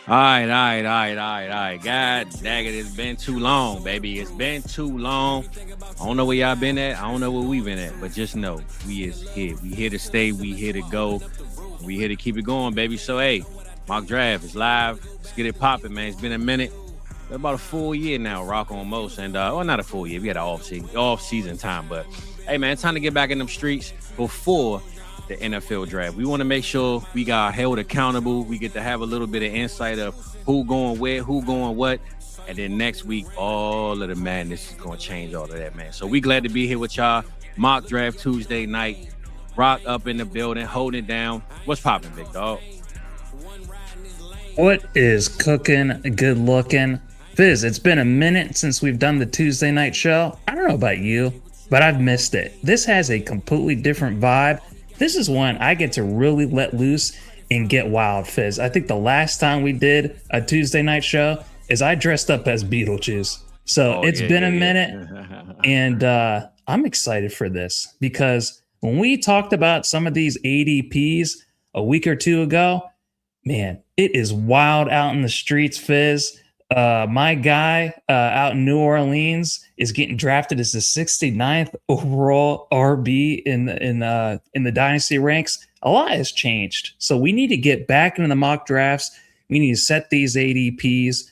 All right. God dang it, it's been too long, baby. It's been too long. I don't know where y'all been at. I don't know where we been at, but just know we is here. We here to stay. We here to go. We here to keep it going, baby. So, hey, mock draft is live. Let's get it popping, man. It's been a minute. Been about a full year now, rock on most. And, well, not a full year. We had an off-season time. But, hey, man, it's time to get back in them streets before the NFL draft. We want to make sure we got held accountable. We get to have a little bit of insight of who going where, who going what. And then next week, all of the madness is going to change all of that, man. So we glad to be here with y'all. Mock draft Tuesday night. Rock up in the building, holding it down. What's popping, big dog? What is cooking? Good looking. Fizz, it's been a minute since we've done the Tuesday night show. I don't know about you, but I've missed it. This has a completely different vibe. This is one I get to really let loose and get wild, Fizz. I think the last time we did a Tuesday night show is I dressed up as Beetlejuice. So it's been a minute, and I'm excited for this because when we talked about some of these ADPs a week or two ago, man, it is wild out in the streets, Fizz. My guy out in New Orleans is getting drafted as the 69th overall RB in the Dynasty ranks. A lot has changed. So we need to get back into the mock drafts. We need to set these ADPs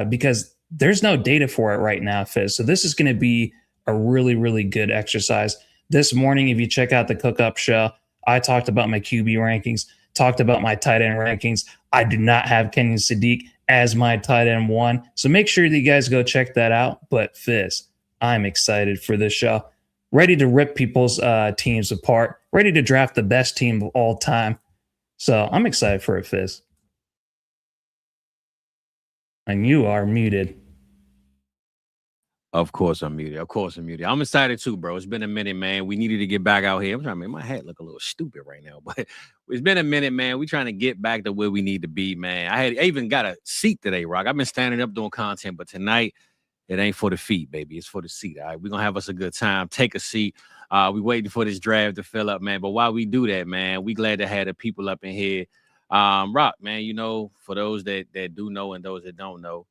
because there's no data for it right now, Fizz. So this is going to be a really, really good exercise. This morning, if you check out the Cook-Up show, I talked about my QB rankings, talked about my tight end rankings. I do not have Kenyon Sadiq as my tight end one. So make sure that you guys go check that out. But Fizz, I'm excited for this show. Ready to rip people's teams apart. Ready to draft the best team of all time. So I'm excited for it, Fizz. And you are muted. Of course I'm muted. I'm excited too, bro. It's been a minute, man. We needed to get back out here. I'm trying to make my hat look a little stupid right now, but it's been a minute, man. We're trying to get back to where we need to be, man. I even got a seat today, Rock. I've been standing up doing content, but tonight it ain't for the feet, baby. It's for the seat. All right, we're gonna have us a good time. Take a seat. We waiting for this draft to fill up, man. But while we do that, man, we glad to have the people up in here. Rock, man, you know, for those that do know and those that don't know,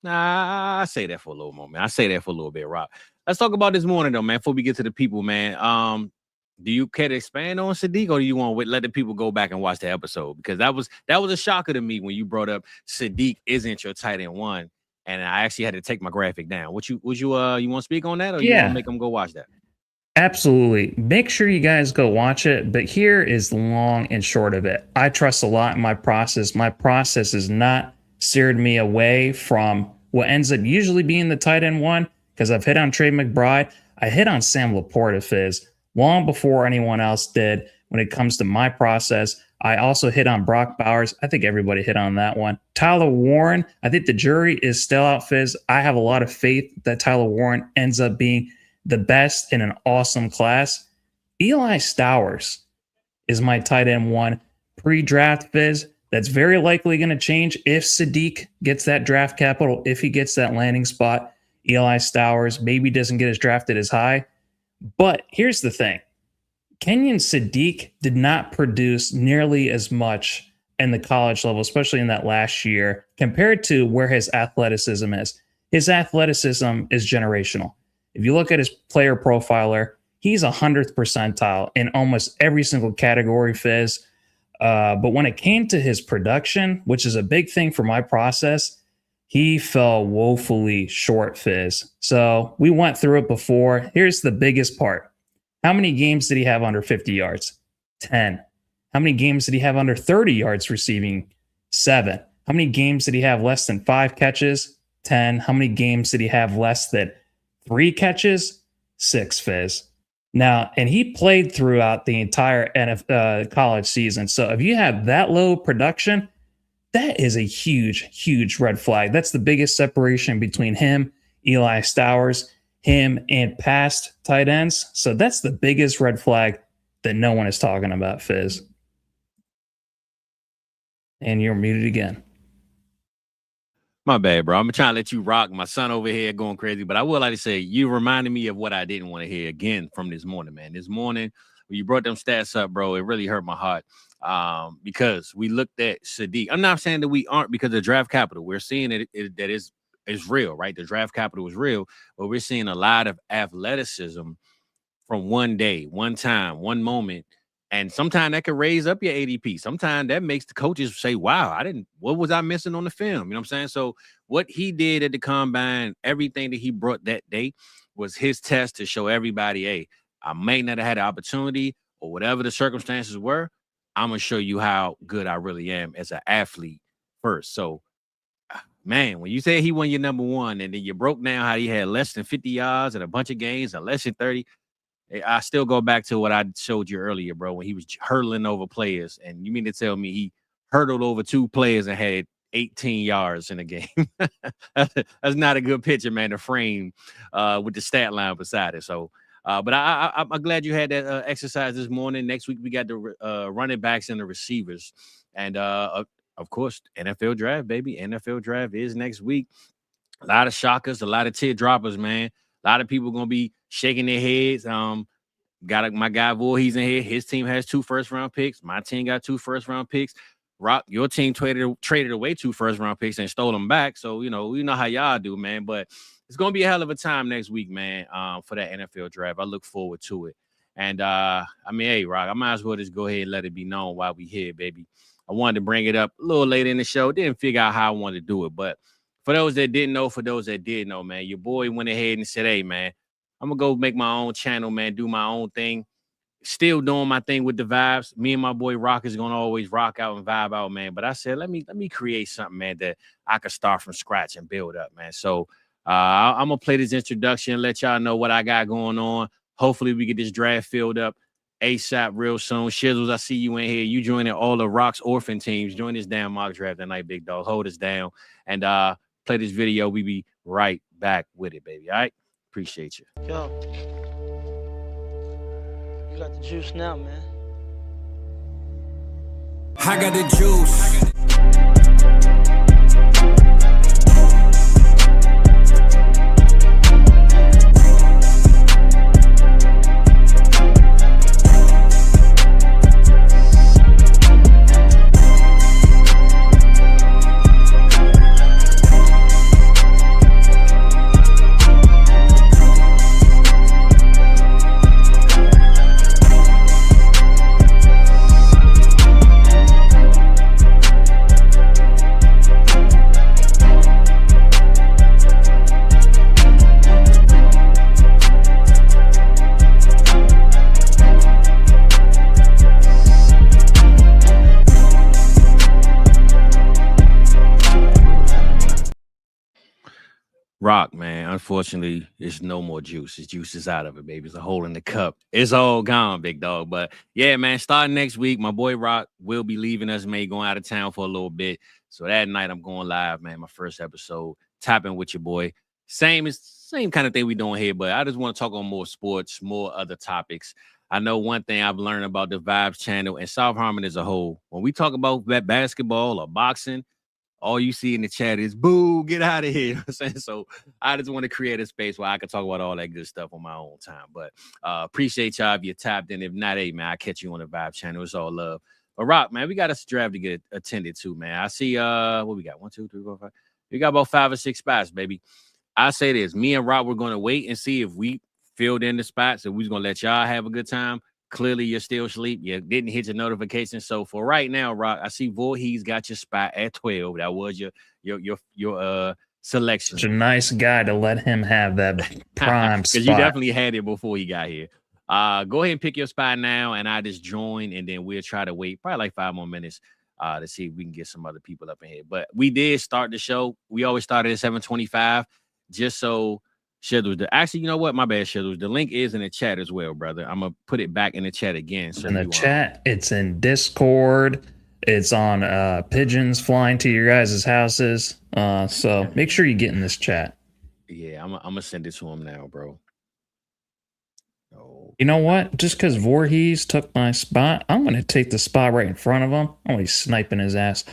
I say that for a little moment. I say that for a little bit, Rock. Let's talk about this morning, though, man, before we get to the people, man. Do you care to expand on Sadiq, or do you want to let the people go back and watch the episode? Because that was a shocker to me when you brought up Sadiq isn't your tight end one, and I actually had to take my graphic down. You want to speak on that, or you want to make them go watch that? Absolutely. Make sure you guys go watch it. But here is the long and short of it. I trust a lot in my process. My process has not steered me away from what ends up usually being the tight end one, because I've hit on Trey McBride. I hit on Sam Laporta, Fizz, long before anyone else did when it comes to my process. I also hit on Brock Bowers. I think everybody hit on that one. Tyler Warren, I think the jury is still out, Fizz. I have a lot of faith that Tyler Warren ends up being the best in an awesome class. Eli Stowers is my tight end one pre-draft, Fizz. That's very likely going to change if Sadiq gets that draft capital, if he gets that landing spot. Eli Stowers maybe doesn't get as drafted as high. But here's the thing. Kenyon Sadiq did not produce nearly as much in the college level, especially in that last year, compared to where his athleticism is. His athleticism is generational. If you look at his player profiler, he's 100th percentile in almost every single category, Fizz. But when it came to his production, which is a big thing for my process, he fell woefully short, Fizz. So we went through it before. Here's the biggest part. How many games did he have under 50 yards? 10. How many games did he have under 30 yards receiving? 7. How many games did he have less than 5 catches? 10. How many games did he have less than 3 catches? 6, Fizz. Now, and he played throughout the entire college season. So if you have that low production, that is a huge, huge red flag. That's the biggest separation between him, Eli Stowers, him, and past tight ends. So that's the biggest red flag that no one is talking about, Fizz. And you're muted again. My bad, bro. I'm trying to let you rock. My son over here going crazy, but I would like to say you reminded me of what I didn't want to hear again from this morning, man. This morning, when you brought them stats up, bro, it really hurt my heart. Because we looked at Sadiq. I'm not saying that we aren't because of draft capital. We're seeing that is real, right? The draft capital is real, but we're seeing a lot of athleticism from one day, one time, one moment. And sometimes that could raise up your ADP. Sometimes that makes the coaches say, wow, what was I missing on the film? You know what I'm saying? So what he did at the combine, everything that he brought that day was his test to show everybody, hey, I may not have had the opportunity or whatever the circumstances were. I'm going to show you how good I really am as an athlete first. So, man, when you say he won your number one and then you broke down how he had less than 50 yards and a bunch of games and less than 30, I still go back to what I showed you earlier, bro, when he was hurdling over players. And you mean to tell me he hurdled over 2 players and had 18 yards in a game? That's not a good picture, man, to frame with the stat line beside it. So, but I'm glad you had that exercise this morning. Next week, we got the running backs and the receivers. And, of course, NFL draft, baby. NFL draft is next week. A lot of shockers, a lot of teardroppers, man. A lot of people going to be shaking their heads. Got my guy Voorhees in here. His team has 2 first-round picks. My team got 2 first-round picks. Rock, your team traded away 2 first-round picks and stole them back. So, we know how y'all do, man. But it's going to be a hell of a time next week, man, for that NFL draft. I look forward to it. And, hey, Rock, I might as well just go ahead and let it be known while we here, baby. I wanted to bring it up a little later in the show. Didn't figure out how I wanted to do it. But for those that didn't know, for those that did know, man, your boy went ahead and said, hey, man, I'm going to go make my own channel, man, do my own thing. Still doing my thing with the vibes. Me and my boy Rock is going to always rock out and vibe out, man. But I said, let me create something, man, that I could start from scratch and build up, man. So I'm going to play this introduction, let y'all know what I got going on. Hopefully we get this draft filled up ASAP real soon. Shizzles, I see you in here. You joining all the Rock's orphan teams. Join this damn mock draft tonight, big dog. Hold us down and play this video. We be right back with it, baby. All right? Appreciate you. Yo. You got the juice now, man. I got the juice. Rock, man, unfortunately, there's no more juice. His juice is out of it, baby. It's a hole in the cup. It's all gone, big dog. But yeah, man, starting next week, my boy Rock will be leaving us, man, going out of town for a little bit. So that night I'm going live, man, my first episode, tapping with your boy. Same kind of thing we doing here, but I just want to talk on more sports, more other topics. I know one thing I've learned about the Vibes channel and South Harmon as a whole. When we talk about that basketball or boxing, all you see in the chat is boo, get out of here. You know what I'm saying? So I just want to create a space where I can talk about all that good stuff on my own time. But appreciate y'all if you tapped in. If not, hey, man, I'll catch you on the Vibe channel. It's all love. But Rock, man, we got a draft to get attended to, man. I see what we got. 1, 2, 3, 4, 5. We got about 5 or 6 spots, baby. I say this. Me and Rock, we're going to wait and see if we filled in the spots. And we're going to let y'all have a good time. Clearly, you're still asleep. You didn't hit your notification. So for right now, Rock, I see Voorhees got your spot at 12. That was your selection. Such a nice guy to let him have that prime spot. Because you definitely had it before he got here. Go ahead and pick your spot now, and I just join, and then we'll try to wait probably like 5 more minutes to see if we can get some other people up in here. But we did start the show. We always started at 7:25, just so Shizzles. Actually, you know what? My bad, Shizzles. The link is in the chat as well, brother. I'm gonna put it back in the chat again. So in the chat, it's in Discord. It's on pigeons flying to your guys' houses. So make sure you get in this chat. Yeah, I'm gonna send it to him now, bro. You know what? Just because Voorhees took my spot, I'm going to take the spot right in front of him. I'm going to be sniping his ass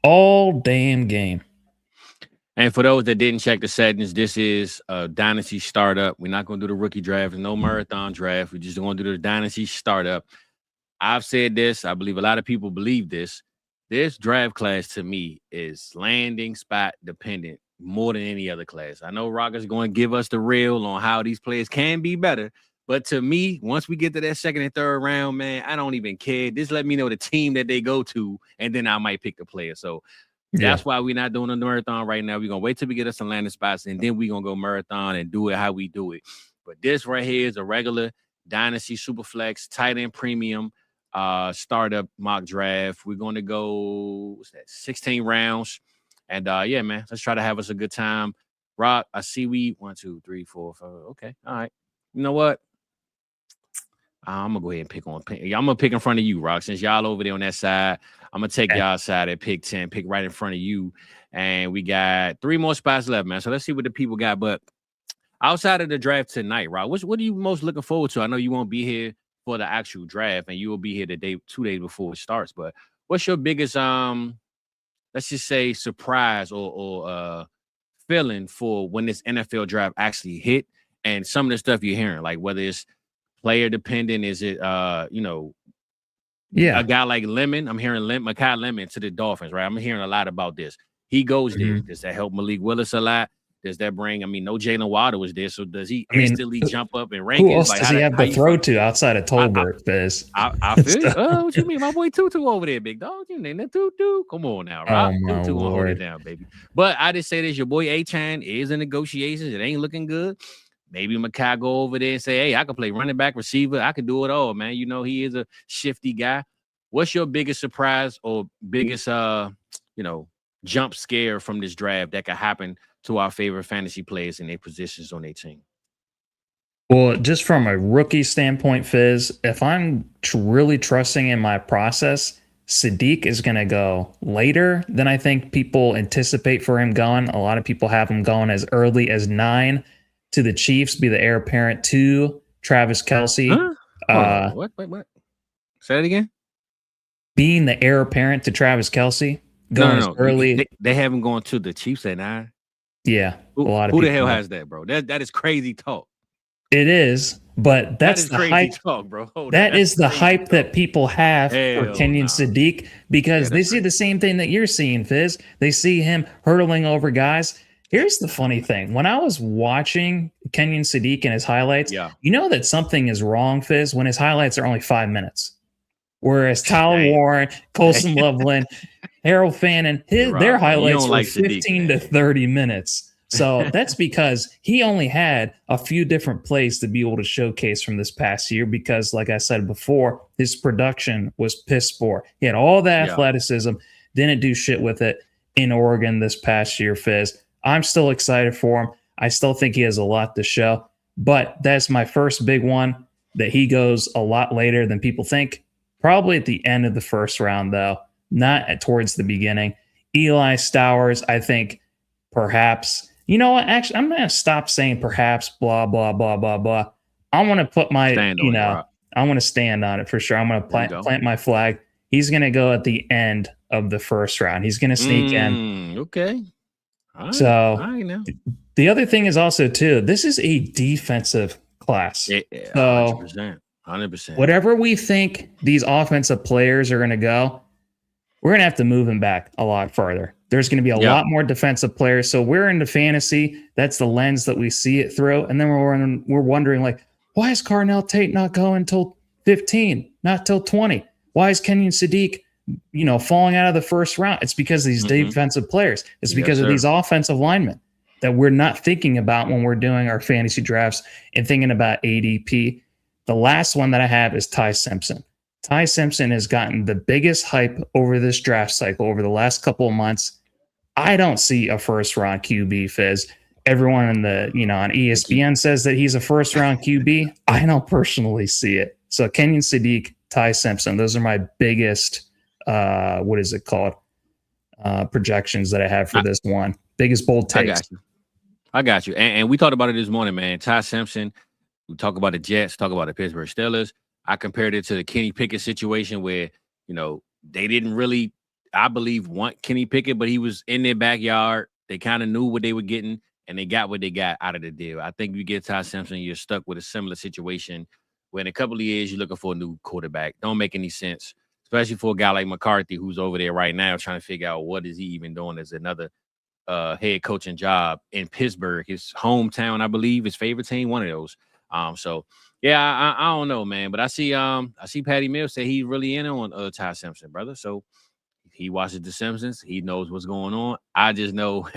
all damn game. And for those that didn't check the settings, this is a Dynasty Startup. We're not going to do the rookie draft. No marathon draft. We're just going to do the Dynasty Startup. I've said this. I believe a lot of people believe this. This draft class to me is landing spot dependent more than any other class. I know Rockers going to give us the real on how these players can be better. But to me, once we get to that second and third round, man, I don't even care. Just let me know the team that they go to, and then I might pick the player. So that's why we're not doing a marathon right now. We're going to wait till we get us some landing spots, and then we're going to go marathon and do it how we do it. But this right here is a regular Dynasty Superflex tight end premium startup mock draft. We're going to go 16 rounds. And yeah, man, let's try to have us a good time. Rock, I see we 1, 2, 3, 4, 5. Okay. All right. You know what? I'm going to go ahead and pick on. I'm going to pick in front of you, Rock. Since y'all over there on that side, I'm going to take y'all side at pick 10, pick right in front of you. And we got 3 more spots left, man. So let's see what the people got. But outside of the draft tonight, Rock, what are you most looking forward to? I know you won't be here for the actual draft, and you will be here the day 2 days before it starts. But what's your biggest, let's just say, surprise or feeling for when this NFL draft actually hit, and some of the stuff you're hearing, like whether it's player dependent, is it a guy like Lemon? I'm hearing Makai Lemon to the Dolphins, right? I'm hearing a lot about this. He goes there. Does that help Malik Willis a lot? Does that bring? I mean, no Jalen Waddle was there, so does he instantly jump up in rankings? Who else does he have to throw to outside of Tolbert, Fizz? I feel you. Oh, what you mean? My boy Tutu over there, big dog. You name that Tutu? Come on now, Rob. Tutu won't hold it down, baby. But I just say this: your boy A-Chan is in negotiations. It ain't looking good. Maybe Makai go over there and say, "Hey, I can play running back, receiver. I can do it all, man." You know, he is a shifty guy. What's your biggest surprise or biggest, jump scare from this draft that could happen to our favorite fantasy players in their positions on their team? Well, just from a rookie standpoint, Fizz, if I'm really trusting in my process, Sadiq is going to go later than I think people anticipate for him going. A lot of people have him going as early as 9 to the Chiefs, be the heir apparent to Travis Kelce. Huh? What? Say it again. Being the heir apparent to Travis Kelce. No. Early. They haven't gone to the Chiefs at 9. Yeah. Who the hell has that, bro? That is crazy talk. It is, but that's the hype, talk, bro. That is the hype that people have for Kenyon Sadiq, because they see the same thing that you're seeing, Fizz. They see him hurdling over guys. Here's the funny thing. When I was watching Kenyon Sadiq and his highlights, you know that something is wrong, Fizz, when his highlights are only 5 minutes. Whereas Tyler Warren, Colson Loveland, Harold Fannin, their highlights were 15 to 30 minutes. So that's because he only had a few different plays to be able to showcase from this past year because, like I said before, his production was piss poor. He had all the athleticism, didn't do shit with it in Oregon this past year, Fizz. I'm still excited for him. I still think he has a lot to show, but that's my first big one, that he goes a lot later than people think. Probably at the end of the first round, though, not towards the beginning. Eli Stowers, I think perhaps. You know what? Actually, I'm going to stop saying perhaps, blah, blah, blah, blah, blah. I want to put my, I want to stand on it for sure. I'm going to plant my flag. He's going to go at the end of the first round. He's going to sneak in. Okay. All right. So the other thing is also, too, this is a defensive class. Yeah, 100%. 100%. Whatever we think these offensive players are going to go, we're going to have to move them back a lot further. There's going to be a lot more defensive players. So we're into fantasy. That's the lens that we see it through. And then we're wondering, like, why is Carnell Tate not going until 15, not till 20? Why is Kenyon Sadiq, falling out of the first round? It's because of these defensive players. It's because of these offensive linemen that we're not thinking about when we're doing our fantasy drafts and thinking about ADP. The last one that I have is Ty Simpson. Ty Simpson has gotten the biggest hype over this draft cycle over the last couple of months. I don't see a first round QB, Fizz. Everyone on ESPN says that he's a first round QB. I don't personally see it. So Kenyon Sadiq, Ty Simpson, those are my biggest, projections that I have for this one. Biggest bold takes. I got you. And we talked about it this morning, man. Ty Simpson, we talk about the Jets, talk about the Pittsburgh Steelers. I compared it to the Kenny Pickett situation where, they didn't really, I believe, want Kenny Pickett, but he was in their backyard. They kind of knew what they were getting, and they got what they got out of the deal. I think you get Ty Simpson, you're stuck with a similar situation where in a couple of years you're looking for a new quarterback. Don't make any sense, especially for a guy like McCarthy who's over there right now trying to figure out what is he even doing as another head coaching job in Pittsburgh, his hometown, I believe, his favorite team, one of those. So yeah, I don't know, man, but I see Patty Mills say he's really in on Ty Simpson, brother. So he watches The Simpsons, he knows what's going on. I just know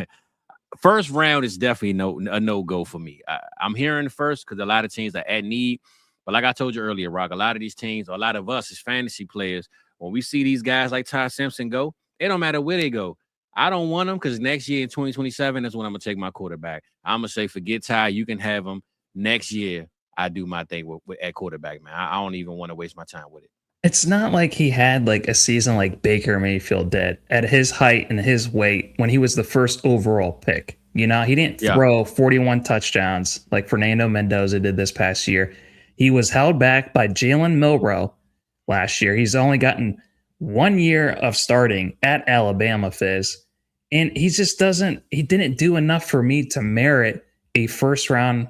first round is definitely a no-go for me. I'm hearing first because a lot of teams are at need. But like I told you earlier, Rock, a lot of these teams, or a lot of us as fantasy players, when we see these guys like Ty Simpson go, it don't matter where they go. I don't want them because next year in 2027 is when I'm going to take my quarterback. I'm going to say, forget Ty. You can have him next year. I do my thing at quarterback, man. I don't even want to waste my time with it. It's not like he had like a season like Baker Mayfield did at his height and his weight when he was the first overall pick. You know, he didn't throw 41 touchdowns like Fernando Mendoza did this past year. He was held back by Jalen Milroe last year. He's only gotten 1 year of starting at Alabama, Fizz. And he just didn't do enough for me to merit a first round,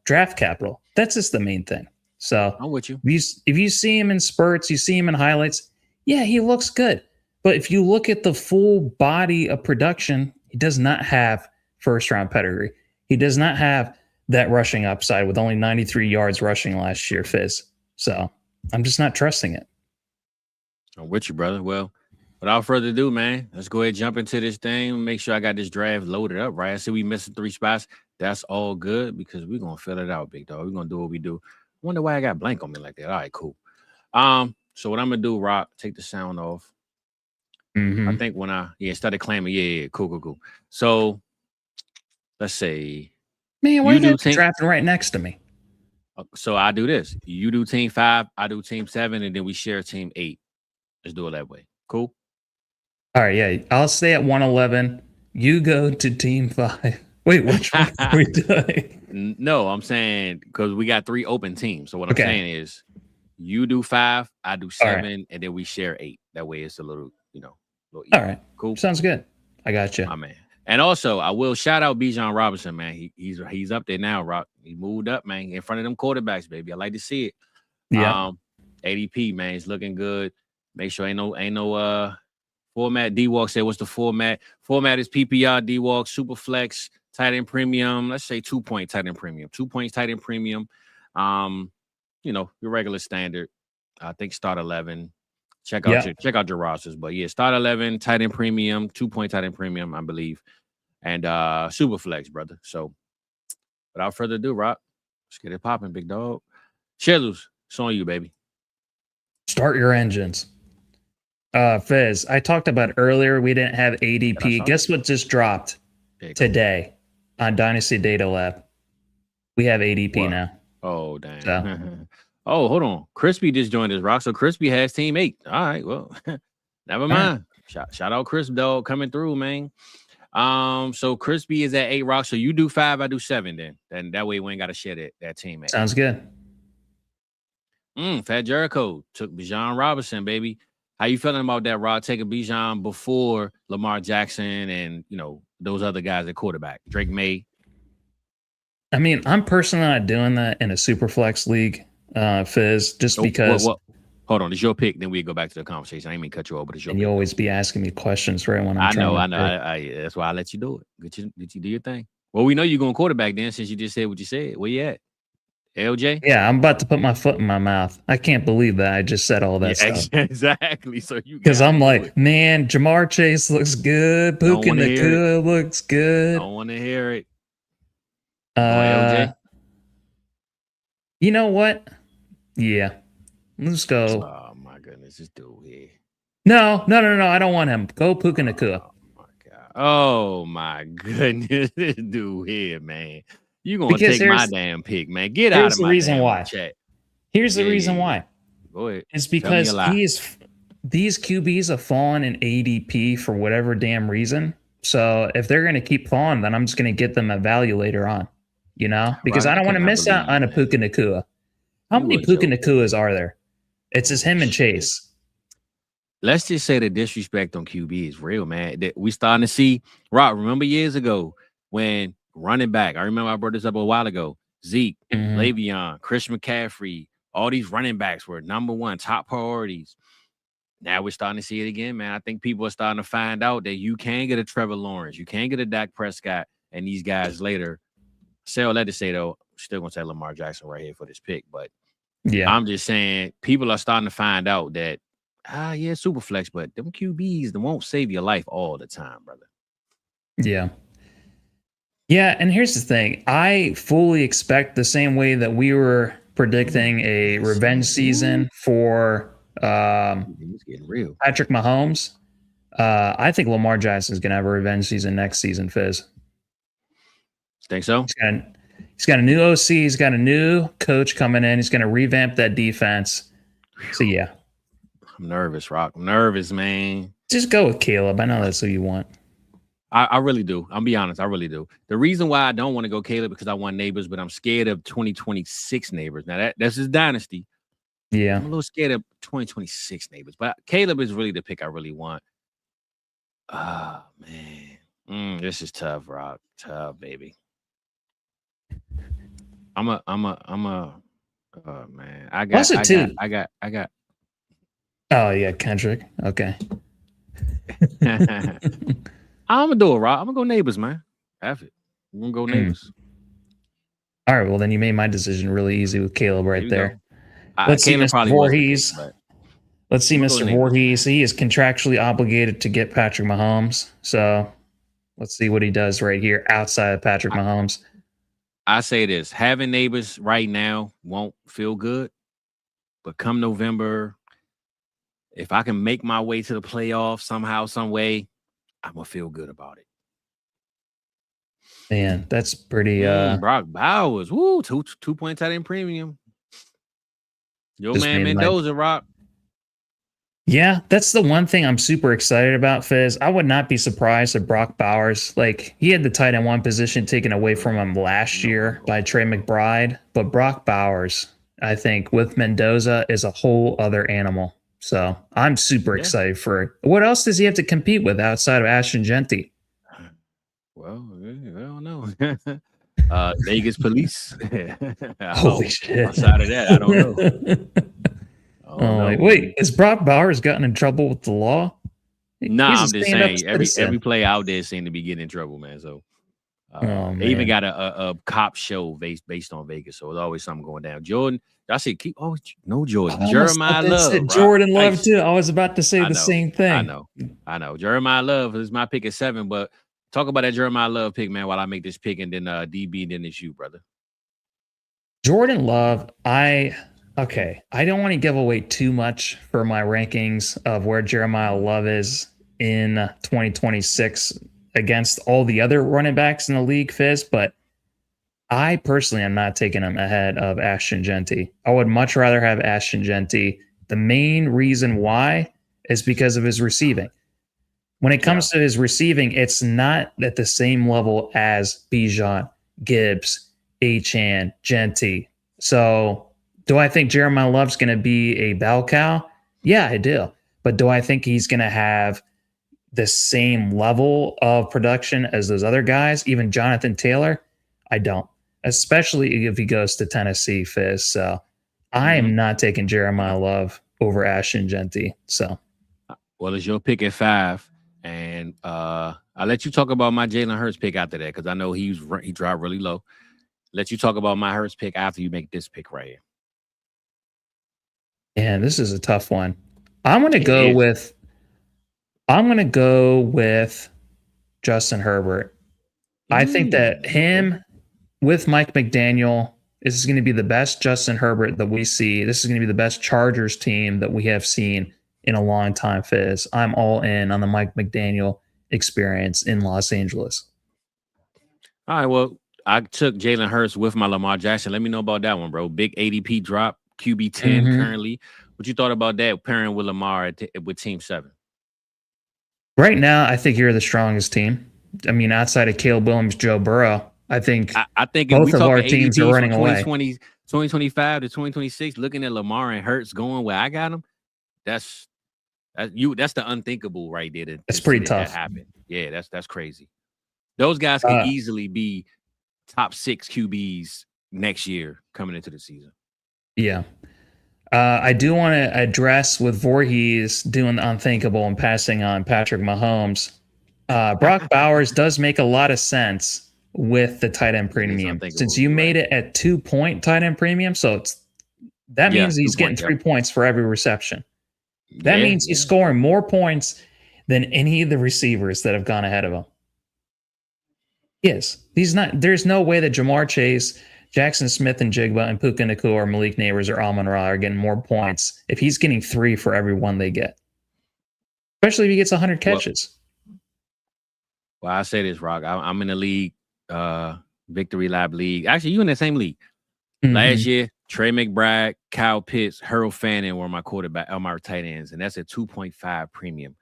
draft capital. That's just the main thing. So I'm with you. If you see him in spurts, you see him in highlights, yeah, he looks good. But if you look at the full body of production, he does not have first round pedigree. He does not have that rushing upside with only 93 yards rushing last year, Fizz. So I'm just not trusting it. I'm with you, brother. Well, without further ado, man, let's go ahead and jump into this thing. Make sure I got this draft loaded up, right? I see we missing 3 spots. That's all good because we're going to fill it out, big dog. We're going to do what we do. Wonder why I got blank on me like that. All right, cool. So what I'm going to do, Rock, take the sound off. Mm-hmm. I think when I started claiming, yeah, cool. So let's say, man, why you drafting right next to me? So I do this. You do team 5, I do team 7, and then we share team 8. Let's do it that way. Cool. All right, yeah. I'll stay at 111. You go to team 5. Wait, which one are we doing? No, I'm saying because we got 3 open teams. So what I'm saying is, you do 5, I do 7, and then we share 8. That way, it's a little, All right, cool. Sounds good. I got you, my man. And also, I will shout out Bijan Robinson, man. He's up there now, Rock. He moved up, man, in front of them quarterbacks, baby. I like to see it. Yeah. ADP, man, he's looking good. Make sure ain't no format. D-Walk said, what's the format? Format is PPR, D-Walk, Superflex, tight end premium. Let's say 2-point tight end premium. 2 points tight end premium. Your regular standard. I think start 11. Check out your rosters. But yeah, start 11, tight end premium, 2-point tight end premium, I believe. And Superflex, brother. So without further ado, Rock, let's get it popping, big dog. Shizzles, it's on you, baby. Start your engines. Fizz, I talked about earlier we didn't have ADP. Guess what just dropped today on Dynasty Data Lab? We have ADP now. Oh, damn. So. Oh, hold on. Crispy just joined us, Rock. So Crispy has team 8. All right, well, never mind. Shout out Crisp, dog, coming through, man. So Crispy is at 8, Rock. So you do 5, I do 7 then. And that way we ain't got to share that team 8. Sounds good. Fat Jericho took Bijan Robinson, baby. How you feeling about that, Rod? Taking Bijan before Lamar Jackson and, those other guys at quarterback. Drake May. I mean, I'm personally not doing that in a Superflex league, Fizz, just because. Hold on, it's your pick. Then we go back to the conversation. I ain't mean cut you over, but it's your pick. You always be asking me questions right when I'm I know. That's why I let you do it. Get you do your thing. Well, we know you're going quarterback then since you just said what you said. Where you at? LJ? Yeah, I'm about to put my foot in my mouth. I can't believe that I just said all that stuff. Exactly. So because I'm like, man, Jamar Chase looks good. Puka Nacua looks good. I don't want to hear it. LJ? You know what? Yeah. Let's go. Oh my goodness, this dude here. No. I don't want him. Go Puka Nacua. Oh my goodness, this dude here, man. You're going to take my damn pick, man. Get out of my damn chat. Here's the reason why. Go ahead. It's because these QBs have fallen in ADP for whatever damn reason. So if they're going to keep falling, then I'm just going to get them a value later on, because I don't want to miss out on a Puka Nacua. How many Puka Nacuas are there? It's just him and Chase. let's just say the disrespect on QB is real, man. That we starting to see. Rock, remember years ago when running back? I remember I brought this up a while ago. Zeke, Le'Veon, Chris McCaffrey, all these running backs were number one, top priorities. Now we're starting to see it again, man. I think people are starting to find out that you can get a Trevor Lawrence, you can get a Dak Prescott, and these guys later. Say all that to say though, still gonna say Lamar Jackson right here for this pick, but Yeah, I'm just saying people are starting to find out that yeah, Superflex, but them QBs they won't save your life all the time, brother. yeah. Yeah, and here's the thing. I fully expect the same way that we were predicting a revenge season for It's getting real. Patrick Mahomes. I think Lamar Jackson is going to have a revenge season next season, Fizz. Think so? He's got a new OC. He's got a new coach coming in. He's going to revamp that defense. So, yeah. I'm nervous, Rock. I'm nervous, man. Just go with Caleb. I know that's who you want. I really do. I'll be honest. I really do. The reason why I don't want to go Caleb because I want Neighbors, but I'm scared of 2026 Neighbors. Now, that's his dynasty. Yeah. I'm a little scared of 2026 Neighbors, but Caleb is really the pick I really want. Oh, man. This is tough, Rock. Tough, baby. I'm a oh man. I got Oh yeah, Kendrick. Okay. I'm gonna do it, Rob. I'm gonna go Neighbors, man. Have it. I'm gonna go Neighbors. All right, well then you made my decision really easy with Caleb right there. Let's see, Mr. Voorhees. Let's see, Mr. Voorhees. He is contractually obligated to get Patrick Mahomes. So let's see what he does right here outside of Patrick Mahomes. I say this: having Neighbors right now won't feel good, but come November, if I can make my way to the playoffs somehow, some way, I'm gonna feel good about it. Man, that's pretty. Brock Bowers, woo, 2 points out in premium. Yo, man, Mendoza, Rock. Yeah, that's the one thing I'm super excited about, Fizz. I would not be surprised if Brock Bowers, like he had the tight end one position taken away from him last year by Trey McBride, but Brock Bowers, I think, with Mendoza is a whole other animal. So I'm super excited for it. What else does he have to compete with outside of Ashton Genty? Well, I don't know. Vegas police. Holy shit. Outside of that, I don't know. Wait, has Brock Bowers gotten in trouble with the law? Nah, I'm just saying every play out there seemed to be getting in trouble, man. So they even got a cop show based on Vegas. So there's always something going down. Jordan, I said no Jordan. Jeremiah Love. Jordan Love too. I was about to say the same thing. I know. Jeremiah Love is my pick at 7, but talk about that Jeremiah Love pick, man, while I make this pick and then DB and then it's you, brother. Jordan Love, I don't want to give away too much for my rankings of where Jeremiah Love is in 2026 against all the other running backs in the league, Fizz, but I personally am not taking him ahead of Ashton Genty. I would much rather have Ashton Genty. The main reason why is because of his receiving. When it comes to his receiving, it's not at the same level as Bijan, Gibbs, Achane, Genty. So do I think Jeremiah Love's going to be a bell cow? Yeah, I do. But do I think he's going to have the same level of production as those other guys, even Jonathan Taylor? I don't, especially if he goes to Tennessee, Fizz. So I am not taking Jeremiah Love over Ashton Genty. So, well, it's your pick at 5. And I'll let you talk about my Jalen Hurts pick after that because I know he dropped really low. Let you talk about my Hurts pick after you make this pick right here. Yeah, this is a tough one. I'm gonna go with Justin Herbert. I think that him with Mike McDaniel, this is going to be the best Justin Herbert that we see. This is going to be the best Chargers team that we have seen in a long time, Fizz. I'm all in on the Mike McDaniel experience in Los Angeles. All right, well, I took Jalen Hurts with my Lamar Jackson. Let me know about that one, bro. Big ADP drop, QB 10 currently. What you thought about that pairing with Lamar with Team 7? Right now, I think you're the strongest team. I mean, outside of Caleb Williams, Joe Burrow, I think both of our teams are running away. 2025 to 2026, looking at Lamar and Hurts going where I got him, that's That's the unthinkable right there. It's pretty tough. That happened. Yeah, that's crazy. Those guys could easily be top 6 QBs next year coming into the season. Yeah. I do want to address with Voorhees doing the unthinkable and passing on Patrick Mahomes. Brock Bowers does make a lot of sense with the tight end premium, since you made it at 2-point tight end premium. So that means he's getting 3 points for every reception. That means he's scoring more points than any of the receivers that have gone ahead of him. Yes, he's not. There's no way that Jamar Chase, Jackson Smith and Jigba, and Puka Nacua or Malik Neighbors or Amon-Ra are getting more points if he's getting 3 for every one they get. Especially if he gets 100 catches. Well, I say this, Rock. I'm in the league, Victory Lab League. Actually, you in the same league. Mm-hmm. Last year, Trey McBride, Kyle Pitts, Harold Fannin were my my tight ends, and that's a 2.5 premium.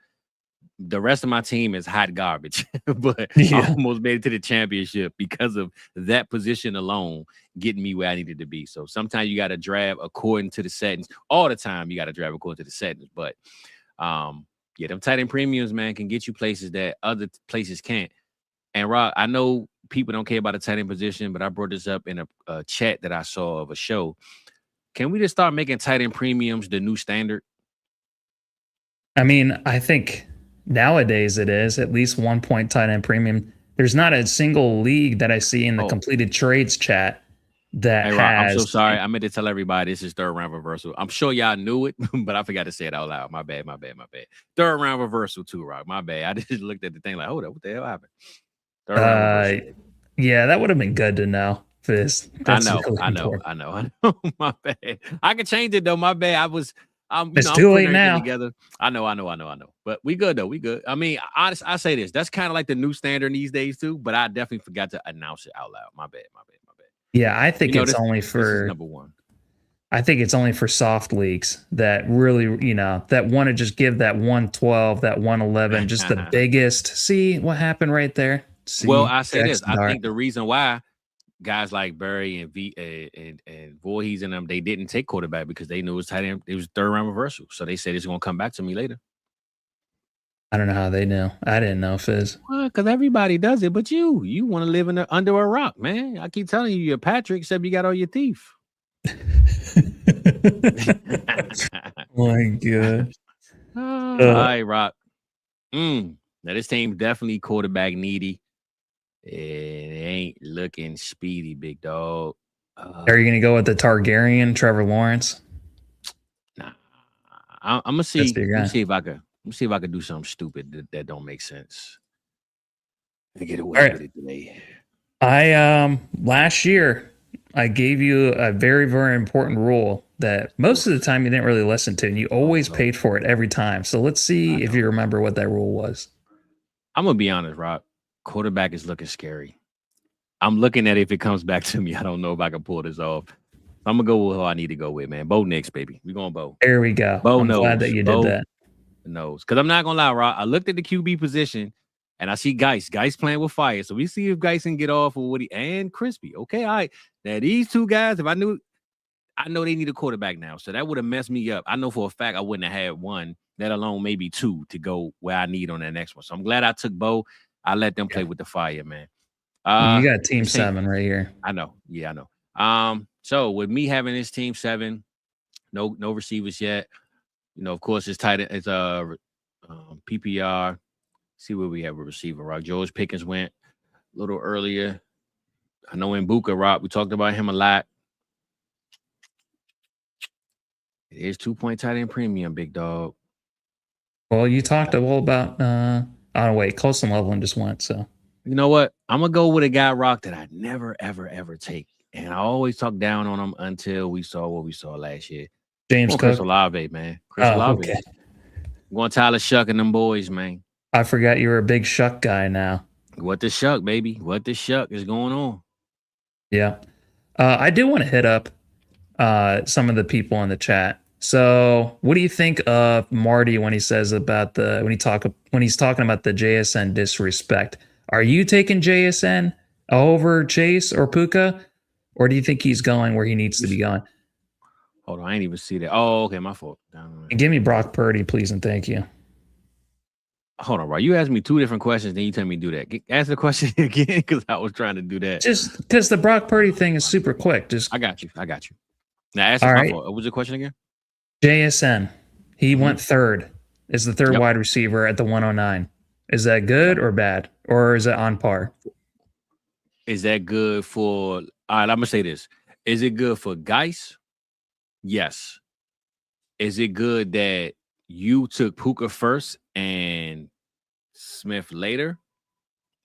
The rest of my team is hot garbage, but I almost made it to the championship because of that position alone getting me where I needed to be. So sometimes you got to draft according to the settings. All the time you got to draft according to the settings. But them tight end premiums, man, can get you places that other places can't. And Rob, I know people don't care about the tight end position, but I brought this up in a chat that I saw of a show. Can we just start making tight end premiums the new standard? I mean, I think nowadays it is at least 1 point tight end premium. There's not a single league that I see in the completed trades chat that has. I'm so sorry. I meant to tell everybody this is third round reversal. I'm sure y'all knew it, but I forgot to say it out loud. My bad. Third round reversal too, Rock. My bad. I just looked at the thing like, hold up, what the hell happened? Third round reversal. Yeah, that would have been good to know. I know. My bad. I can change it though. My bad. It's too late now. Together. I know. But we good though. We good. I mean, I say this. That's kind of like the new standard these days too. But I definitely forgot to announce it out loud. My bad. Yeah, I think it's only for number one. I think it's only for soft leagues that really, that want to just give that 112, that 111, just the biggest. See what happened right there? See, well, I say this. I think the reason why guys like Barry and Voorhees and them, they didn't take quarterback because they knew it was tight end. It was third round reversal. So they said it's going to come back to me later. I don't know how they knew. I didn't know, Fizz. Well, because everybody does it, but you want to live under a rock, man. I keep telling you, you're Patrick, except you got all your teeth. My God. All right, Rock. Now this team definitely quarterback needy. It ain't looking speedy, big dog. Are you gonna go with the Targaryen, Trevor Lawrence? Nah, I'm gonna see. Let me see if I could do something stupid that don't make sense. I get away with it today. Last year I gave you a very, very important rule that most of the time you didn't really listen to, and you always paid for it every time. So let's see if you remember what that rule was. I'm gonna be honest, Rock. Quarterback is looking scary. I'm looking at it if it comes back to me. I don't know if I can pull this off. I'm gonna go with who I need to go with, man. Bo Nix, baby. We're going Bo. There we go. I'm glad that you did that. Knows. Because I'm not gonna lie, Rock. I looked at the QB position and I see Geis playing with fire. So we see if Geis can get off with Woody and Crispy. Okay, all right. Now these two guys, I know they need a quarterback now. So that would have messed me up. I know for a fact I wouldn't have had one, let alone maybe two to go where I need on that next one. So I'm glad I took Bo. I let them play with the fire, man. You got team 7 right here. I know. Yeah, I know. So with me having this team 7, no receivers yet. Of course, it's tight. It's PPR. See where we have a receiver. Rock. George Pickens went a little earlier. I know in Buka, Rock, we talked about him a lot. It is 2-point tight end premium, big dog. Well, you talked a little about. Oh wait, Colson Loveland just went. So you know what? I'm gonna go with a guy, Rock, that I never, ever take, and I always talk down on him until we saw what we saw last year. James Cook. Chris Olave, man. Chris Olave. Okay. I'm going Tyler Shuck and them boys, man. I forgot you were a big Shuck guy now. What the Shuck, baby? What the Shuck is going on? Yeah. I do want to hit up some of the people in the chat. So what do you think of Marty when he says about when he's talking about the JSN disrespect? Are you taking JSN over Chase or Puka? Or do you think he's going where he needs to be going? Hold on, I ain't even see that. Oh, okay, my fault. Give me Brock Purdy, please, and thank you. Hold on, bro. You asked me 2 different questions, then you tell me to do that. Ask the question again because I was trying to do that. Just because the Brock Purdy thing is super quick. I got you. Now, ask All my right. fault. What was the question again? JSN. He went third. Is the third wide receiver at the 109. Is that good or bad? Or is it on par? Is that good for... All right, I'm going to say this. Is it good for Geis? Yes. Is it good that you took Puka first and Smith later?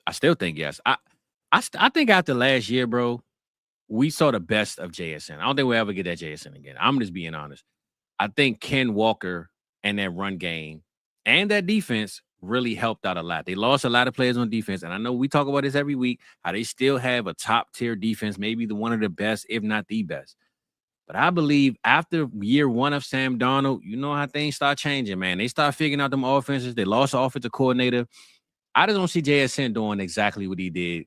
I still think yes. I think after last year, bro, we saw the best of JSN. I don't think we'll ever get that JSN again. I'm just being honest. I think Ken Walker and that run game and that defense really helped out a lot. They lost a lot of players on defense, and I know we talk about this every week, how they still have a top-tier defense, maybe one of the best, if not the best. But I believe after year 1 of Sam Darnold, you know how things start changing, man. They start figuring out them offenses. They lost the offensive coordinator. I just don't see JSN doing exactly what he did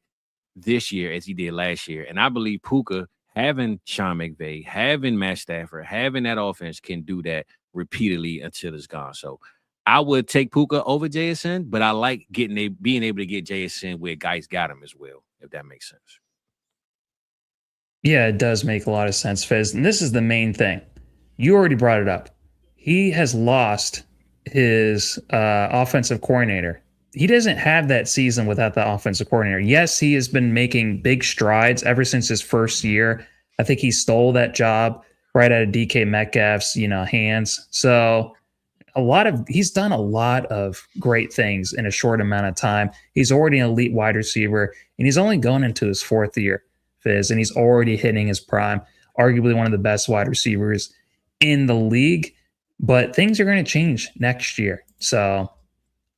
this year as he did last year. And I believe Puka, having Sean McVay, having Matt Stafford, having that offense can do that repeatedly until it's gone. So I would take Puka over JSN, but I like being able to get JSN where guys got him as well, if that makes sense. Yeah, it does make a lot of sense, Fizz. And this is the main thing. You already brought it up. He has lost his offensive coordinator. He doesn't have that season without the offensive coordinator. Yes, he has been making big strides ever since his first year. I think he stole that job right out of DK Metcalf's, hands. So he's done a lot of great things in a short amount of time. He's already an elite wide receiver, and he's only going into his 4th year, Fizz, and he's already hitting his prime. Arguably one of the best wide receivers in the league, but things are going to change next year. So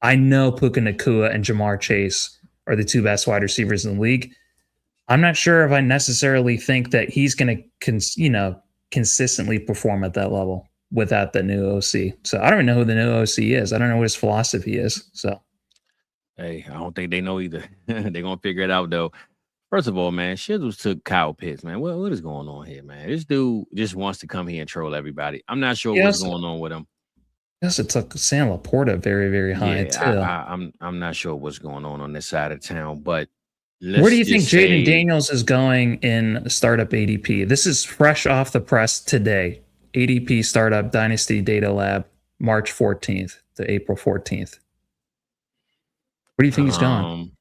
I know Puka Nacua and Jamar Chase are the 2 best wide receivers in the league. I'm not sure if I necessarily think that he's going to, consistently perform at that level without the new OC. So I don't even know who the new OC is. I don't know what his philosophy is. So, hey, I don't think they know either. They're going to figure it out, though. First of all, man, Shizzles took Kyle Pitts, man. What is going on here, man? This dude just wants to come here and troll everybody. I'm not sure what's going on with him. Yes, it took Sam Laporta very, very high, too. I'm not sure what's going on this side of town, but where do you think Jaden Daniels is going in startup ADP? This is fresh off the press today. ADP Startup Dynasty Data Lab, March 14th to April 14th. Where do you think he's going?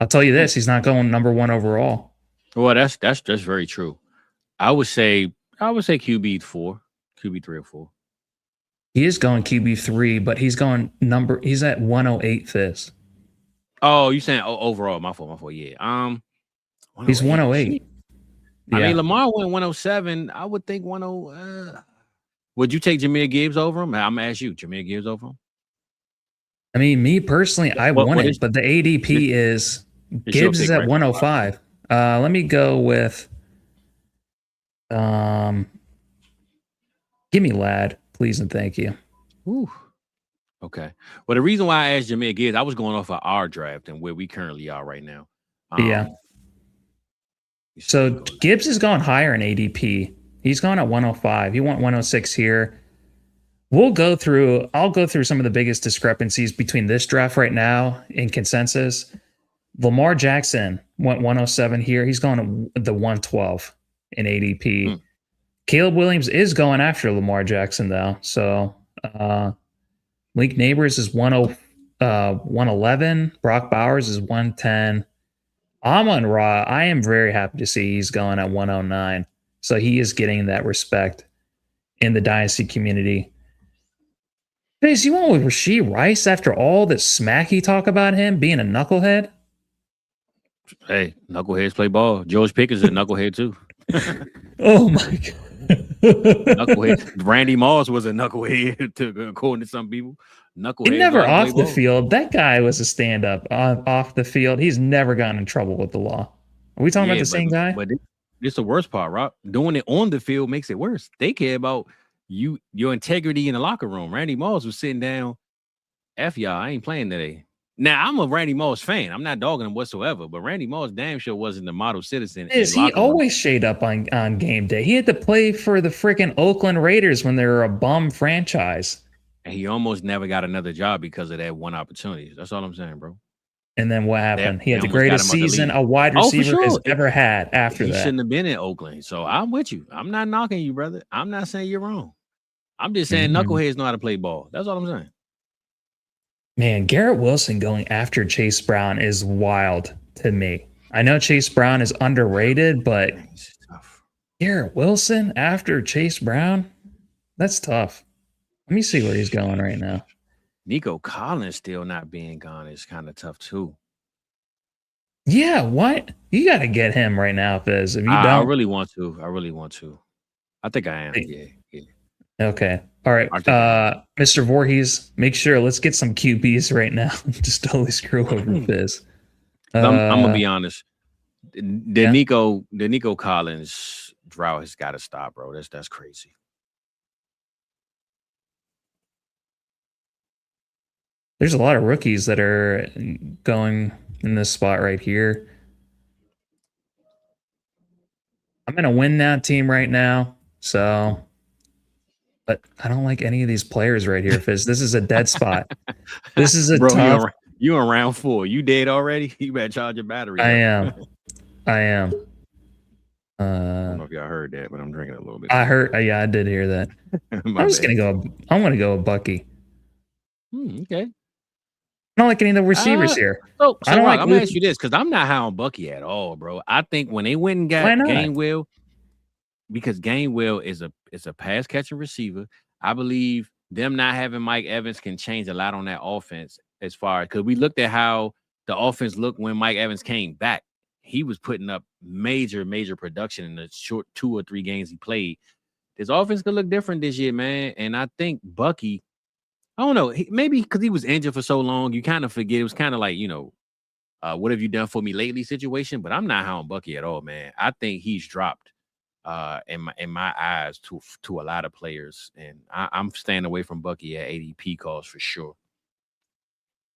I'll tell you this: he's not going number 1 overall. Well, that's very true. I would say QB 4, QB 3 or 4. He is going QB3, but he's at 108 Fizz. Oh, you saying overall? My fault. Yeah. He's 108. Yeah. I mean, Lamar went 107. I would think 10. Would you take Jahmyr Gibbs over him? I'm gonna ask you, Jahmyr Gibbs over him. I mean, me personally, I wouldn't, but the ADP is Gibbs is at 105. Let me go with give me Ladd, please and thank you. Ooh. Okay. Well, the reason why I asked Jahmyr Gibbs, I was going off of our draft and where we currently are right now. Yeah. So Gibbs has gone higher in ADP. He's gone at 105. He went 106 here. I'll go through some of the biggest discrepancies between this draft right now in consensus. Lamar Jackson went 107 here. He's going to the 112 in ADP. Caleb Williams is going after Lamar Jackson, though. So Link Neighbors is 111. Brock Bowers is 110. Amon-Ra, I am very happy to see he's going at 109. So he is getting that respect in the Dynasty community. Face, you went with Rashee Rice after all the smack he talk about him being a knucklehead? Hey, knuckleheads play ball. George Pickens is a knucklehead too. Oh my God. Knucklehead. Randy Moss was a knucklehead, according to some people. Knucklehead. Never off the field. That guy was a stand-up off the field. He's never gotten in trouble with the law. Are we talking about the same guy? But this is the worst part, Rob. Doing it on the field makes it worse. They care about your integrity in the locker room. Randy Moss was sitting down. F y'all, I ain't playing today. Now, I'm a Randy Moss fan. I'm not dogging him whatsoever, but Randy Moss damn sure wasn't the model citizen. He always shade up on game day. He had to play for the freaking Oakland Raiders when they were a bum franchise. And he almost never got another job because of that one opportunity. That's all I'm saying, bro. And then what happened? He had the greatest season a wide receiver has ever had after that. He shouldn't have been in Oakland. So I'm with you. I'm not knocking you, brother. I'm not saying you're wrong. I'm just saying knuckleheads know how to play ball. That's all I'm saying. Man, Garrett Wilson going after Chase Brown is wild to me. I know Chase Brown is underrated, but Garrett Wilson after Chase Brown, that's tough. Let me see where he's going right now. Nico Collins still not being gone is kind of tough too. Yeah, what? You got to get him right now, Fizz. If you don't, I really want to. I think I am. Yeah. Okay. All right. Mr. Voorhees, make sure let's get some QBs right now. Just totally screw over Fizz. I'm gonna be honest. The Nico Collins drought has got to stop, bro. That's crazy. There's a lot of rookies that are going in this spot right here. I'm in a win now team right now, so. But I don't like any of these players right here, Fizz. This is a dead spot. This is a tough. You in round 4. You dead already? You better charge your battery. I am. I don't know if y'all heard that, but I'm drinking a little bit. I heard. Yeah, I did hear that. I'm just gonna go. I'm gonna go with Bucky. Okay. I don't like any of the receivers here. So I don't Rock, I'm gonna ask you this because I'm not high on Bucky at all, bro. I think when they went and got Gainwell, because Gainwell is a pass catching receiver. I believe them not having Mike Evans can change a lot on that offense as far as because we looked at how the offense looked when Mike Evans came back. He was putting up major production in the short 2 or 3 games he played. This offense could look different this year, man. And I think Bucky, I don't know, maybe because he was injured for so long, you kind of forget. It was kind of like, what have you done for me lately situation. But I'm not high on Bucky at all, man. I think he's dropped in my eyes to a lot of players. And I'm staying away from Bucky at ADP calls for sure.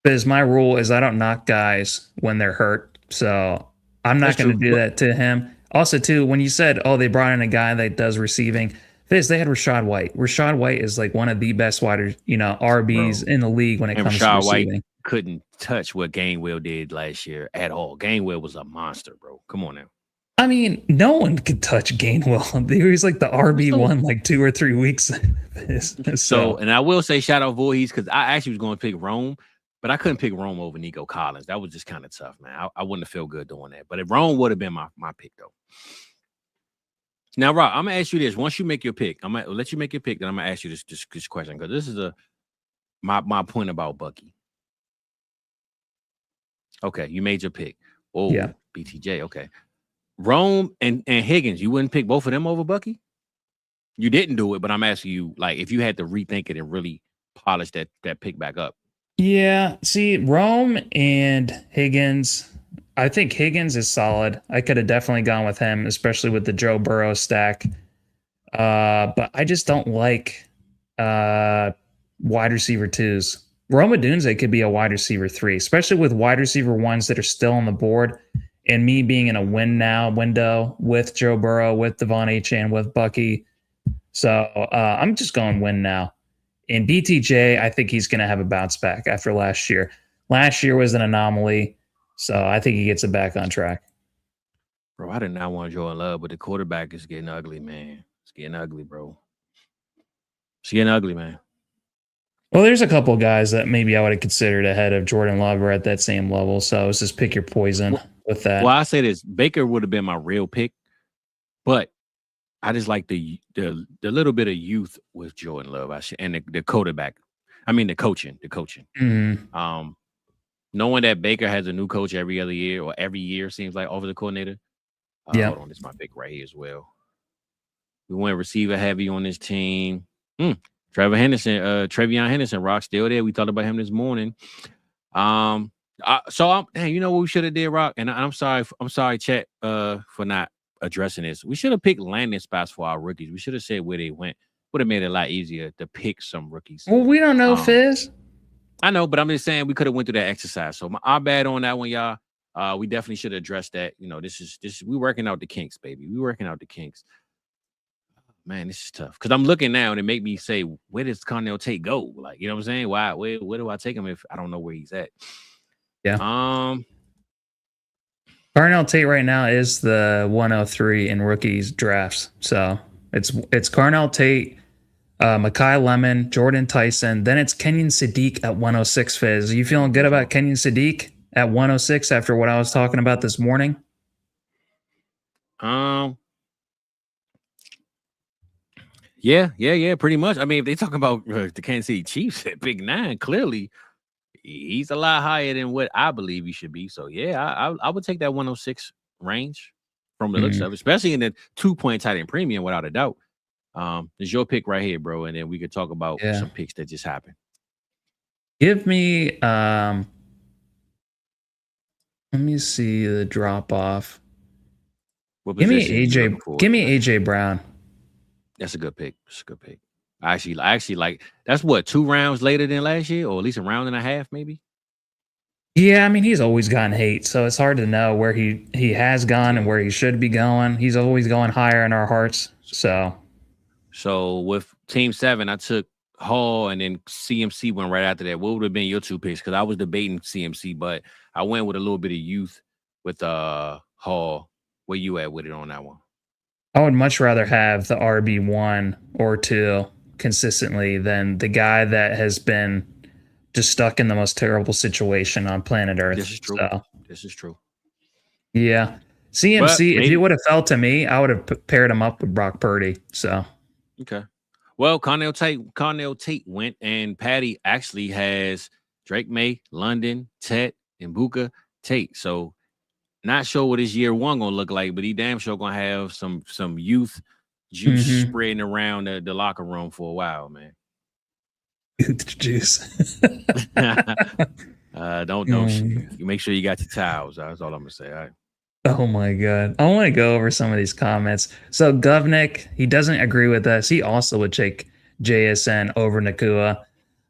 Because my rule is I don't knock guys when they're hurt. So I'm not going to do that to him. Also, too, when you said, they brought in a guy that does receiving, they had Rashad White. Rashad White is like one of the best RBs in the league when it comes to receiving. White couldn't touch what Gainwell did last year at all. Gainwell was a monster, bro. Come on now. I mean, no one could touch Gainwell. He was like the RB1 like 2 or 3 weeks. So, and I will say shout out Voorhees because I actually was going to pick Rome, but I couldn't pick Rome over Nico Collins. That was just kind of tough, man. I wouldn't have felt good doing that. But if Rome would have been my pick, though. Now, Rob, I'm going to ask you this. Once you make your pick, I'm going to let you make your pick, then I'm going to ask you this question because this is my point about Bucky. Okay, you made your pick. Oh, yeah. BTJ, okay. Rome and Higgins, you wouldn't pick both of them over Bucky? You didn't do it, but I'm asking you, like, if you had to rethink it and really polish that pick back up. Yeah, see, Rome and Higgins, I think Higgins is solid. I could have definitely gone with him, especially with the Joe Burrow stack. But I just don't like wide receiver 2s. Rome Odunze could be a wide receiver 3, especially with wide receiver 1s that are still on the board. And me being in a win now window with Joe Burrow, with Devon Achane, with Bucky. So I'm just going win now. And BTJ, I think he's going to have a bounce back after last year. Last year was an anomaly. So I think he gets it back on track. Bro, I did not want Jordan Love, but the quarterback is getting ugly, man. It's getting ugly, bro. It's getting ugly, man. Well, there's a couple of guys that maybe I would have considered ahead of Jordan Love or at that same level. So it's just pick your poison with that. Well, I say this. Baker would have been my real pick, but I just like the little bit of youth with Jordan Love and the quarterback. I mean, the coaching. Mm-hmm. Knowing that Baker has a new coach every other year or every year seems like over the coordinator. Hold on, this is my pick right here as well. We went receiver heavy on this team. Trevion Henderson, Rock, still there. We thought about him this morning. You know what we should have did, Rock? And I'm sorry, Chet, for not addressing this. We should have picked landing spots for our rookies. We should have said where they went. Would have made it a lot easier to pick some rookies. Well, we don't know, Fizz. I know, but I'm just saying we could have went through that exercise. So our bad on that one, y'all. We definitely should address that. You know, this is we working out the kinks, baby. We working out the kinks. Man, this is tough because I'm looking now and it make me say, where does Cornell Tate go? Like, you know what I'm saying? Why? Where do I take him if I don't know where he's at? Yeah. Cornell Tate right now is the 103 in rookies drafts. So it's Cornell Tate, Mekhi Lemon, Jordan Tyson. Then it's Kenyon Sadiq at 106. Fizz, are you feeling good about Kenyon Sadiq at 106 after what I was talking about this morning? Yeah, pretty much. I mean, if they talk about the Kansas City Chiefs at Big 9, clearly he's a lot higher than what I believe he should be. So yeah, I would take that 106 range from the looks of it, especially in the 2-point tight end premium, without a doubt. It's your pick right here, bro, and then we could talk about some picks that just happened. Give me let me see the drop off. Give me AJ Brown. That's a good pick. That's a good pick. I actually like that's what 2 rounds later than last year, or at least a round and a half, maybe. Yeah, I mean he's always gotten hate, so it's hard to know where he has gone and where he should be going. He's always going higher in our hearts. So with Team 7, I took Hall and then CMC went right after that. What would have been your 2 picks? Because I was debating CMC, but I went with a little bit of youth with Hall. Where you at with it on that one? I would much rather have the RB1 or 2 consistently than the guy that has been just stuck in the most terrible situation on planet Earth. This is true. This is true. Yeah. CMC, if he would have fell to me, I would have paired him up with Brock Purdy. So okay. Well, Cornell Tate went, and Patty actually has Drake May, London, Tet, and Buka Tate. So not sure what his year 1 gonna look like, but he damn sure gonna have some youth juice spreading around the locker room for a while, man. Youth juice. Don't you make sure you got your towels. That's all I'm gonna say. All right. Oh my God. I want to go over some of these comments. So Govnick, he doesn't agree with us. He also would take JSN over Nakua.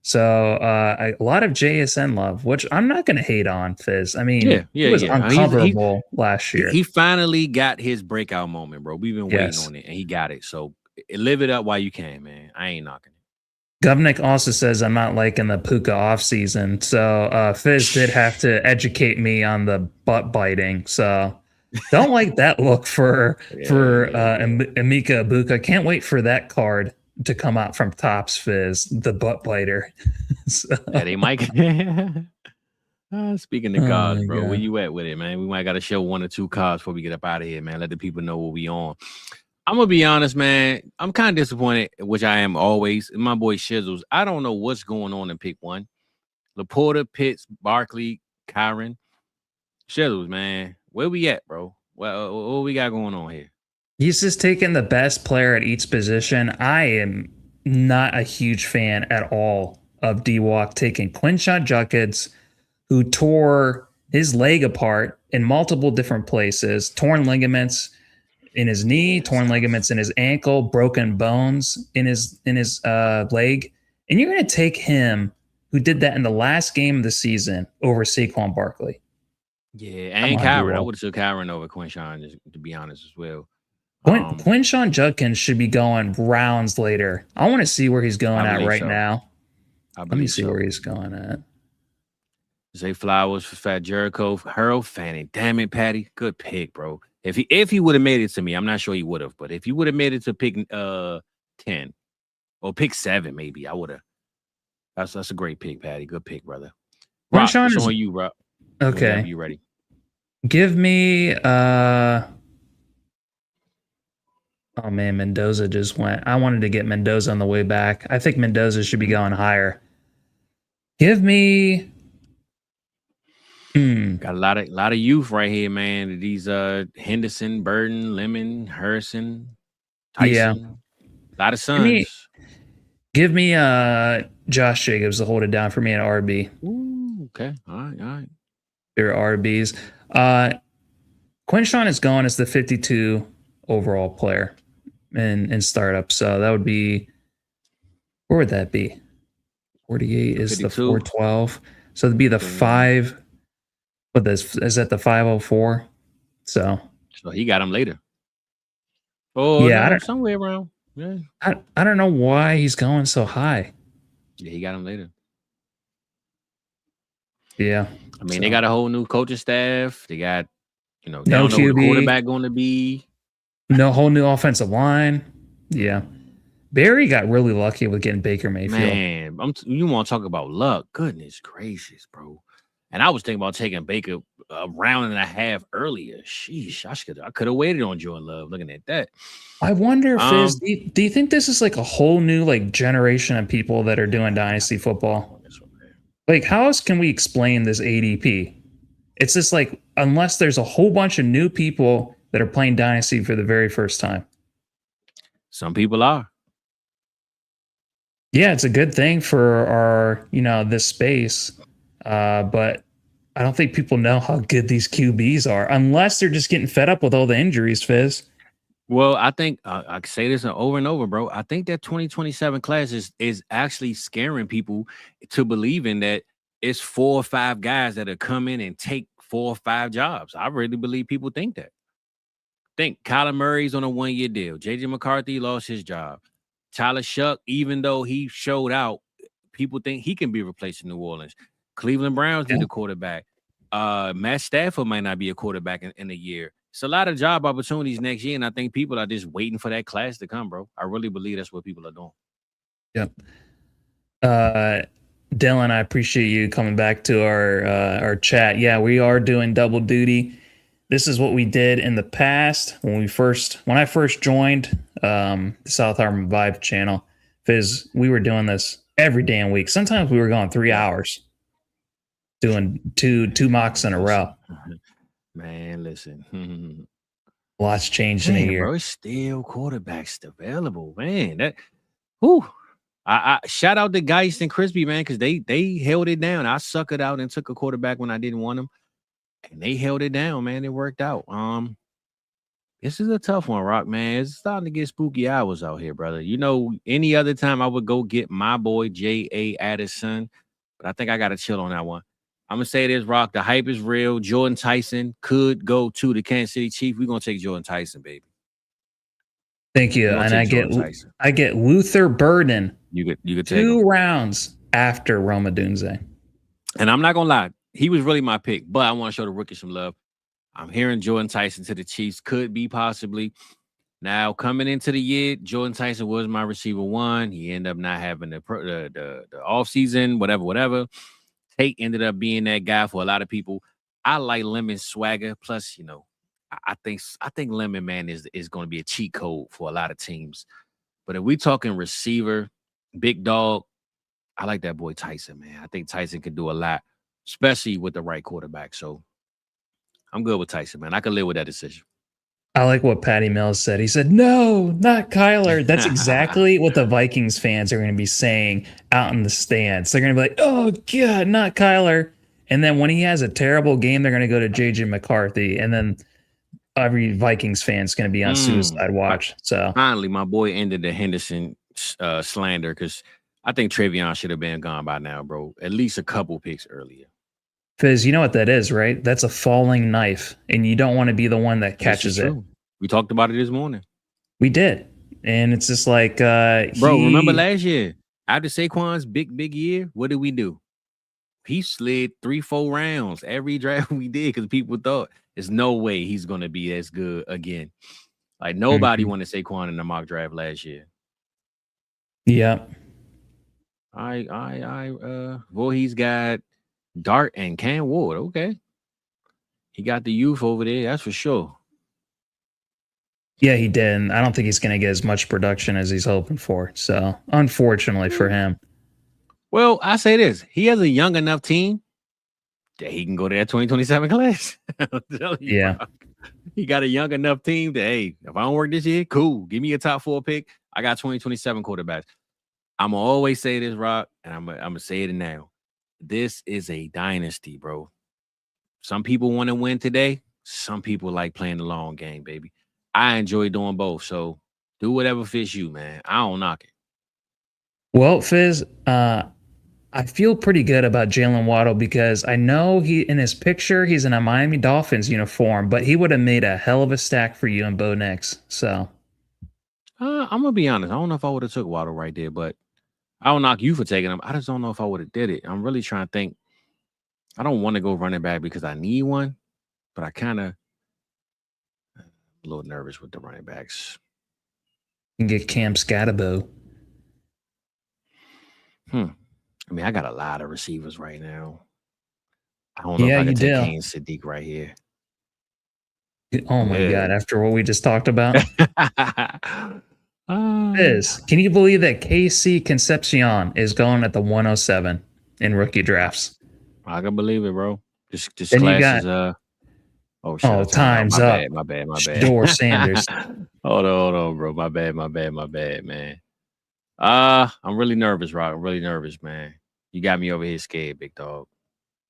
So a lot of JSN love, which I'm not going to hate on, Fizz. I mean, he was uncoverable last year. He finally got his breakout moment, bro. We've been waiting on it, and he got it. So live it up while you can, man. I ain't knocking it. Govnick also says I'm not liking the Puka offseason. So Fizz did have to educate me on the butt biting. So don't like that look for Emeka Ibuka. Can't wait for that card to come out from Topps, Fizz, the butt biter. So. Yeah, they might. Speaking of cards, bro, where you at with it, man? We might got to show 1 or 2 cards before we get up out of here, man. Let the people know what we on. I'm gonna be honest, man. I'm kind of disappointed, which I am always. My boy Shizzles. I don't know what's going on in pick 1. Laporta, Pitts, Barkley, Kyron, Shizzles, man. Where we at, bro? What we got going on here? He's just taking the best player at each position. I am not a huge fan at all of D-Walk taking Quinshon Judkins, who tore his leg apart in multiple different places, torn ligaments in his knee, torn ligaments in his ankle, broken bones in his leg. And you're going to take him, who did that in the last game of the season, over Saquon Barkley. Yeah, and Kyron. I would have took Kyron over Quinshon, to be honest, as well. Quinshon Judkins should be going rounds later. I want to see where he's going at right now. Let me see where he's going at. Zay Flowers for Fat Jericho, Harold Fanning. Damn it, Patty. Good pick, bro. If he would have made it to me, I'm not sure he would have, but if he would have made it to pick 10 or pick 7, maybe I would have. That's a great pick, Patty. Good pick, brother. Rock, it's on you, bro. Okay. You ready? Give me oh man, Mendoza just went. I wanted to get Mendoza on the way back. I think Mendoza should be going higher. Give me got a lot of youth right here, man. These Henderson, Burton, Lemon, Harrison, Tyson. Yeah. A lot of sons. Give me Josh Jacobs to hold it down for me at RB. Ooh, okay. All right. They're RBs. Quinshon is going as the 52 overall player in startup. So that would be, where would that be? 48 is the 52. 412. So it'd be the 5. But this is at the 504. So he got him later. Oh yeah, no, somewhere around. Yeah. I don't know why he's going so high. Yeah, he got him later. Yeah. I mean, they got a whole new coaching staff. They got, they no don't know QB, who the quarterback going to be. no whole new offensive line. Yeah. Barry got really lucky with getting Baker Mayfield. Man, you want to talk about luck? Goodness gracious, bro. And I was thinking about taking Baker a round and a half earlier. Sheesh, I could have waited on Jordan Love. Looking at that, I wonder if do you think this is like a whole new like generation of people that are doing dynasty football? Like, how else can we explain this ADP? It's just like, unless there's a whole bunch of new people that are playing dynasty for the very first time. Some people are. Yeah, it's a good thing for our, this space. But I don't think people know how good these QBs are unless they're just getting fed up with all the injuries, Fizz. Well, I think I say this over and over, bro. I think that 2027 class is actually scaring people to believing that it's 4 or 5 guys that are come in and take 4 or 5 jobs. I really believe people think that. Think Kyler Murray's on a 1-year deal. JJ McCarthy lost his job. Tyler Shuck, even though he showed out, people think he can be replaced in New Orleans. Cleveland Browns need a quarterback. Matt Stafford might not be a quarterback in a year. It's a lot of job opportunities next year, and I think people are just waiting for that class to come, bro. I really believe that's what people are doing. Yep. Dylan, I appreciate you coming back to our chat. Yeah, we are doing double duty. This is what we did in the past when I first joined the South Harmon Vibe channel. Because we were doing this every damn week. Sometimes we were going 3 hours doing two mocks in a row. Man, listen. Lots changed in a year. Bro, it's still quarterbacks available, man. I shout out to Geist and Crispy, man, because they held it down. I suckered out and took a quarterback when I didn't want him, and they held it down, man. It worked out. This is a tough one, Rock, man. It's starting to get spooky hours out here, brother. Any other time I would go get my boy J.A. Addison, but I think I got to chill on that one. I'm going to say this, Rock. The hype is real. Jordan Tyson could go to the Kansas City Chiefs. We're going to take Jordan Tyson, baby. Thank you. And I get Luther Burden. You could take 2 rounds after Rome Odunze. And I'm not going to lie. He was really my pick, but I want to show the rookie some love. I'm hearing Jordan Tyson to the Chiefs. Could be possibly. Now, coming into the year, Jordan Tyson was my receiver 1. He ended up not having the offseason, whatever. Tate ended up being that guy for a lot of people. I like Lemon's swagger. Plus, I think Lemon, man, is going to be a cheat code for a lot of teams. But if we talking receiver, big dog, I like that boy Tyson, man. I think Tyson could do a lot, especially with the right quarterback. So I'm good with Tyson, man. I can live with that decision. I like what Patty Mills said. He said, "No, not Kyler." That's exactly what the Vikings fans are going to be saying out in the stands. They're going to be like, "Oh, God, not Kyler." And then when he has a terrible game, they're going to go to JJ McCarthy. And then every Vikings fan is going to be on suicide watch. So finally, my boy ended the Henderson slander because I think Travion should have been gone by now, bro. At least a couple picks earlier. Fizz, you know what that is, right? That's a falling knife, and you don't want to be the one that catches it. We talked about it this morning. We did, and it's just like, bro. Remember last year after Saquon's big year, what did we do? He slid 3-4 rounds every draft we did because people thought there's no way he's going to be as good again. Like nobody wanted Saquon in the mock draft last year. Yeah. Well, he's got Dart and Cam Ward. Okay. He got the youth over there. That's for sure. Yeah, he did. And I don't think he's going to get as much production as he's hoping for. So, unfortunately for him. Well, I say this. He has a young enough team that he can go to that 2027 class. Yeah. Bro. He got a young enough team that, hey, if I don't work this year, cool. Give me a top 4 pick. I got 2027 quarterbacks. I'm going to always say this, Rock, and I'm going to say it now. This is a dynasty, bro. Some people want to win today. Some people like playing the long game, baby. I enjoy doing both. So do whatever fits you, man. I don't knock it. Well, Fizz, I feel pretty good about Jalen Waddle because I know he in his picture he's in a Miami Dolphins uniform, but he would have made a hell of a stack for you and Bo Nix. So I'm gonna be honest. I don't know if I would have took Waddle right there, but I don't knock you for taking him. I just don't know if I would have did it. I'm really trying to think. I don't want to go running back because I need one, but I kind of a little nervous with the running backs. you can get Cam Scatterbo. I mean, I got a lot of receivers right now. I don't know if Yeah, I you can take do. Kane Sadiq right here. Oh my Yeah. God! After what we just talked about, Uh, can you believe that KC Concepcion is going at the 107 in rookie drafts? I can believe it, bro. This Then you class got is shit, oh, I timed out. time's My up. bad, my bad, my bad. Shador Sanders. hold on, bro. My bad, man. I'm really nervous, Rock. I'm really nervous, man. You got me over here scared, big dog.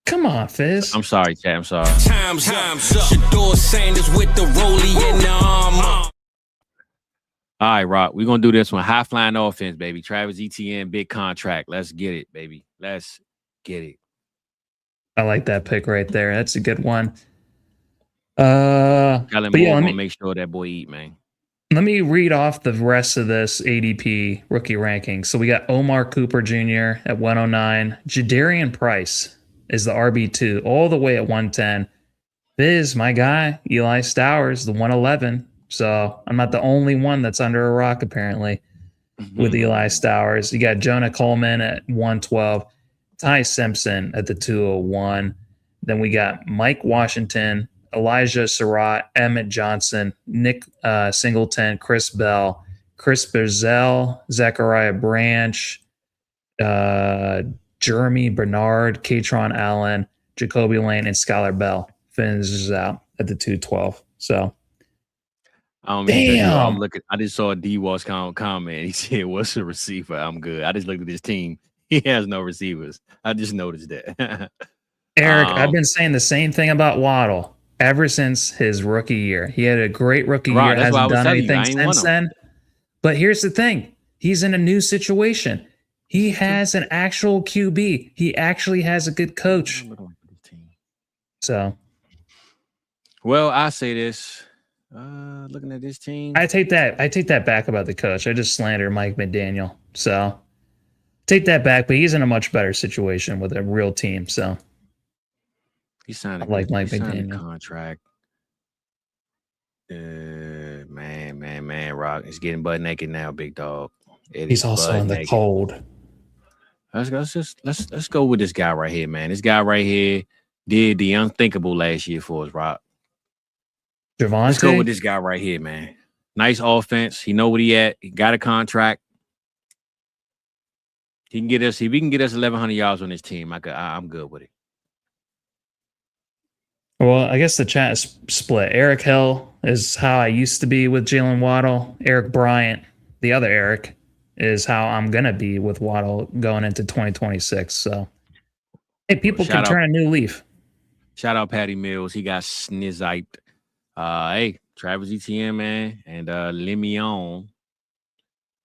Come on, Fizz. I'm sorry, chat. I'm sorry. Time's up. Shador Sanders with the rollie in the arm. All right, Rock. We're gonna do this one. High flying offense, baby. Travis Etienne, big contract. Let's get it, baby. Let's get it. I like that pick right there. That's a good one. Kellen But Moore yeah, gonna make sure that boy eat, man. let me read off the rest of this ADP rookie ranking. So we got Omar Cooper Jr. at 109. Jadarian Price is the RB2 all the way at 110. Biz, my guy, Eli Stowers, the 111. So I'm not the only one that's under a rock, apparently, with Eli Stowers. You got Jonah Coleman at 112. Ty Simpson at the 201. Then we got Mike Washington, Elijah Surratt, Emmett Johnson, Nick Singleton, Chris Bell, Chris Berzell, Zachariah Branch, Jeremy Bernard, Katron Allen, Jacoby Lane, and Skylar Bell finishes out at the 212. So, damn. I just saw a D-Walls comment. He said, "What's a receiver? I'm good." I just looked at this team. He has no receivers. I just noticed that. Eric, I've been saying the same thing about Waddle ever since his rookie year. He had a great rookie year. Hasn't done anything since then. But here's the thing. He's in a new situation. He has an actual QB. He actually has a good coach. So, well, I say this. Looking at this team, I take that back about the coach. I just slandered Mike McDaniel. So, take that back. But he's in a much better situation with a real team. So, he signed Mike McDaniel contract. Man, Rock is getting butt naked now, big dog. He's also in the cold. Let's go with this guy right here, man. This guy right here did the unthinkable last year for us, Rock. Javonte? Let's go with this guy right here, man. Nice offense. He know what he at. He got a contract. He can get us. If he can get us 1,100 yards on his team, I'm good with it. Well, I guess the chat is split. Eric Hill is how I used to be with Jalen Waddle. Eric Bryant, the other Eric, is how I'm going to be with Waddle going into 2026. So, hey, people can turn a new leaf. Shout out Patty Mills. He got snizziped. Hey, Travis Etienne, man, and Le'Veon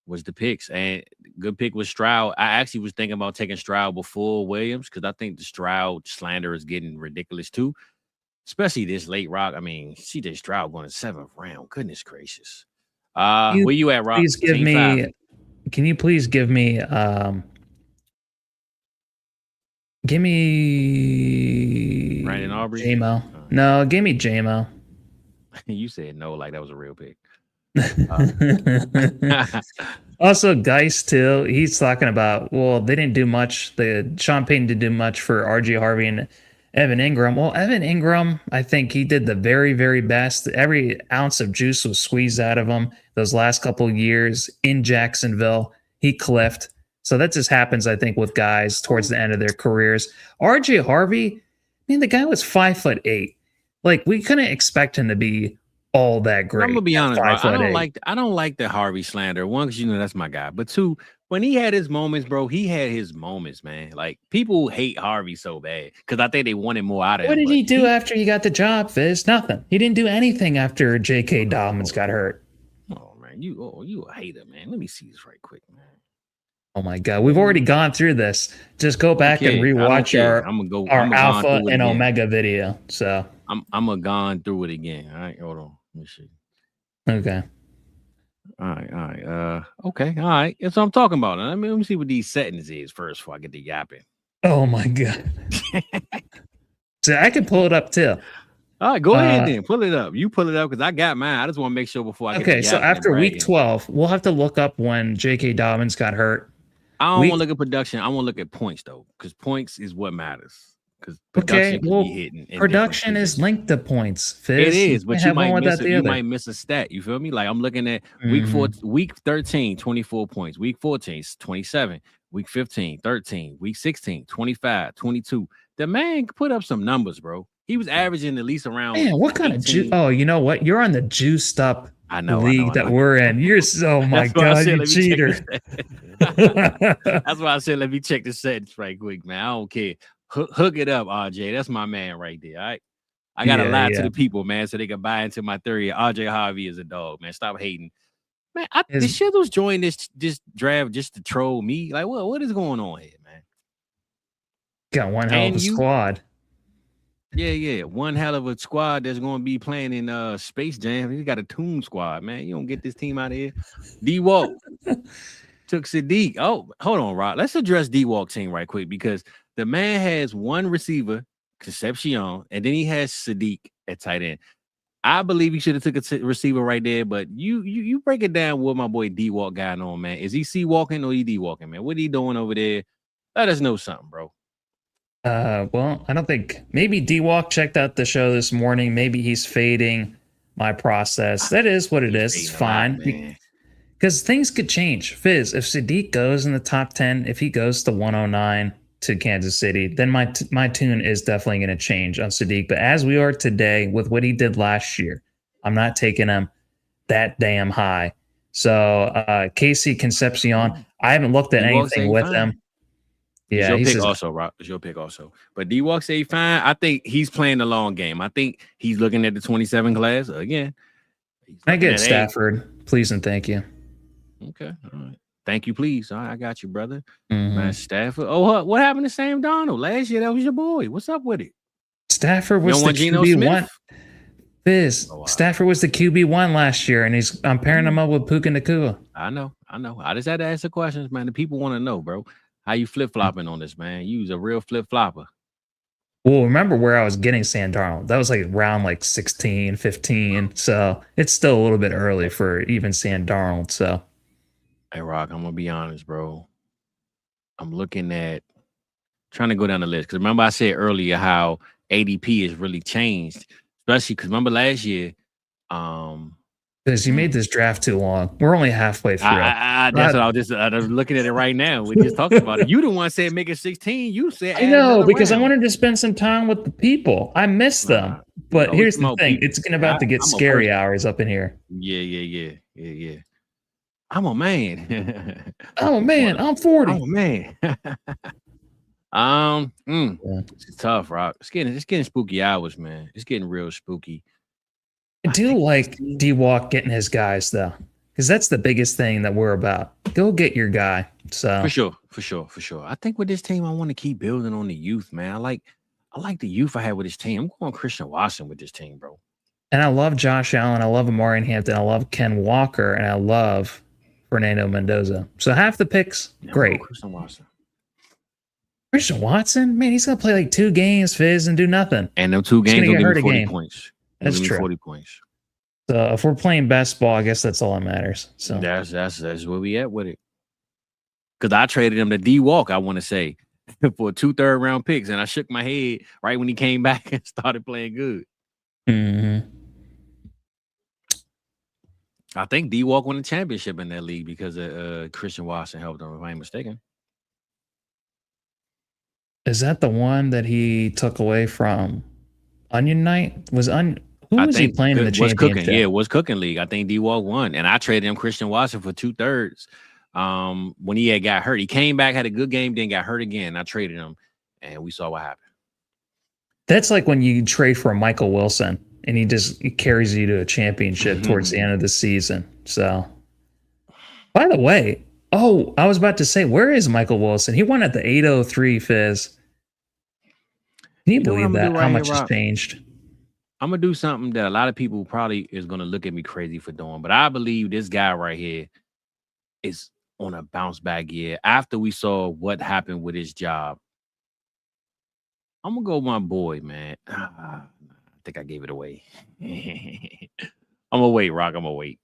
was the picks. And good pick was Stroud. I actually was thinking about taking Stroud before Williams because I think the Stroud slander is getting ridiculous too. Especially this late, Rock. I mean, CJ Stroud going to 7th round. Goodness gracious. Where you at, Rock? Please give me. Can you please give me? Give me. Brandon Aubrey. J-Mo. No, give me J-Mo. You said no, like that was a real pick. Also, Geist too. He's talking about. Well, they didn't do much. Sean Payton didn't do much for RG Harvey and Evan Ingram. Well, Evan Ingram, I think he did the very, very best. Every ounce of juice was squeezed out of him those last couple of years in Jacksonville. He cliffed. So that just happens, I think, with guys towards the end of their careers. RJ Harvey, I mean, the guy was 5'8". Like, we couldn't expect him to be all that great. I'm gonna be honest, bro. I don't like the Harvey slander. One, because that's my guy. But two, when he had his moments, bro, he had his moments, man. Like, people hate Harvey so bad because I think they wanted more out of him. What did he do after he got the job, Fizz? Nothing. He didn't do anything after J.K. Dobbins got hurt. Oh man, you a hater, man. Let me see this right quick, man. Oh my God, we've already gone through this. Just go back and rewatch our alpha and omega video. So I'm gonna gone through it again. All right, hold on. Let me see. Okay. All right. Okay. All right. That's what I'm talking about. Let me see what these settings is first before I get to yapping. Oh my God. So I can pull it up too. All right, go ahead then. Pull it up. You pull it up because I got mine. I just want to make sure before I get to yapping. Okay, so after week 12, we'll have to look up when J.K. Dobbins got hurt. I don't want to look at production. I want to look at points though, because points is what matters. Because production can be hitting. Production is linked to points. Fizz. It is, but you might miss a stat. You feel me? Like I'm looking at week 13, 24 points. Week 14, 27. Week 15, 13. Week 16, 25, 22. The man put up some numbers, bro. He was averaging at least around. Man, what kind 18. Oh, you know what? You're on the juiced up league that we're in. You're so, my God, you cheater. That's why I said, let me check the settings right quick, man. I don't care. Hook it up, RJ. That's my man right there. All right. I got to lie to the people, man, so they can buy into my theory. RJ Harvey is a dog, man. Stop hating. Man, the Shizzles joined this draft just to troll me. Like, what is going on here, man? Got one hell of a squad. Yeah. One hell of a squad that's going to be playing in Space Jam. He's got a Toon squad, man. You don't get this team out of here. D-Walk took Sadiq. Oh, hold on, Rob. Let's address D-Walk team right quick because the man has one receiver, Concepcion, and then he has Sadiq at tight end. I believe he should have took a receiver right there, but you break it down what my boy D-Walk got on, man. Is he C-walking or he D-walking, man? What he doing over there? Let us know something, bro. Well, I don't think maybe D-Walk checked out the show this morning. Maybe he's fading my process. That is what it is. It's fine. Because things could change. Fizz, if Sadiq goes in the top 10, if he goes to 109 to Kansas City, then my tune is definitely going to change on Sadiq. But as we are today with what he did last year, I'm not taking him that damn high. So Casey Concepcion, I haven't looked at anything with him. Yeah, it's your pick also, Rob. It's your pick also. But D-Walk say fine. I think he's playing the long game. I think he's looking at the 27 class again. I get Stafford, please and thank you. Okay, all right. Thank you, please. All right, I got you, brother. Man, Stafford. Oh, what happened to Sam Darnold? Last year, that was your boy. What's up with it? Stafford was the QB1. Fizz, Stafford was the QB1 last year, and I'm pairing him up with Puka Nacua. I know. I just had to ask the questions, man. The people want to know, bro. How you flip-flopping on this, man? You was a real flip-flopper. Well, remember where I was getting Sam Darnold. That was like around 16, 15. So it's still a little bit early for even Sam Darnold. So, hey, Rock, I'm going to be honest, bro. I'm looking at trying to go down the list. Because remember I said earlier how ADP has really changed. Especially because remember last year, because you made this draft too long. We're only halfway through. That's what I was looking at it right now. We just talked about it. You the one said make it 16. You said I know because I wanted to spend some time with the people. I miss them. But here's the thing: it's about to get scary hours up in here. Yeah. I'm a man. I'm 40. I'm a man. It's tough, Rock. It's getting spooky hours, man. It's getting real spooky. I do like D-Walk getting his guys though, because that's the biggest thing that we're about. Go get your guy. So for sure. I think with this team, I want to keep building on the youth, man. I like the youth I had with this team. I'm going Christian Watson with this team, bro. And I love Josh Allen. I love Amari Hampton. I love Ken Walker, and I love Fernando Mendoza. So half the picks, great. Christian Watson, man, he's gonna play like 2 games, Fizz, and do nothing. And them 2 games will give me 40 points. That's true. 40 points. So if we're playing best ball, I guess that's all that matters. So that's where we at with it. Because I traded him to D-Walk, I want to say, for 2 third-round picks, and I shook my head right when he came back and started playing good. Mm-hmm. I think D-Walk won the championship in that league because Christian Watson helped him, if I ain't mistaken. Is that the one that he took away from Onion Night? Who was he playing in the championship? It was Cooking League. I think D-Walk won. And I traded him Christian Watson for 2/3 when he had got hurt. He came back, had a good game, then got hurt again. I traded him, and we saw what happened. That's like when you trade for a Michael Wilson, and he carries you to a championship towards the end of the season. So, by the way, Oh, I was about to say, where is Michael Wilson? He won at the 803, Fizz. Can you know what believe I'm gonna that? do How right here, much has Rob? changed? I'm gonna do something that a lot of people probably is gonna look at me crazy for doing, but I believe this guy right here is on a bounce back year. After we saw what happened with his job, I'm gonna go with my boy, man. I think I gave it away. I'm gonna wait, Rock. I'm gonna wait.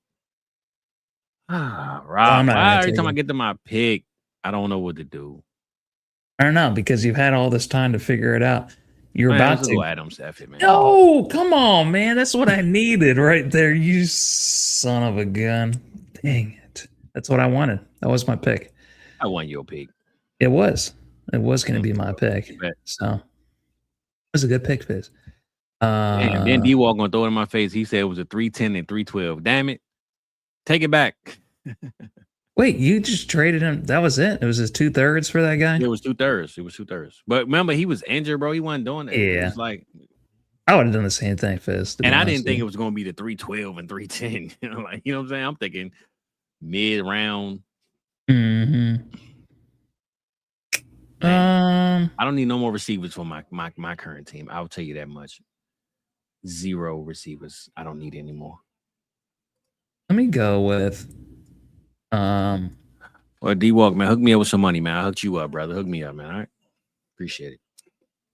I'm Rock. not Why gonna every take time I him. get to my pick, I don't know what to do? I don't know, because you've had all this time to figure it out. You're Man, about let's to. go Adams F it, man. No, come on, man. That's what I needed right there. You son of a gun. Dang it. That's what I wanted. That was my pick. I won your pick. It was. It was going to be my Well, pick. you bet. So it was a good pick, Fizz. Damn, then D Walk gonna throw it in my face. He said it was a 310 and 312. Damn it. Take it back. Wait, you just traded him. That was it? It was his 2/3 for that guy? It was 2/3. It was 2/3. But remember, he was injured, bro. He wasn't doing that. It Yeah. was like, I would have done the same thing, Fizz. and I didn't think it was gonna be the 312 and 310. You know, like, you know what I'm saying? I'm thinking mid round. Mm-hmm. I don't need no more receivers for my current team. I'll tell you that much. 0 receivers. I don't need anymore. Let me go with Well, D Walk, man, hook me up with some money, man. I hooked you up, brother. Hook me up, man. All right. Appreciate it.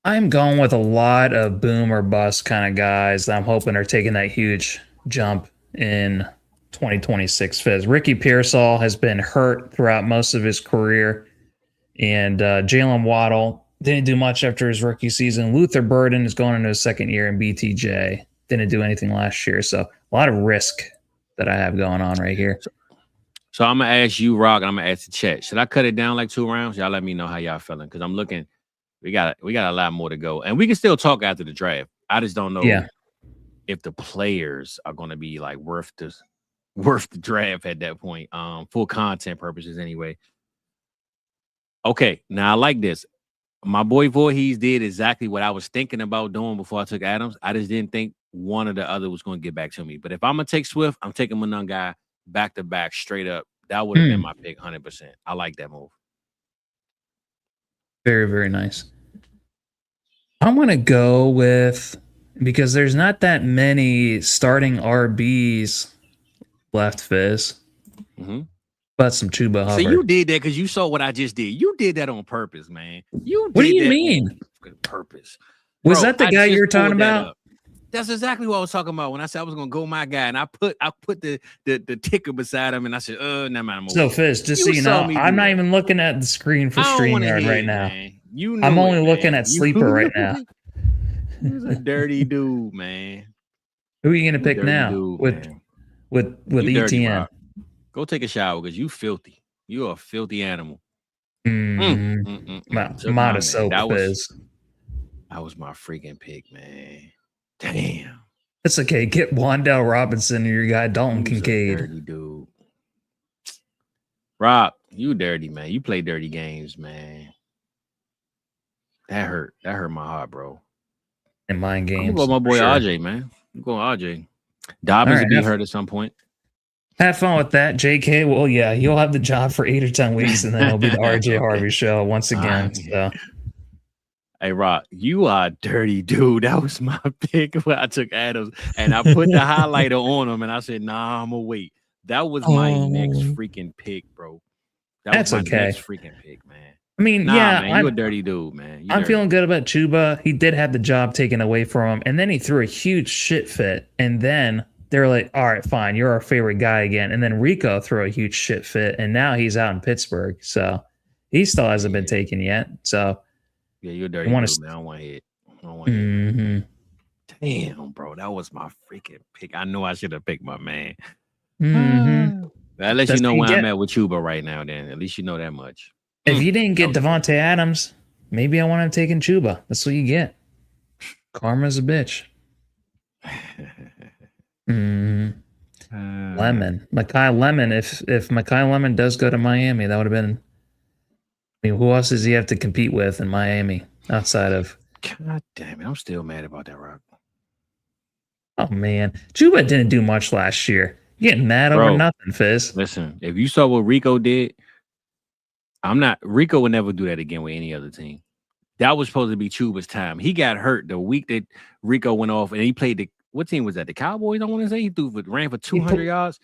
I'm going with a lot of boom or bust kind of guys that I'm hoping are taking that huge jump in 2026. Fizz. Ricky Pearsall has been hurt throughout most of his career, and Jalen Waddle didn't do much after his rookie season. Luther Burden is going into his second year in BTJ. Didn't do anything last year, so a lot of risk that I have going on right here. So I'm gonna ask you, Rock, and I'm gonna ask the chat. Should I cut it down like 2 rounds? Y'all let me know how y'all feeling, because I'm looking. We got a lot more to go, and we can still talk after the draft. I just don't know if the players are going to be like worth the draft at that point. For content purposes, anyway. Okay, now I like this. My boy Voorhees did exactly what I was thinking about doing before I took Adams. I just didn't think one or the other was going to get back to me. But if I'm gonna take Swift, I'm taking Monungai back to back, straight up. That would have been my pick, 100%. I like that move. Very, very nice. I'm going to go with, because there's not that many starting RBs left, Fizz. Mm-hmm. But some Chuba Hubbard. So you did that because you saw what I just did. You did that on purpose, man. You did what do you that mean? on purpose. Was Bro, that the guy you were talking about? That's exactly what I was talking about when I said I was gonna go my guy, and I put the ticker beside him, and I said, never mind. So Fizz, just so you know, I'm not even looking at the screen for StreamYard right now. You I'm only looking at Sleeper right now. He's a dirty dude, man. Who are you gonna pick now? Dude, with dirty, ETN? Go take a shower because you filthy. You are a filthy animal. Mata soap, Fizz. That was my freaking pick, man. Damn. It's okay. Get Wandale Robinson and your guy Dalton Kincaid. Dirty dude. Rob, you dirty, man. You play dirty games, man. That hurt. That hurt my heart, bro. In mind games. I'm gonna go my boy RJ, man. I'm going RJ. Dobbins will be hurt at some point. Have fun with that, JK. Well, yeah, you'll have the job for 8 or 10 weeks, and then it'll be the RJ Harvey show once again. So. Hey, Rock, you are a dirty dude. That was my pick when I took Adams, and I put the highlighter on him, and I said, nah, I'm going to wait. That was my next freaking pick, bro. That's was my okay. next freaking pick, man. I mean, man, you're a dirty dude, man. I'm feeling good about Chuba. He did have the job taken away from him, and then he threw a huge shit fit, and then they're like, all right, fine, you're our favorite guy again. And then Rico threw a huge shit fit, and now he's out in Pittsburgh, so he still hasn't been taken yet. So yeah, you're dirty, dude, man. I don't want to hit. Hit. Damn, bro, that was my freaking pick. I know I should have picked my man. At least you know where I'm at with Chuba right now. Then at least you know that much. If you didn't get Devontae Adams, maybe I want him taking Chuba. That's what you get. Karma's a bitch. Lemon. Makai Lemon. If Makai Lemon does go to Miami, that would have been. I mean, who else does he have to compete with in Miami outside of? God damn it! I'm still mad about that, Rock. Oh man, Chuba didn't do much last year. You getting mad over nothing, Fizz? Listen, if you saw what Rico did, Rico would never do that again with any other team. That was supposed to be Chuba's time. He got hurt the week that Rico went off, and he played what team was that? The Cowboys, I want to say. He ran for 200 yards.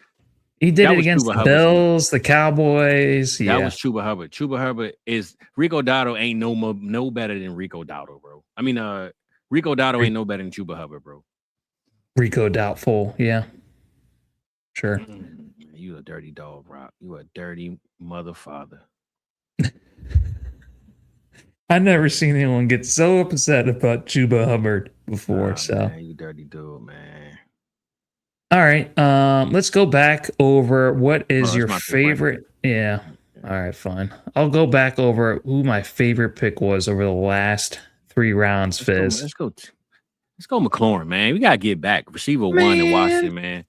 He did it against the Bills, the Cowboys. Yeah. That was Chuba Hubbard. Chuba Hubbard is Rico Dotto ain't no better than Rico Dotto, bro. I mean, Rico Dotto ain't no better than Chuba Hubbard, bro. Rico doubtful, yeah. Sure. You a dirty dog, Rock. You a dirty mother father. I've never seen anyone get so upset about Chuba Hubbard before. Man, you dirty dude, man. All right. Let's go back over what is your favorite. Yeah. All right, fine. I'll go back over who my favorite pick was over the last 3 rounds, Fizz. Let's go McLaurin, man. We gotta get back. Receiver 1 in Washington, man.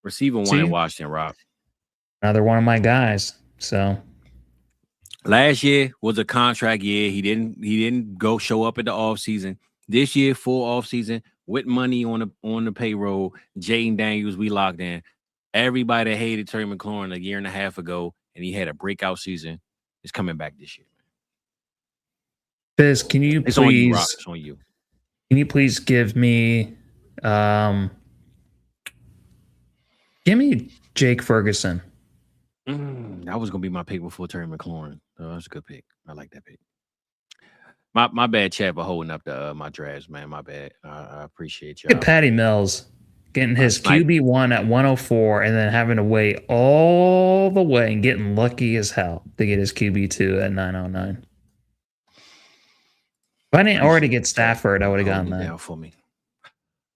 Receiver 1 in Washington, Rock. Another one of my guys. So last year was a contract year. He didn't go show up at the offseason. This year, full offseason with money on the payroll. Jaden Daniels, we locked in. Everybody hated Terry McLaurin a year and a half ago, and he had a breakout season. It's coming back this year. Fizz, can you it's please? On you, Rock. It's on you. Can you please give me Jake Ferguson? That was gonna be my pick before Terry McLaurin. That's a good pick. I like that pick. My bad, Chad, for holding up my drafts, man. My bad. I appreciate y'all. Look at Patty Mills getting his QB1 at 104 and then having to wait all the way and getting lucky as hell to get his QB2 at 909. If I didn't already get Stafford, I would have gotten that. Down for me.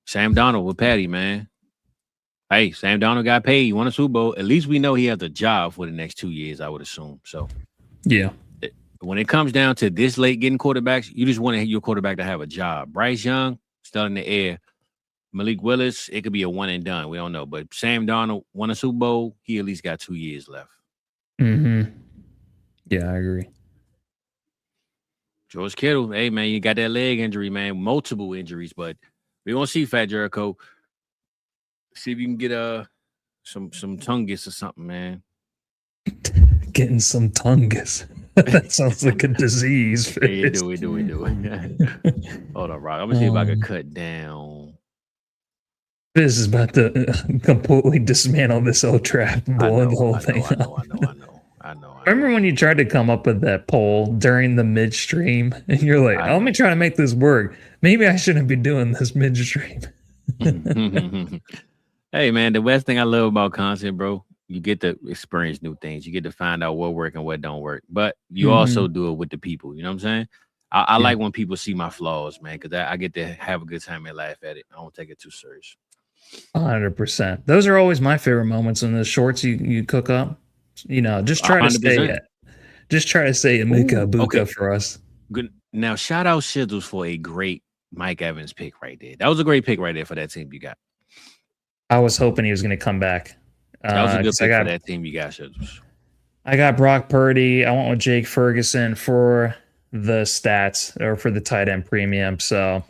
Sam Darnold with Patty, man. Hey, Sam Darnold got paid. You won a Super Bowl. At least we know he has a job for the next 2 years, I would assume. So, yeah. When it comes down to this late getting quarterbacks, you just want your quarterback to have a job. Bryce Young, still in the air. Malik Willis, it could be a one and done. We don't know. But Sam Darnold won a Super Bowl. He at least got 2 years left. Mm-hmm. Yeah, I agree. George Kittle, hey, man, you got that leg injury, man. Multiple injuries, but we're going to see Fat Jericho. See if you can get some tungus or something, man. Getting some tungus. That sounds like a disease. Yeah, we do. Hold on, Rock. I'm going to see if I can cut down. This is about to completely dismantle this old trap and blow the whole thing up. I know. Remember when you tried to come up with that poll during the midstream and you're like, let me try to make this work. Maybe I shouldn't be doing this midstream. Hey, man, the best thing I love about content, bro, you get to experience new things. You get to find out what works and what don't work. But you also do it with the people. You know what I'm saying? I like when people see my flaws, man, because I get to have a good time and laugh at it. I don't take it too serious. 100%. Those are always my favorite moments in the shorts you cook up. You know, just try 100%. To say it. Just try to say Amika Buka for us. Good. Now, shout out Shizzles for a great Mike Evans pick right there. That was a great pick right there for that team you got. I was hoping he was going to come back. That was a good pick for that team you got, Shizzles. I got Brock Purdy. I went with Jake Ferguson for the stats or for the tight end premium. So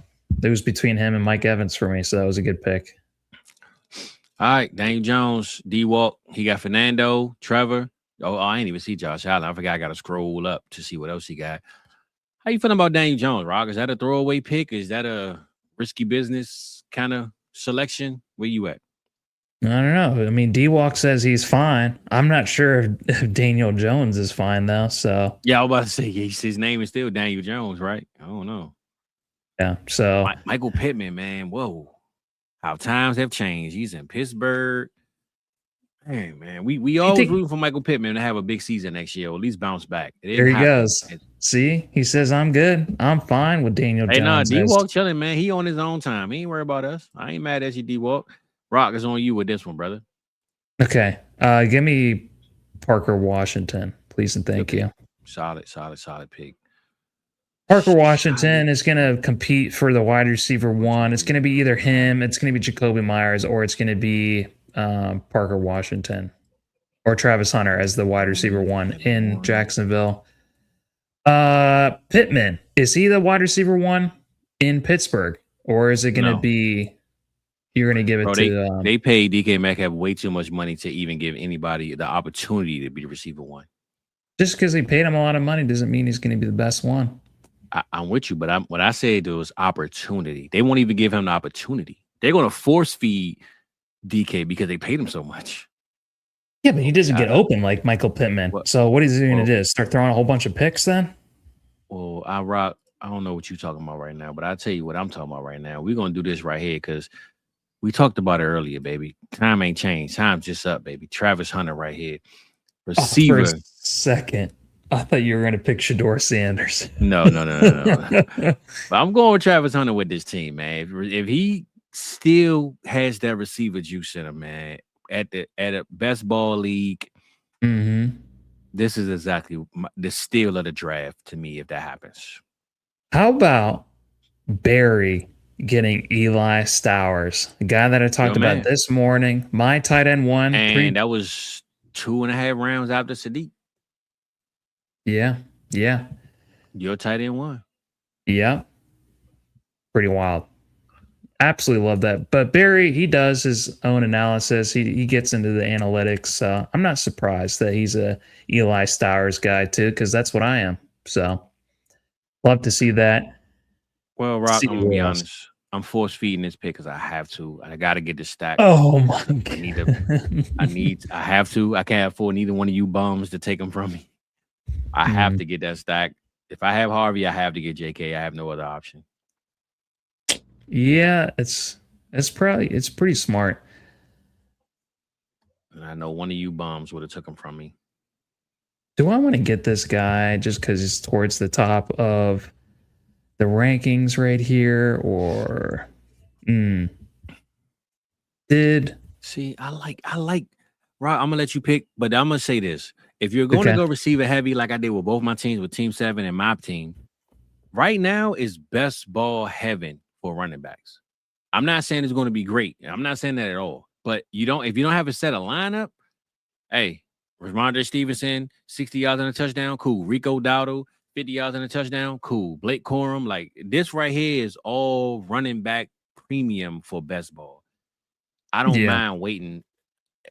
it was between him and Mike Evans for me. So that was a good pick. All right, Daniel Jones, D-Walk. He got Fernando, Trevor. Oh, I ain't even see Josh Allen. I forgot I got to scroll up to see what else he got. How you feeling about Daniel Jones, Rock? Is that a throwaway pick? Is that a risky business kind of selection? Where you at? I don't know. I mean, D-Walk says he's fine. I'm not sure if Daniel Jones is fine, though. So yeah, I was about to say his name is still Daniel Jones, right? I don't know. Yeah, so Michael Pittman, man. Whoa. How times have changed. He's in Pittsburgh. Hey, man, we always root for Michael Pittman to have a big season next year, or at least bounce back. There he goes. See, he says, I'm good. I'm fine with Daniel Jones. Hey, D-Walk chilling, man. He on his own time. He ain't worried about us. I ain't mad at you, D-Walk. Rock is on you with this one, brother. Okay. Give me Parker Washington, please and thank you. Solid pick. Parker Washington is going to compete for the wide receiver 1. It's going to be either him, it's going to be Jacoby Myers, or it's going to be Parker Washington or Travis Hunter as the wide receiver 1 in Jacksonville. Pittman, is he the wide receiver 1 in Pittsburgh, or is it going to be you're going to give it to they paid DK Metcalf way too much money to even give anybody the opportunity to be the receiver 1. Just because he paid him a lot of money doesn't mean he's going to be the best one. I'm with you, but what I said there was opportunity. They won't even give him the opportunity. They're going to force feed DK because they paid him so much. Yeah, but he doesn't get open like Michael Pittman. Well, so what is he going to do? Start throwing a whole bunch of picks then? Well, I don't know what you're talking about right now, but I'll tell you what I'm talking about right now. We're going to do this right here because we talked about it earlier, baby. Time ain't changed. Time's just up, baby. Travis Hunter right here. Receiver. For a second, I thought you were going to pick Shador Sanders. No. But I'm going with Travis Hunter with this team, man. If he still has that receiver juice in him, man, at a best ball league, this is exactly the steal of the draft to me if that happens. How about Barry getting Eli Stowers, the guy that I talked about this morning, my tight end one. And that was 2.5 rounds after Sadiq. Yeah. Your tight end one. Yeah. Pretty wild. Absolutely love that. But Barry, he does his own analysis. He gets into the analytics. I'm not surprised that he's a Eli Stowers guy too, because that's what I am. So love to see that. Well, Rock, I'm gonna be honest. I'm force feeding this pick because I have to. I got to get the stack. Oh my God. I have to. I can't afford neither one of you bums to take them from me. I have to get that stack. If I have Harvey, I have to get JK. I have no other option. Yeah, it's pretty smart. And I know one of you bums would have took him from me. Do I want to get this guy just because he's towards the top of the rankings right here, or I like Rob, I'm gonna let you pick, but I'm gonna say this. If you're going to go receiver heavy like I did with both my teams, with Team 7 and my team, right now is best ball heaven for running backs. I'm not saying it's going to be great. I'm not saying that at all. But if you don't have a set of lineup, hey, Ramondre Stevenson, 60 yards and a touchdown, cool. Rico Dowdle, 50 yards and a touchdown, cool. Blake Corum, like this right here is all running back premium for best ball. I don't mind waiting.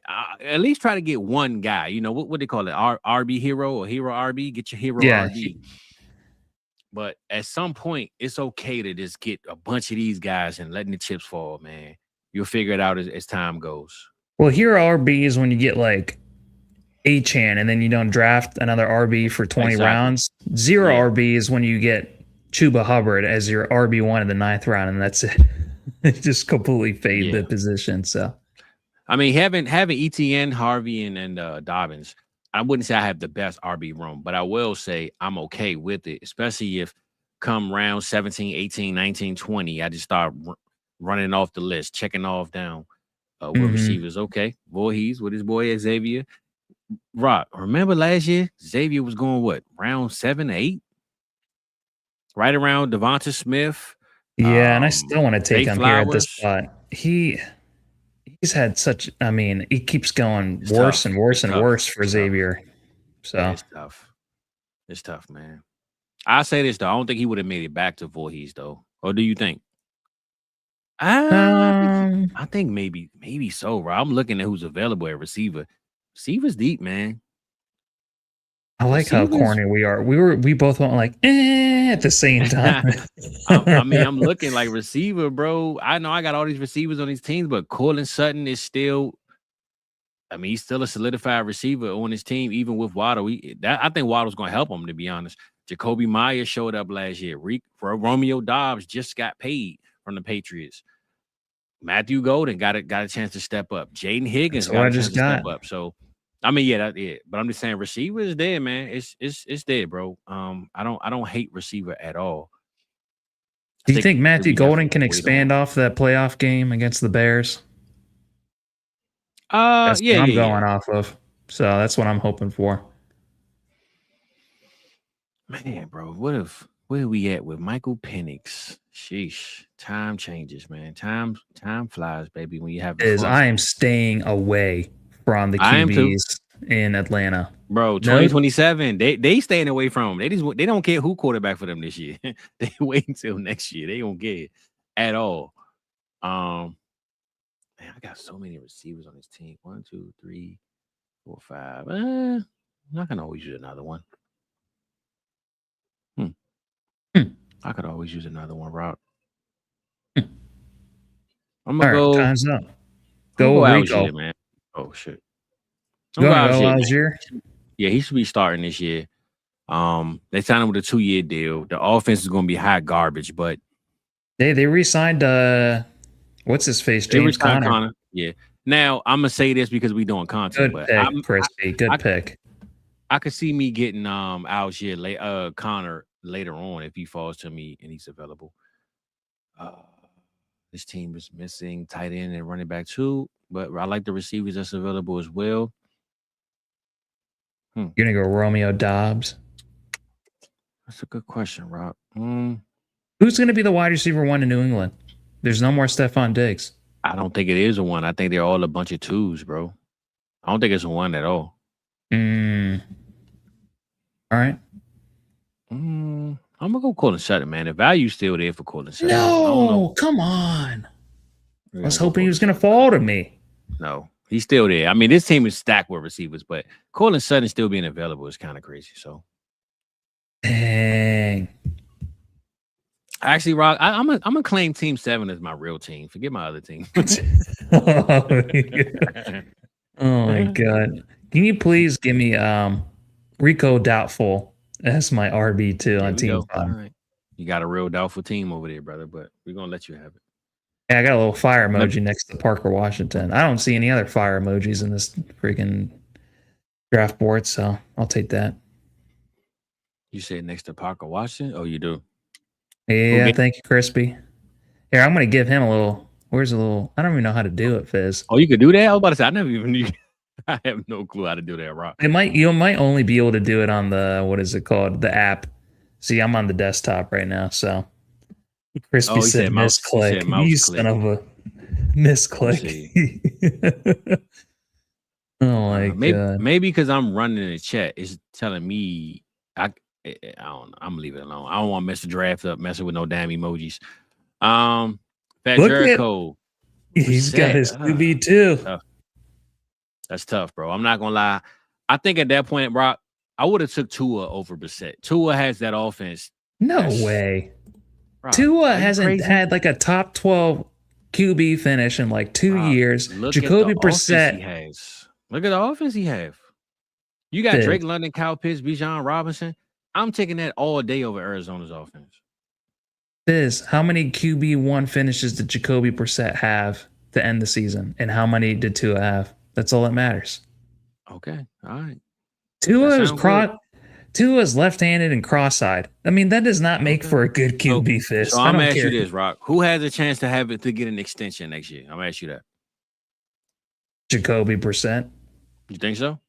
At least try to get one guy. You know what they call it? RB hero or hero RB. Get your hero RB. But at some point, it's okay to just get a bunch of these guys and letting the chips fall, man. You'll figure it out as time goes. Well, hero RB is when you get like Achane and then you don't draft another RB for 20 rounds. Zero RB is when you get Chuba Hubbard as your RB1 in the 9th round, and that's it. It just completely fade the position. So, I mean, having ETN, Harvey, and Dobbins, I wouldn't say I have the best RB room, but I will say I'm okay with it, especially if come round 17, 18, 19, 20, I just start running off the list, checking off down with receivers. Okay, Voorhees with his boy Xavier. Rock, remember last year, Xavier was going what, round 7, 8? Right around Devonta Smith. Yeah, and I still want to take him here at this spot. He's had such, I mean, he keeps going worse and worse and worse for Xavier. So it's tough. It's tough, man. I say this though, I don't think he would have made it back to Voorhees though. Or do you think? I think maybe so, bro. I'm looking at who's available at receiver. Receiver's deep, man. I like how corny we are. We both went like at the same time. I mean, I'm looking like receiver, bro. I know I got all these receivers on these teams, but Cortland Sutton is still. I mean, he's still a solidified receiver on his team, even with Waddle. I think Waddle's going to help him, to be honest. Jacoby Myers showed up last year. Romeo Dobbs just got paid from the Patriots. Matthew Golden got a chance to step up. Jaden Higgins got a chance to step up. So, I mean, that's it. But I'm just saying, receiver is dead, man. It's dead, bro. I don't hate receiver at all. Do you think Matthew Golden can expand off that playoff game against the Bears? That's what I'm going off of. So that's what I'm hoping for. Man, bro, where are we at with Michael Penix? Sheesh. Time changes, man. Time flies, baby, when you have I am staying away from the QBs in Atlanta. Bro, 2027, they staying away from them. They don't care who quarterback for them this year. They wait until next year. They don't care at all. Man, I got so many receivers on this team. 1, 2, 3, 4, 5. I can always use another one. Hmm. I could always use another one, Rob. Hmm. I'm All gonna right, go. time's up. I'm Go gonna go Rico. Algier, man. Oh shit. I'm Going gonna to go go Algier, man. Algier? Yeah, he should be starting this year. They signed him with a 2-year deal. The offense is gonna be hot garbage, but They re-signed what's his face? they James retired Conner. Connor. Yeah. Now I'm gonna say this because we doing content, Good but pick, Crispy. Good I pick. I could see me getting Algier Connor later on if he falls to me and he's available. This team is missing tight end and running back too, but I like the receivers that's available as well. You're gonna go Romeo Dobbs. That's a good question, Rob. Who's gonna be the wide receiver one in New England? There's no more Stephon Diggs. I don't think it is a one. I think they're all a bunch of twos, bro. I don't think it's a one at all. All right. I'm gonna go Colin Sutton, man. The value's still there for Colin Sutton. No, come on. I was hoping he was gonna fall to me. No, he's still there. I mean, this team is stacked with receivers, but Colin Sutton still being available is kind of crazy. So, dang. actually, Rock, I'm gonna claim Team 7 as my real team. Forget my other team. Oh my god! Can you please give me Rico Doubtful as my RB2 on Team 5? Right. You got a real doubtful team over there, brother, but we're gonna let you have it. Yeah, I got a little fire emoji next to Parker Washington. I don't see any other fire emojis in this freaking draft board, so I'll take that. You said next to Parker Washington? Oh, you do? Yeah, thank you, Crispy. Here, I'm going to give him a little. Where's a little? I don't even know how to do it, Fizz. Oh, you could do that? I was about to say, I never even knew. I have no clue how to do that, Rock. You might only be able to do it on the, what is it called? The app. See, I'm on the desktop right now, so. Crispy said misclick. You son of a misclick. Oh my god. Maybe because I'm running the chat, it's telling me I don't know. I'm gonna leave it alone. I don't want to mess the draft up, messing with no damn emojis. Fat Jericho. He's got his QB too. That's tough, bro. I'm not gonna lie. I think at that point, Brock, I would have took Tua over Brissett. Tua has that offense. No way. Bro, Tua hasn't had like a top 12 QB finish in like 2 years. Jacoby Brissett. Look at the offense he have. You got Drake London, Kyle Pitts, Bijan Robinson. I'm taking that all day over Arizona's offense. How many QB1 finishes did Jacoby Brissett have to end the season? And how many did Tua have? That's all that matters. Okay. All right. Tua's left-handed and cross-eyed. I mean, that does not make for a good QB fist. So I'm gonna ask you this, Rock. Who has a chance to get an extension next year? I'm gonna ask you that. Jacoby Brissett. You think so?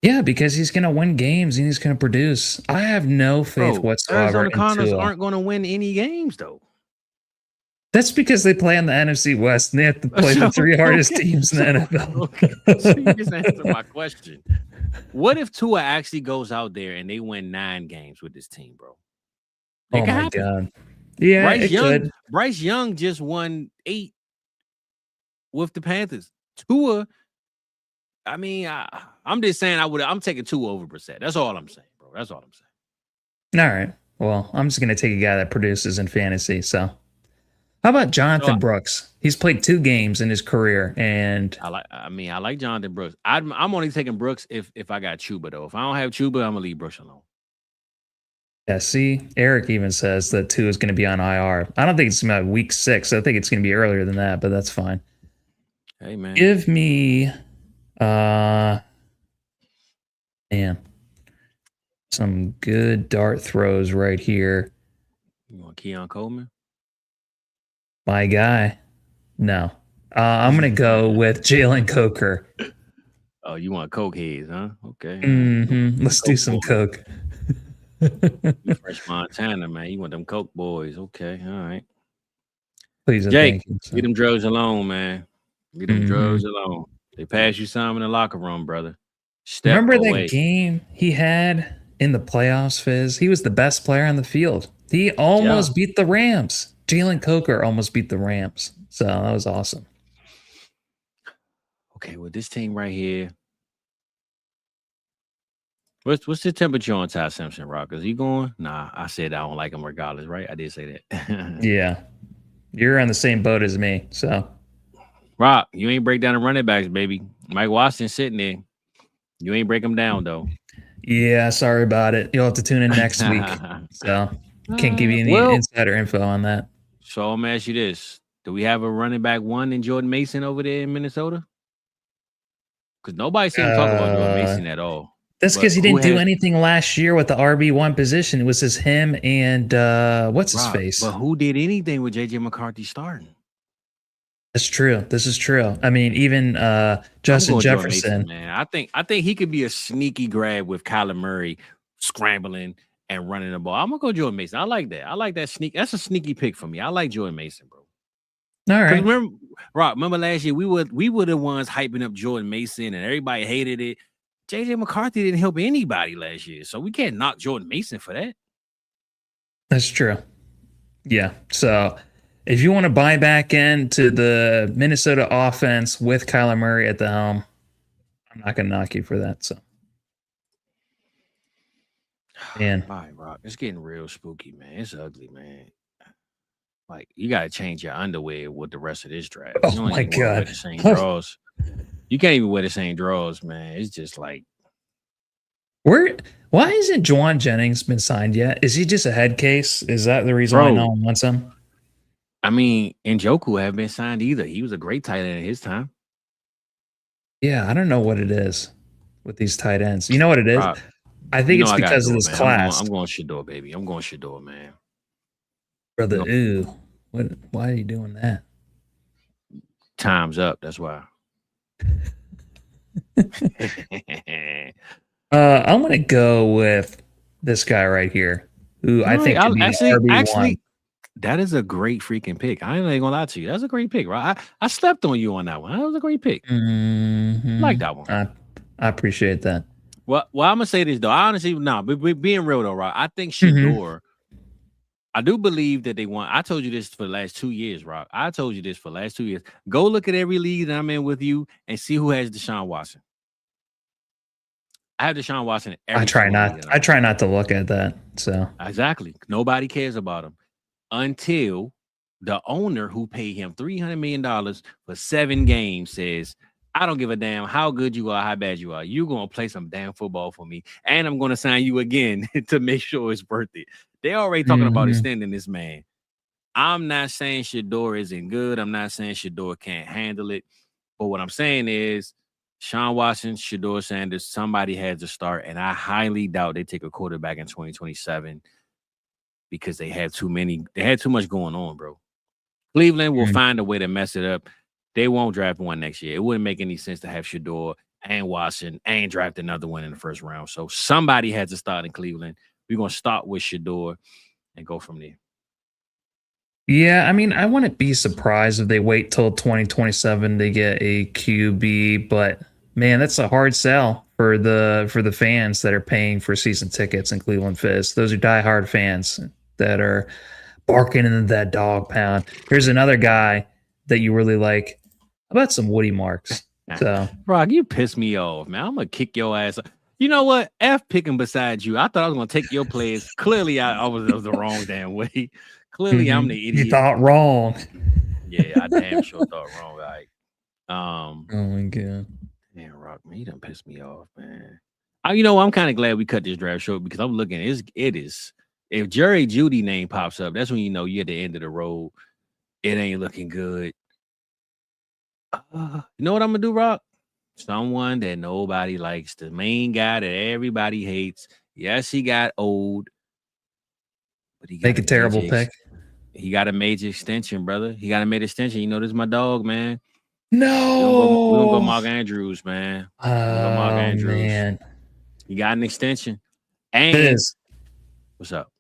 Yeah, because he's gonna win games and he's gonna produce. I have no faith whatsoever. Arizona Cardinals aren't gonna win any games though. That's because they play on the NFC West and they have to play the 3 hardest teams in the NFL. So you just answered my question. What if Tua actually goes out there and they win 9 games with this team, bro? Oh my god! Yeah, Bryce Young just won 8 with the Panthers. Tua, I mean, I'm just saying I'm taking Tua over Brissett. That's all I'm saying, bro. That's all I'm saying. All right. Well, I'm just gonna take a guy that produces in fantasy. So, how about Jonathan Brooks? He's played 2 games in his career, and I like Jonathan Brooks. I'm only taking Brooks if I got Chuba though. If I don't have Chuba, I'm gonna leave Brooks alone. Yeah, see, Eric even says that Tua is going to be on IR. I don't think it's going to be week 6. I think it's going to be earlier than that, but that's fine. Hey man, give me, some good dart throws right here. You want Keon Coleman? My guy. No. I'm going to go with Jalen Coker. Oh, you want Coke heads, huh? Okay. Mm-hmm. Let's do some Coke. You Fresh Montana, man. You want them Coke boys. Okay. All right. Please, Jake, leave them drugs alone, man. Leave them drugs alone. They pass you some in the locker room, brother. Remember that game he had in the playoffs, Fizz? He was the best player on the field. He almost beat the Rams. Jalen Coker almost beat the Rams. So that was awesome. Okay, with this team right here, What's the temperature on Ty Simpson, Rock? Is he going? Nah, I said I don't like him regardless, right? I did say that. Yeah. You're on the same boat as me. So, Rock, you ain't break down the running backs, baby. Mike Watson sitting there. You ain't break him down, though. yeah, sorry about it. You'll have to tune in next week. So, can't give you any insider info on that. So, I'm going to ask you this. Do we have a running back one in Jordan Mason over there in Minnesota? Because nobody seemed to talk about Jordan Mason at all. That's because he didn't do anything last year with the RB1 position. It was just him and what's his face? But who did anything with JJ McCarthy starting? That's true. This is true. I mean, even Justin Jefferson. Mason, man. I think he could be a sneaky grab with Kyler Murray scrambling and running the ball. I'm gonna go Jordan Mason. I like that. I like that sneak. That's a sneaky pick for me. I like Jordan Mason, bro. All right. Remember last year we were the ones hyping up Jordan Mason and everybody hated it. JJ McCarthy didn't help anybody last year, so we can't knock Jordan Mason for that. That's true. Yeah. So if you want to buy back into the Minnesota offense with Kyler Murray at the helm, I'm not going to knock you for that. So, man, all right, Rock, it's getting real spooky, man. It's ugly, man. Like you got to change your underwear with the rest of this draft. Oh my God! The same draws. You can't even wear the same draws, man. It's just like why hasn't Juwan Jennings been signed yet? Is he just a head case? Is that the reason why no one wants him? I mean, Njoku haven't been signed either. He was a great tight end in his time. Yeah, I don't know what it is with these tight ends. You know what it is? I think it's because of this class. I'm going Shador, baby. I'm going Shador, man. Brother, ooh. Why are you doing that? Time's up. That's why. I'm gonna go with this guy right here, who I think could be actually, that is a great freaking pick. I ain't gonna lie to you. That's a great pick, right? I slept on you on that one. That was a great pick. Mm-hmm. I like that one. I appreciate that. Well, I'm gonna say this though. I honestly, but being real though, right? I think Shador. I do believe that they want. I told you this for the last 2 years, Rock. I told you this for the last 2 years. Go look at every league that I'm in with you and see who has Deshaun Watson. I have Deshaun Watson. I try not to look at that. So exactly, nobody cares about him until the owner who paid him $300 million for 7 games says, "I don't give a damn how good you are, how bad you are. You're gonna play some damn football for me, and I'm gonna sign you again to make sure it's worth it." They're already talking about extending this man. I'm not saying Shador isn't good. I'm not saying Shador can't handle it. But what I'm saying is Sean Watson, Shador Sanders, somebody had to start. And I highly doubt they take a quarterback in 2027 because they had too much going on, bro. Cleveland will find a way to mess it up. They won't draft one next year. It wouldn't make any sense to have Shador and Watson and draft another one in the first round. So somebody had to start in Cleveland. We're going to start with Shador and go from there. Yeah, I mean, I wouldn't be surprised if they wait till 2027 to get a QB, but man, that's a hard sell for the fans that are paying for season tickets in Cleveland Fizz. Those are diehard fans that are barking into that dog pound. Here's another guy that you really like. How about some Woody Marks? So, Rock, you piss me off, man. I'm gonna kick your ass. You know what? F picking beside you. I thought I was gonna take your players. Clearly, I was the wrong damn way. Clearly, I'm the idiot. You thought wrong. Yeah, I damn sure thought wrong. Like, oh my God. Man, Rock, man, you done pissed me off, man. I'm kind of glad we cut this draft short because I'm looking. It is. If Jerry Jeudy name pops up, that's when you know you're at the end of the road. It ain't looking good. You know what I'm gonna do, Rock? Someone that nobody likes, the main guy that everybody hates. Yes, he got old, but he got make a terrible pick. He got a major extension, brother. He got a major extension. You know, this is my dog, man. No, we're gonna go Mark Andrews, man. Oh, Mark Andrews. Man. He got an extension. And what's up?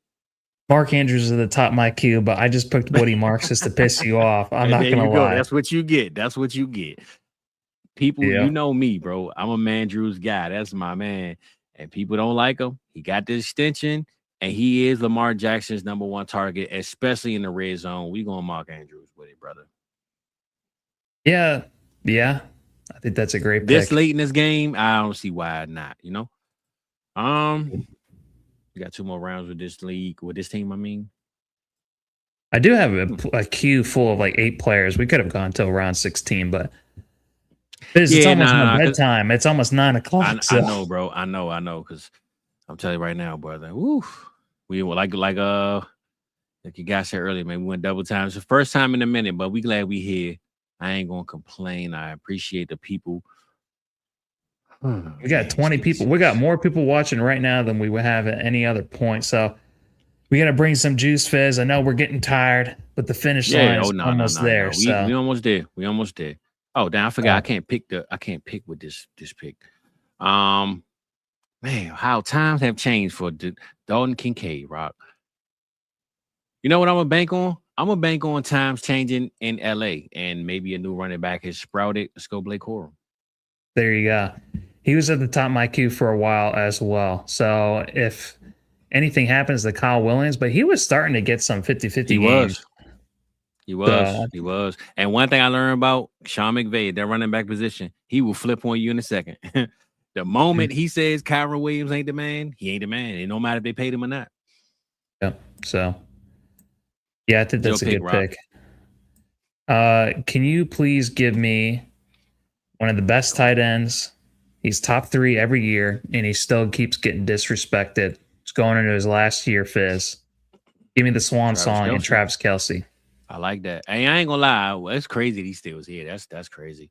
Mark Andrews is at the top of my queue, but I just picked Woody Marks just to piss you off. I'm not gonna lie. That's what you get. That's what you get. People, you know me, bro. I'm a Mandrews guy. That's my man. And people don't like him. He got the extension, and he is Lamar Jackson's number one target, especially in the red zone. We going Mark Andrews with it, brother. Yeah. I think that's a great pick. This late in this game, I don't see why not, you know? We got 2 more rounds with this league, with this team. I mean, I do have a queue full of like 8 players. We could have gone till round 16, but it's almost my bedtime. It's almost 9 o'clock. I know, bro. I know, because I'm telling you right now, brother. Woo, we were like you guys said earlier, man. We went double time. It's the first time in a minute, but we glad we here. I ain't gonna complain. I appreciate the people. We got 20 people. We got more people watching right now than we would have at any other point. So we got to bring some juice, Fizz. I know we're getting tired, but the finish line is almost there. We almost there. We almost there. Oh, damn! I forgot. I can't pick with this pick. Man, how times have changed for Dalton Kincaid, Rock. You know what I'm gonna bank on? I'm gonna bank on times changing in LA, and maybe a new running back has sprouted. Let's go, Blake Corum. There you go. He was at the top of my queue for a while as well. So if anything happens to Kyle Williams, but he was starting to get some 50-50 games. He was. And one thing I learned about Sean McVay, that running back position, he will flip on you in a second. The moment he says Kyron Williams ain't the man, he ain't the man. It no matter if they paid him or not. Yeah. So, yeah, I think that's a good pick. Can you please give me one of the best tight ends? He's top 3 every year, and he still keeps getting disrespected. It's going into his last year, Fizz. Give me the swan song and Travis Kelce. I like that. Hey, I ain't gonna lie. Well, it's crazy that he still was here. That's crazy.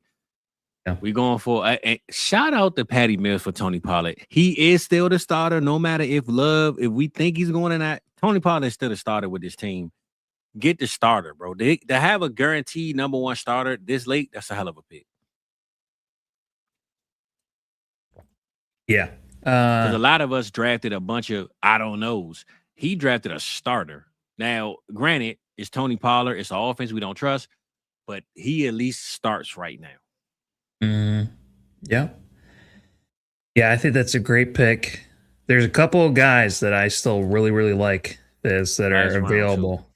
Yeah. We going for shout out to Patty Mills for Tony Pollard. He is still the starter, no matter if we think he's going or not. Tony Pollard is still the starter with this team. Get the starter, bro. To have a guaranteed number 1 starter this late, that's a hell of a pick. Yeah. Because a lot of us drafted a bunch of I don't knows. He drafted a starter. Now, granted, it's Tony Pollard. It's an offense we don't trust, but he at least starts right now. Yeah. Yeah, I think that's a great pick. There's a couple of guys that I still really, really like that are available.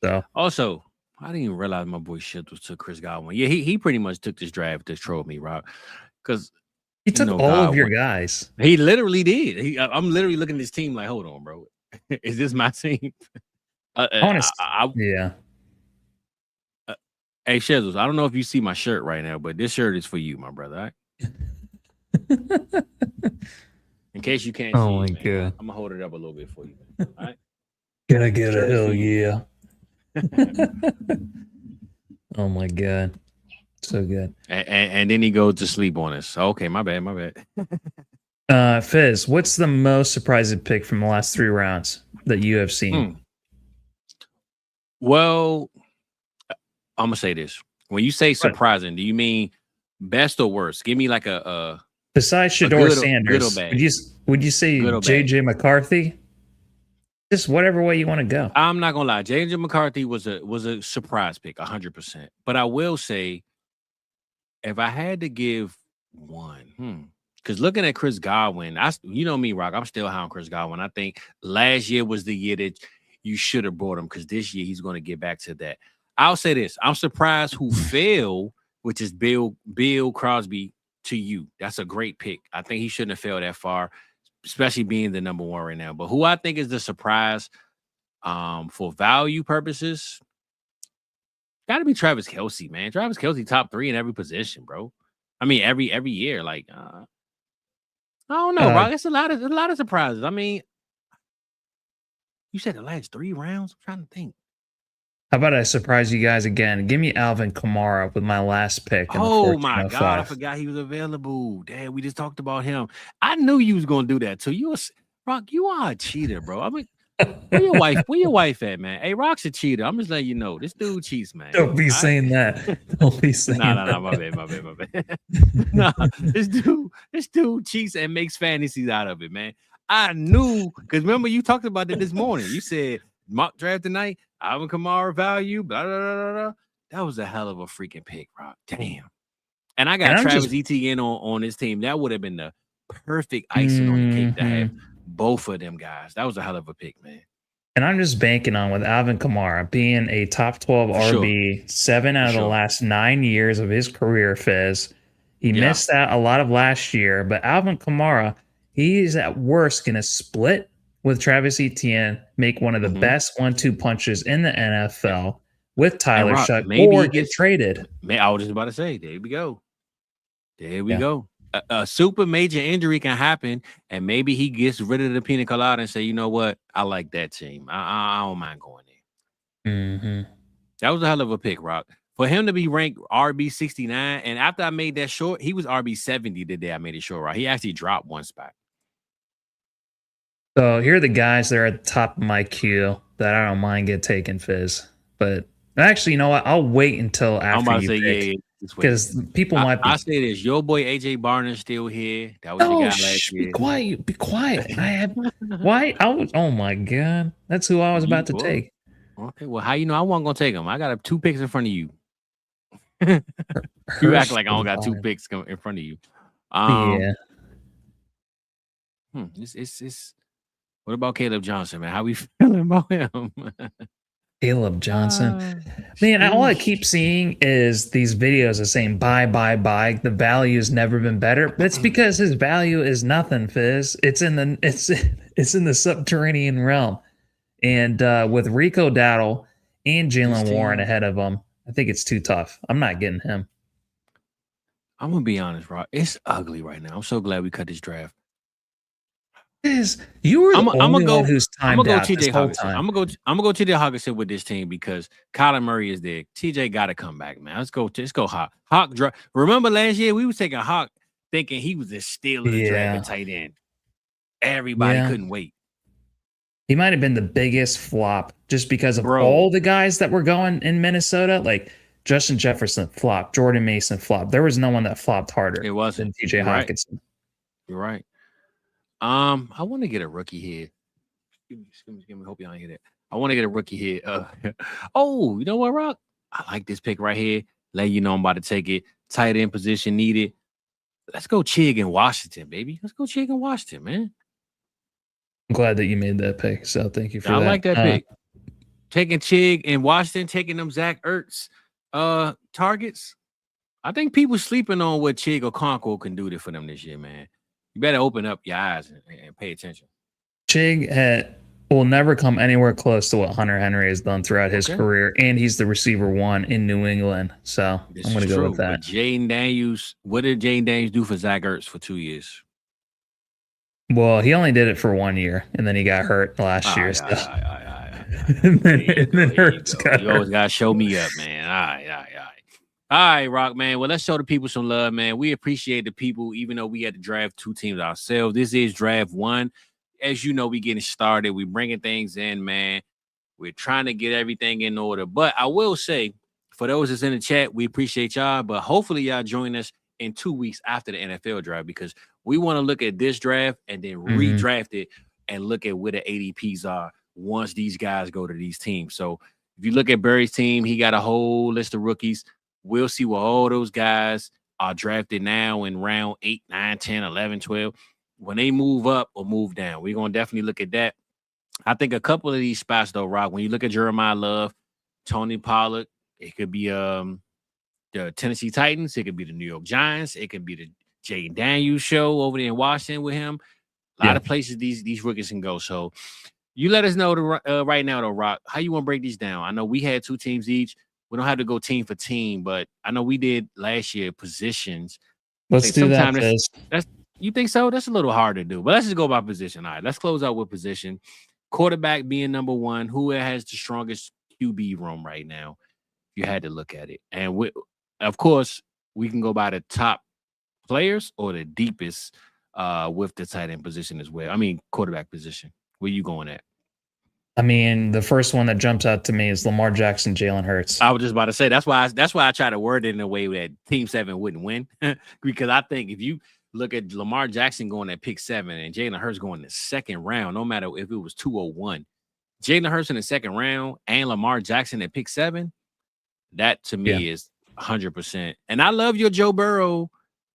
So also, I didn't even realize my boy Shields took Chris Godwin. Yeah, he pretty much took this draft to troll me, Rob. Because he took all of your guys. He literally did. I'm literally looking at this team like, hold on, bro. Is this my team? Yeah. Hey, Shizzles, I don't know if you see my shirt right now, but this shirt is for you, my brother. All right? In case you can't see my it, God. I'm going to hold it up a little bit for you. All right? Can I get a hell yeah? Oh, my God. So good. And then he goes to sleep on us. Okay, my bad. Fizz, what's the most surprising pick from the last 3 rounds that you have seen? Well, I'm going to say this. When you say surprising, do you mean best or worst? Give me like a besides Shedeur Sanders, would you say JJ McCarthy? Just whatever way you want to go. I'm not going to lie. JJ McCarthy was a surprise pick, 100%. But I will say, if I had to give one, because looking at Chris Godwin, you know me, Rock, I'm still high on Chris Godwin. I think last year was the year that you should have brought him, because this year he's going to get back to that. I'll say this. I'm surprised who fell, which is Bill Crosby, to you. That's a great pick. I think he shouldn't have fell that far, especially being the number 1 right now. But who I think is the surprise for value purposes, got to be Travis Kelce, man. Travis Kelce top 3 in every position, bro. I mean, every year. Like, I don't know, Rock. It's a lot of surprises. I mean, you said the last 3 rounds. I'm trying to think. How about I surprise you guys again? Give me Alvin Kamara with my last pick. Oh my God, I forgot he was available. Damn, we just talked about him. I knew you was gonna do that too. Rock, you are a cheater, bro. I mean, where your wife at, man? Hey, Rock's a cheater. I'm just letting you know. This dude cheats, man. Don't be saying that. Don't be saying that. No, my bad. No, this dude cheats and makes fantasies out of it, man. I knew, because remember you talked about it this morning. You said mock draft tonight, Alvin Kamara value, blah, blah, blah, blah. That was a hell of a freaking pick, Rock. Damn. And I got Travis Etienne on his team. That would have been the perfect icing on the cake to have both of them guys. That was a hell of a pick, man. And I'm just banking on with Alvin Kamara being a top 12 RB, 7 out of the last 9 years of his career, Fizz. He missed out a lot of last year, but Alvin Kamara, He's at worst going to split with Travis Etienne, make one of the best 1-2 punches in the NFL with Tyler Rock, Shuck, maybe or he get gets traded. I was just about to say, there we go. There we go. A super major injury can happen, and maybe he gets rid of the pina colada and say, you know what? I like that team. I don't mind going there. That was a hell of a pick, Rock. For him to be ranked RB 69, and after I made that short, he was RB 70 the day I made it short, right? He actually dropped one spot. So here are the guys that are at the top of my queue that I don't mind get taken, Fizz. But actually, you know what? I'll wait until after I'm about to you say, pick. Because people might be. I say this. Your boy AJ Barner's still here. That was your guy last year. Be quiet. Be quiet. I have why? Oh my god. That's who I was about to take. Okay. Well, how you know I wasn't gonna take him? I got 2 picks in front of you. You act like I don't got 2 picks in front of you. Yeah. It's what about Caleb Johnson, man? How we feeling about him? Caleb Johnson. Man, all I keep seeing is these videos of saying buy. The value has never been better. That's because his value is nothing, Fizz. It's in the subterranean realm. And with Rico Dowdle and Jalen Warren ahead of him, I think it's too tough. I'm not getting him. I'm gonna be honest, Rob. It's ugly right now. I'm so glad we cut this draft. You were the only one who's timed out this whole time. I'm gonna go TJ Hawkinson with this team because Kyler Murray is there. TJ got to come back, man. Let's go Hawk. Hawk. Remember last year we was taking Hawk thinking he was the steal of the draft at tight end. Everybody couldn't wait. He might have been the biggest flop just because of all the guys that were going in Minnesota. Like Justin Jefferson flopped, Jordan Mason flopped. There was no one that flopped harder than TJ Hawkinson. You're right. I want to get a rookie here. Excuse me. Hope y'all hear that. I want to get a rookie here. You know what, Rock? I like this pick right here. Let you know I'm about to take it. Tight end position needed. Let's go Chig in Washington, baby. Let's go Chig in Washington, man. I'm glad that you made that pick. So thank you for that. I like that pick. Taking Chig in Washington, taking them Zach Ertz targets. I think people sleeping on what Chig or Conco can do for them this year, man. You better open up your eyes and pay attention. Chig will never come anywhere close to what Hunter Henry has done throughout his career, and he's the receiver 1 in New England. So I'm going to go with that. Jaden Daniels, what did Jaden Daniels do for Zach Ertz for 2 years? Well, he only did it for 1 year, and then he got hurt last year. And then Ertz got hurt. You always got to show me up, man. All right, Rock, man. Well, let's show the people some love, man. We appreciate the people, even though we had to draft 2 teams ourselves. This is draft 1. As you know, we getting started. We bringing things in, man. We're trying to get everything in order. But I will say, for those that's in the chat, we appreciate y'all. But hopefully y'all join us in 2 weeks after the NFL draft because we want to look at this draft and then redraft it and look at where the ADPs are once these guys go to these teams. So if you look at Barry's team, he got a whole list of rookies. We'll see what all those guys are drafted now in round 8, 9, 10, 11, 12. When they move up or move down, we're going to definitely look at that. I think a couple of these spots, though, Rock, when you look at Jeremiah Love, Tony Pollard, it could be the Tennessee Titans. It could be the New York Giants. It could be the Jaden Daniels show over there in Washington with him. A lot of places these rookies can go. So you let us know right now, though, Rock, how you want to break these down. I know we had 2 teams each. We don't have to go team for team, but I know we did last year positions. Let's do that. You think so? That's a little hard to do, but let's just go by position. All right, let's close out with position. Quarterback being number 1. Who has the strongest QB room right now? You had to look at it. And of course, we can go by the top players or the deepest with the tight end position as well. I mean, quarterback position. Where you going at? I mean, the first one that jumps out to me is Lamar Jackson, Jalen Hurts. I was just about to say that's why I try to word it in a way that Team 7 wouldn't win. Because I think if you look at Lamar Jackson going at pick 7 and Jalen Hurts going in the second round, no matter if it was 201, Jalen Hurts in the second round and Lamar Jackson at pick 7, that to me is 100%. And I love your Joe Burrow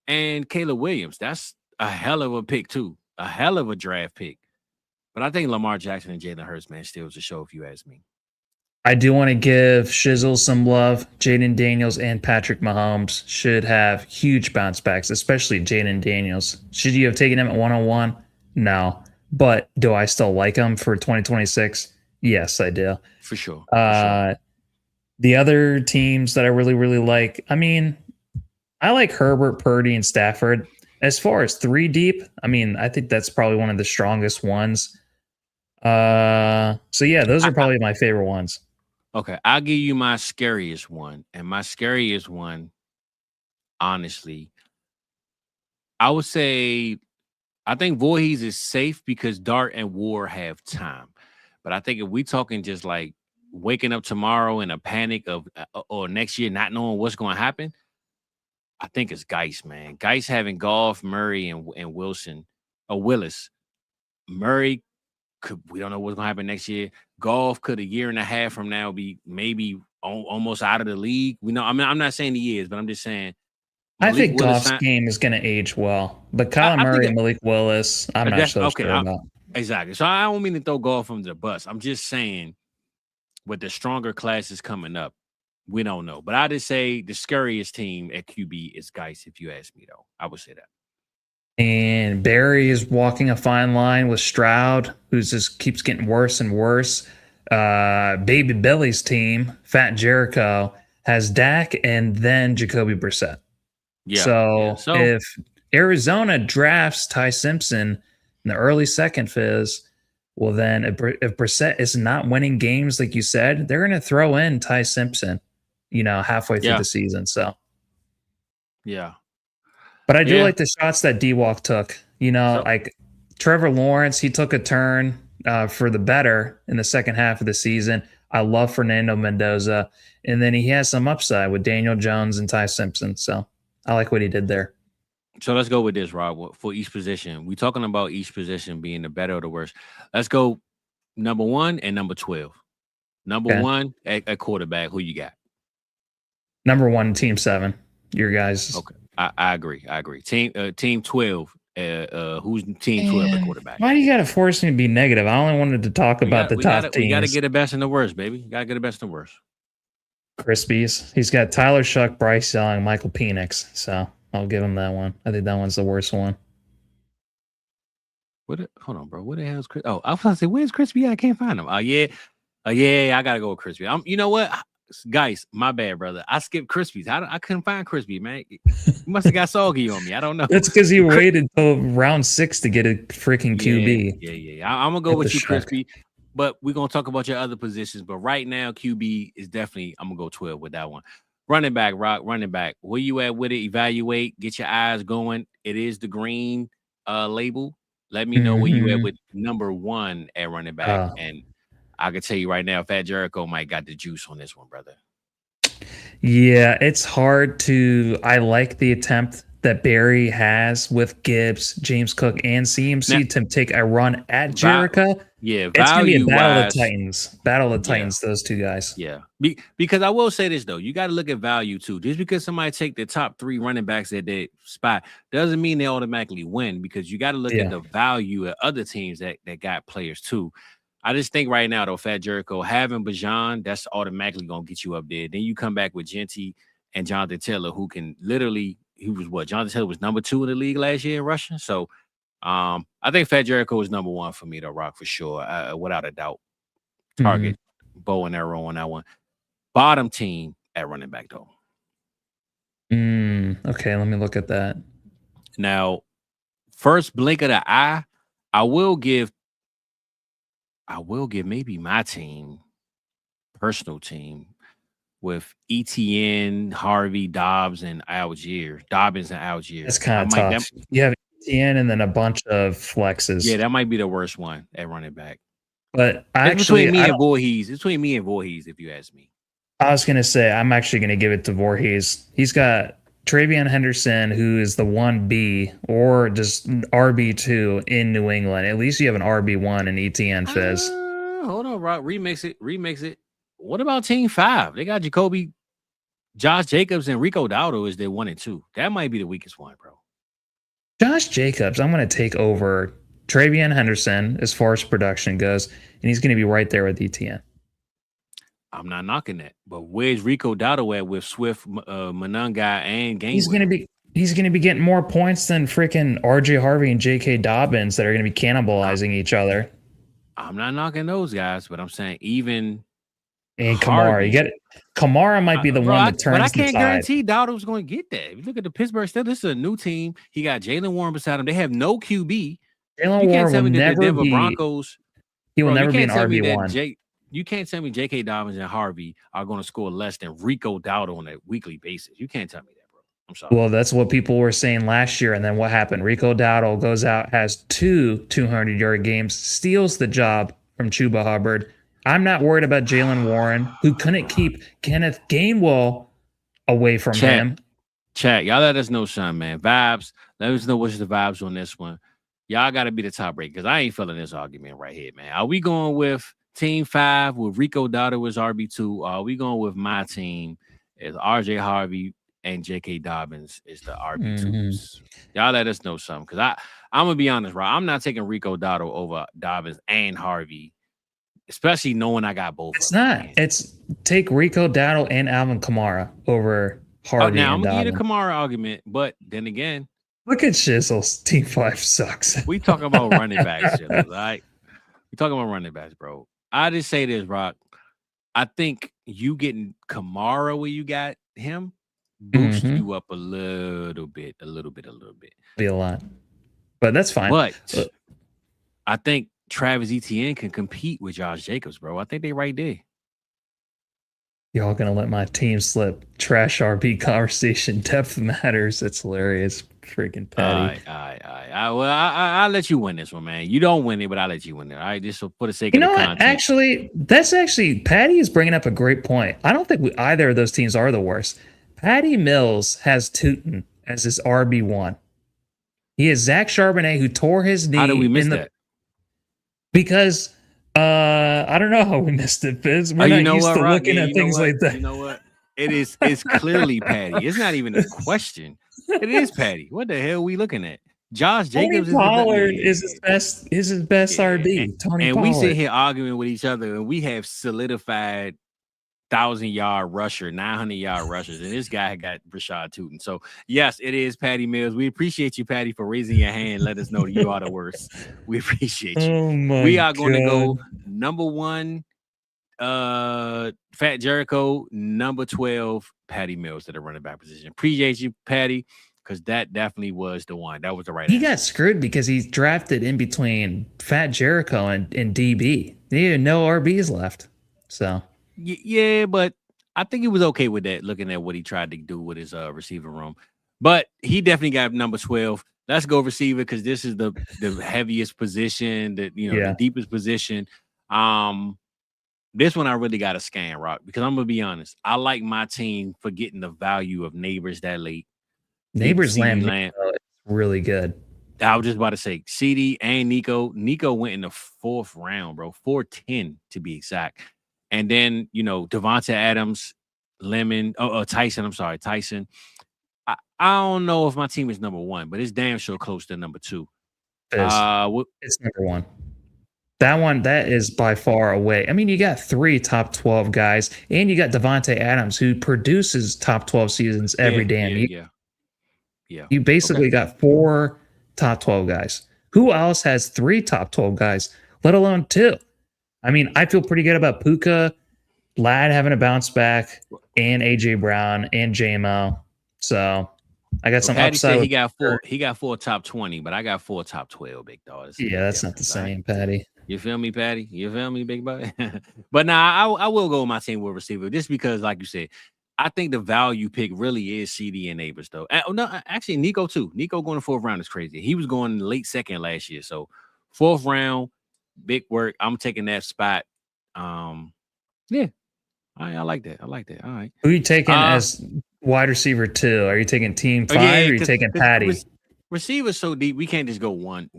and Caleb Williams. That's a hell of a pick too, a hell of a draft pick. But I think Lamar Jackson and Jalen Hurts, man, still is a show if you ask me. I do want to give Shizzle some love. Jaden Daniels and Patrick Mahomes should have huge bounce backs, especially Jaden Daniels. Should you have taken him at 101? No. But do I still like him for 2026? Yes, I do. For sure. The other teams that I really, really like, I mean, I like Herbert, Purdy, and Stafford. As far as three deep, I mean, I think that's probably one of the strongest ones. So yeah, those are probably my favorite ones. Okay, I'll give you my scariest one. And my scariest one, honestly, I would say I think Voorhees is safe because Dart and War have time. But I think if we talking just like waking up tomorrow in a panic of or next year not knowing what's going to happen, I think it's Geis, man. Geis having Goff, Murray, and Wilson, or Willis. Murray we don't know what's going to happen next year. Goff could a year and a half from now be maybe almost out of the league. We know. I mean, I'm not saying he is, but I'm just saying. I think Goff's game is going to age well, but Kyler Murray and Malik Willis, I'm not so sure about. Exactly. So I don't mean to throw Goff under the bus. I'm just saying, with the stronger classes coming up, we don't know. But I just say the scariest team at QB is Geis. If you ask me, though, I would say that. And Barry is walking a fine line with Stroud, who just keeps getting worse and worse. Baby Billy's team, Fat Jericho, has Dak and then Jacoby Brissett. Yeah. So if Arizona drafts Ty Simpson in the early second phase, well, then if Brissett is not winning games, like you said, they're going to throw in Ty Simpson, halfway through the season. So, yeah. But I do like the shots that D-Walk took. Like Trevor Lawrence, he took a turn for the better in the second half of the season. I love Fernando Mendoza. And then he has some upside with Daniel Jones and Ty Simpson. So I like what he did there. So let's go with this, Rob, for each position. We're talking about each position being the better or the worst. Let's go number 1 and number 12. Number 1 at quarterback, who you got? Number 1, Team 7. Your guys. Okay. I agree. Team 12. Who's team 12 at quarterback? Why do you got to force me to be negative? I only wanted to talk about the top teams. We got to get the best and the worst, baby. You got to get the best and the worst. Crispies. He's got Tyler Shuck, Bryce Young, Michael Penix. So I'll give him that one. I think that one's the worst one. Hold on, bro. What the hell is Chris? Oh, I was going to say, where's Crispy? I can't find him. Yeah, I got to go with Crispy. You know what? Guys, my bad, brother. I skipped Crispies. I couldn't find Crispy, man. You must have got soggy on me. I don't know. That's because you waited till round 6 to get a freaking QB. Yeah. I'm going to go with you, Crispy. But we're going to talk about your other positions. But right now, QB is definitely, I'm going to go 12 with that one. Running back, Rock, running back. Where you at with it? Evaluate. Get your eyes going. It is the green label. Let me know where you at with number 1 at running back. And I can tell you right now, Fat Jericho might got the juice on this one, brother. Yeah, it's hard to. I like the attempt that Barry has with Gibbs, James Cook, and CMC to take a run at Jericho. It's going to be a battle of Titans. Battle of Titans, those two guys. Yeah. Because I will say this, though. You got to look at value, too. Just because somebody take the top 3 running backs at their spot doesn't mean they automatically win, because you got to look at the value of other teams that got players, too. I just think right now, though, Fat Jericho, having Bajan, that's automatically going to get you up there. Then you come back with Genty and Jonathan Taylor, who can literally, Jonathan Taylor was number 2 in the league last year in rushing. So I think Fat Jericho is number 1 for me, though, Rock, for sure, without a doubt. Target, bow and arrow on that one. Bottom team at running back, though. Okay, let me look at that. Now, first blink of the eye, I will give maybe my team, personal team, with ETN, Harvey, Dobbins, and Algier. That's kind of tough. You have ETN and then a bunch of flexes. Yeah, that might be the worst one at running back. But it's between me and Voorhees. It's between me and Voorhees, if you ask me. I was going to say, I'm actually going to give it to Voorhees. He's got Travion Henderson, who is the 1B or just RB2 in New England. At least you have an RB1 in ETN Fizz. Hold on, Rock. Remix it. What about Team 5? They got Jacoby, Josh Jacobs, and Rico Dowdle as their 1 and 2. That might be the weakest one, bro. Josh Jacobs, I'm going to take over Travion Henderson as far as production goes, and he's going to be right there with ETN. I'm not knocking that, but where's Rico Dowdle at with Swift, Monunga, and Gainwell? He's going to be He's going to be getting more points than freaking RJ Harvey and J.K. Dobbins that are going to be cannibalizing each other. I'm not knocking those guys, but I'm saying even And Kamara, Harvey, you get it. Kamara might be the one that turns but I the can't tide. guarantee Dowdle's going to get that. If you look at the Pittsburgh Steelers, this is a new team. He got Jalen Warren beside him. They have no QB. Jalen Warren will never be. Broncos. He will never be an RB1. You can't tell me J.K. Dobbins and Harvey are going to score less than Rico Dowdle on a weekly basis. You can't tell me that, bro. I'm sorry. Well, that's what people were saying last year. And then what happened? Rico Dowdle goes out, has 2 200-yard games, steals the job from Chuba Hubbard. I'm not worried about Jalen Warren, who couldn't keep Kenneth Gainwell away from him. Chat, y'all let us know, Sean, man. Vibes. Let us know what's the vibes on this one. Y'all got to be the top break because I ain't feeling this argument right here, man. Are we going with Team 5 with Rico Dowdle as RB2? Or are we going with my team as RJ Harvey and J.K. Dobbins is the RB2s? Mm-hmm. Y'all let us know something because I'm going to be honest, right? I'm not taking Rico Dowdle over Dobbins and Harvey, especially knowing I got both. It's not. Man. It's take Rico Dowdle and Alvin Kamara over Harvey. Now, I'm going to give you the Kamara argument, but then again, look at Shizzle's Team 5 sucks. We talking about running backs, Shizzle, right? We talking about running backs, bro. I just say this, Rock. I think you getting Kamara where you got him boosts you up a little bit. Be a lot. But that's fine. But I think Travis Etienne can compete with Josh Jacobs, bro. I think they right there. Y'all gonna let my team slip? Trash RB conversation. Depth matters. It's hilarious. Freaking Patty. All right. I'll let you win this one, man. You don't win it, but I'll let you win it. All right, just for the sake of the content. Actually, Patty is bringing up a great point. I don't think either of those teams are the worst. Patty Mills has Tootin as his RB1. He has Zach Charbonnet, who tore his knee. How did we miss that? Because I don't know how we missed it, Biz. We're not used to looking at things like that. You know what? It's clearly Patty. It's not even a question. It is Patty. What the hell are we looking at? Josh Jacobs Pollard is his best RB. Tony and Pollard. We sit here arguing with each other, and we have solidified 1,000-yard rusher, 900-yard rushers, and this guy got Rashad Tootin. So yes, it is Patty Mills. We appreciate you, Patty, for raising your hand. Let us know that you are the worst. We appreciate you. Oh we are going to go number 1, Fat Jericho, number 12, Patty Mills to the running back position. Appreciate you, Patty, because that definitely was the one. That was the right answer. He got screwed because he's drafted in between Fat Jericho and DB. He had no RBs left. So yeah, but I think he was okay with that, looking at what he tried to do with his receiver room. But he definitely got number 12. Let's go receiver because this is the heaviest position, the deepest position. This one I really got to scan, Rock, because I'm going to be honest. I like my team for getting the value of Neighbors that late. Neighbors Lamb is really good. I was just about to say CD and Nico. Nico went in the 4th round, bro. 410 to be exact. And then, Devonta Adams, Tyson. I'm sorry, Tyson. I don't know if my team is number 1, but it's damn sure close to number 2. It's number 1. That is by far away. I mean, you got 3 top 12 guys, and you got Devonta Adams, who produces top 12 seasons every damn year. Yeah. You basically got 4 top 12 guys. Who else has 3 top 12 guys, let alone 2? I mean, I feel pretty good about Puka, Ladd having a bounce back, and AJ Brown and JMO. So I got some Patty upside. Said he got 4 top 20, but I got 4 top 12, big dog. That's not the same, Patty. You feel me, Patty? You feel me, big boy? But nah, I will go with my team with receiver just because, like you said, I think the value pick really is CD and Neighbors, though. No, actually, Nico, too. Nico going to 4th round is crazy. He was going late 2nd last year. So 4th round, big work. I'm taking that spot. Yeah. I like that. All right. Who are you taking as wide receiver 2? Are you taking team 5 or are you taking Patty? Receiver's so deep, we can't just go one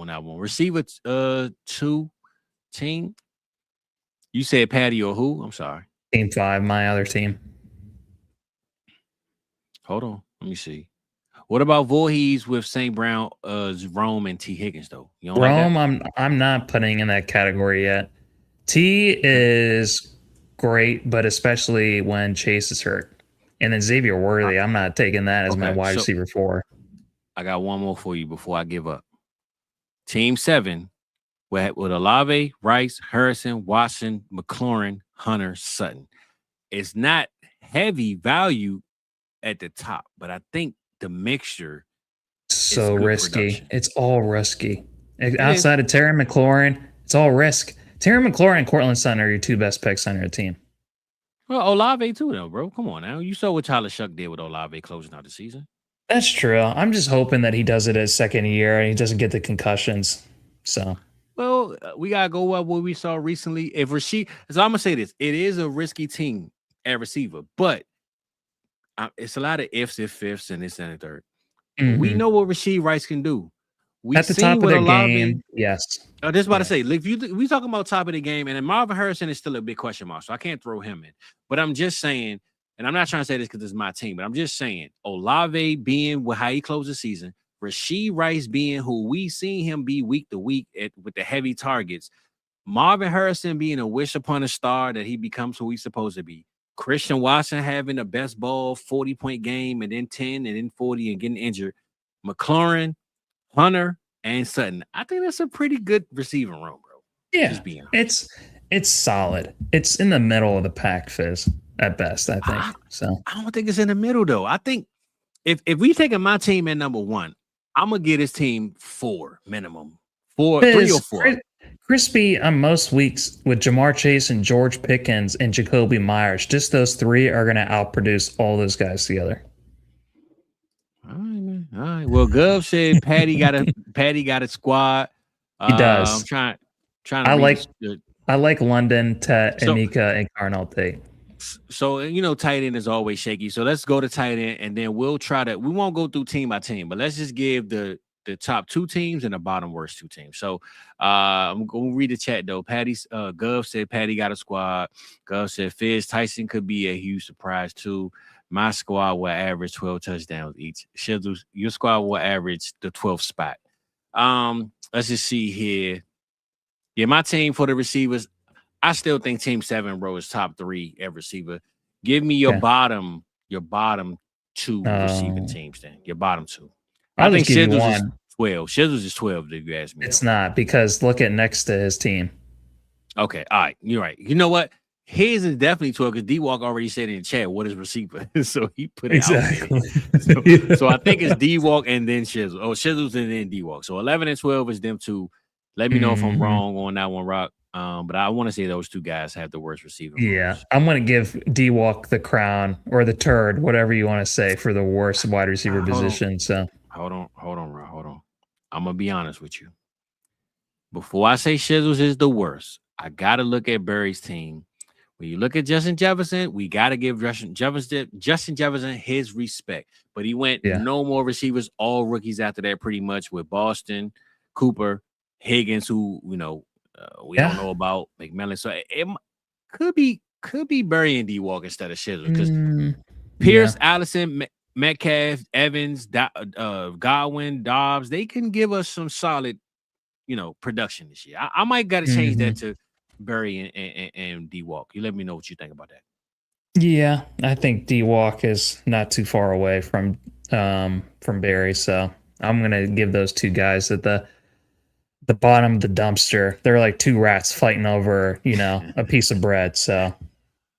out one. Receiver 2 team. You said Patty or who? I'm sorry. Team 5, my other team. Hold on. Let me see. What about Voorhees with St. Brown, Rome, and T. Higgins, though? You don't Rome, like that? I'm not putting in that category yet. T is great, but especially when Chase is hurt. And then Xavier Worthy, I'm not taking that as my Okay, wide so receiver 4. I got one more for you before I give up. Team 7 with Olave, Rice, Harrison, Watson, McLaurin, Hunter, Sutton. It's not heavy value at the top, but I think the mixture is So good risky. production. It's all risky. It Outside of Terry McLaurin, it's all risk. Terry McLaurin and Cortland Sutton are your 2 best picks on your team. Well, Olave too, though, bro. Come on now. You saw what Tyler Shuck did with Olave closing out the season. That's true. I'm just hoping that he does it his second year and he doesn't get the concussions. So, well, we gotta go up what we saw recently. If Rasheed, so I'm gonna say this: it is a risky team at receiver, but it's a lot of ifs, if fifths, and this and the third. We know what Rasheed Rice can do. We at the top of the Olave, game, yes. I was just about to say, if we talking about top of the game, and then Marvin Harrison is still a big question mark, so I can't throw him in. But I'm just saying, and I'm not trying to say this because it's my team, but I'm just saying, Olave being how he closed the season, Rasheed Rice being who we seen him be week to week with the heavy targets, Marvin Harrison being a wish upon a star that he becomes who he's supposed to be. Christian Watson having the best ball, 40-point game, and then 10, and then 40, and getting injured. McLaurin, Hunter, and Sutton. I think that's a pretty good receiving room, bro. Yeah, it's solid. It's in the middle of the pack, Fizz, at best, I think. I don't think it's in the middle, though. I think if we taking my team at number 1, I'm gonna give this team 4 minimum. 3 or 4. Crispy on most weeks with Jamar Chase and George Pickens and Jacoby Myers. Just those 3 are going to outproduce all those guys together. All right, man. All right. Well, Gov said Patty got a squad. He does. I'm trying to. I like London, Tet, Emeka, and Carnell Tate. So tight end is always shaky. So let's go to tight end, and then we'll try to. We won't go through team by team, but let's just give the top 2 teams and the bottom worst 2 teams. So I'm going to read the chat, though. Gov said Patty got a squad. Gov said Fizz Tyson could be a huge surprise, too. My squad will average 12 touchdowns each. Shizzles, your squad will average the 12th spot. Let's just see here. Yeah, my team for the receivers, I still think Team 7, bro, is top 3 at receiver. Give me your bottom 2 receiving teams, then. Your bottom 2. I think Shizzles is 12. Shizzles is 12, if you ask me. It's not, because look at next to his team. Okay, all right. You're right. You know what? His is definitely 12 because D-Walk already said in the chat, what is receiver? So he put it out there. So I think it's D-Walk and then Shizzles. Oh, Shizzles and then D-Walk. So 11 and 12 is them 2. Let me know if I'm wrong on that one, Rock. But I want to say those 2 guys have the worst receiver. Yeah, I'm going to give D-Walk the crown or the turd, whatever you want to say, for the worst wide receiver position. So hold on, Rock. Hold on. I'm going to be honest with you. Before I say Shizzles is the worst, I got to look at Barry's team. When you look at Justin Jefferson, we got to give Justin Jefferson his respect. But he went no more receivers, all rookies after that, pretty much, with Boston, Cooper, Higgins, who we don't know about, McMillan. So it could be Barry and D-Walk instead of Shizzle, because Pierce, Allison, Metcalf, Evans, Godwin, Dobbs, they can give us some solid, production this year. I might got to change that to Barry and D-Walk. You let me know what you think about that. Yeah, I think D-Walk is not too far away from Barry, so I'm gonna give those 2 guys at the bottom of the dumpster. They're like 2 rats fighting over, a piece of bread. So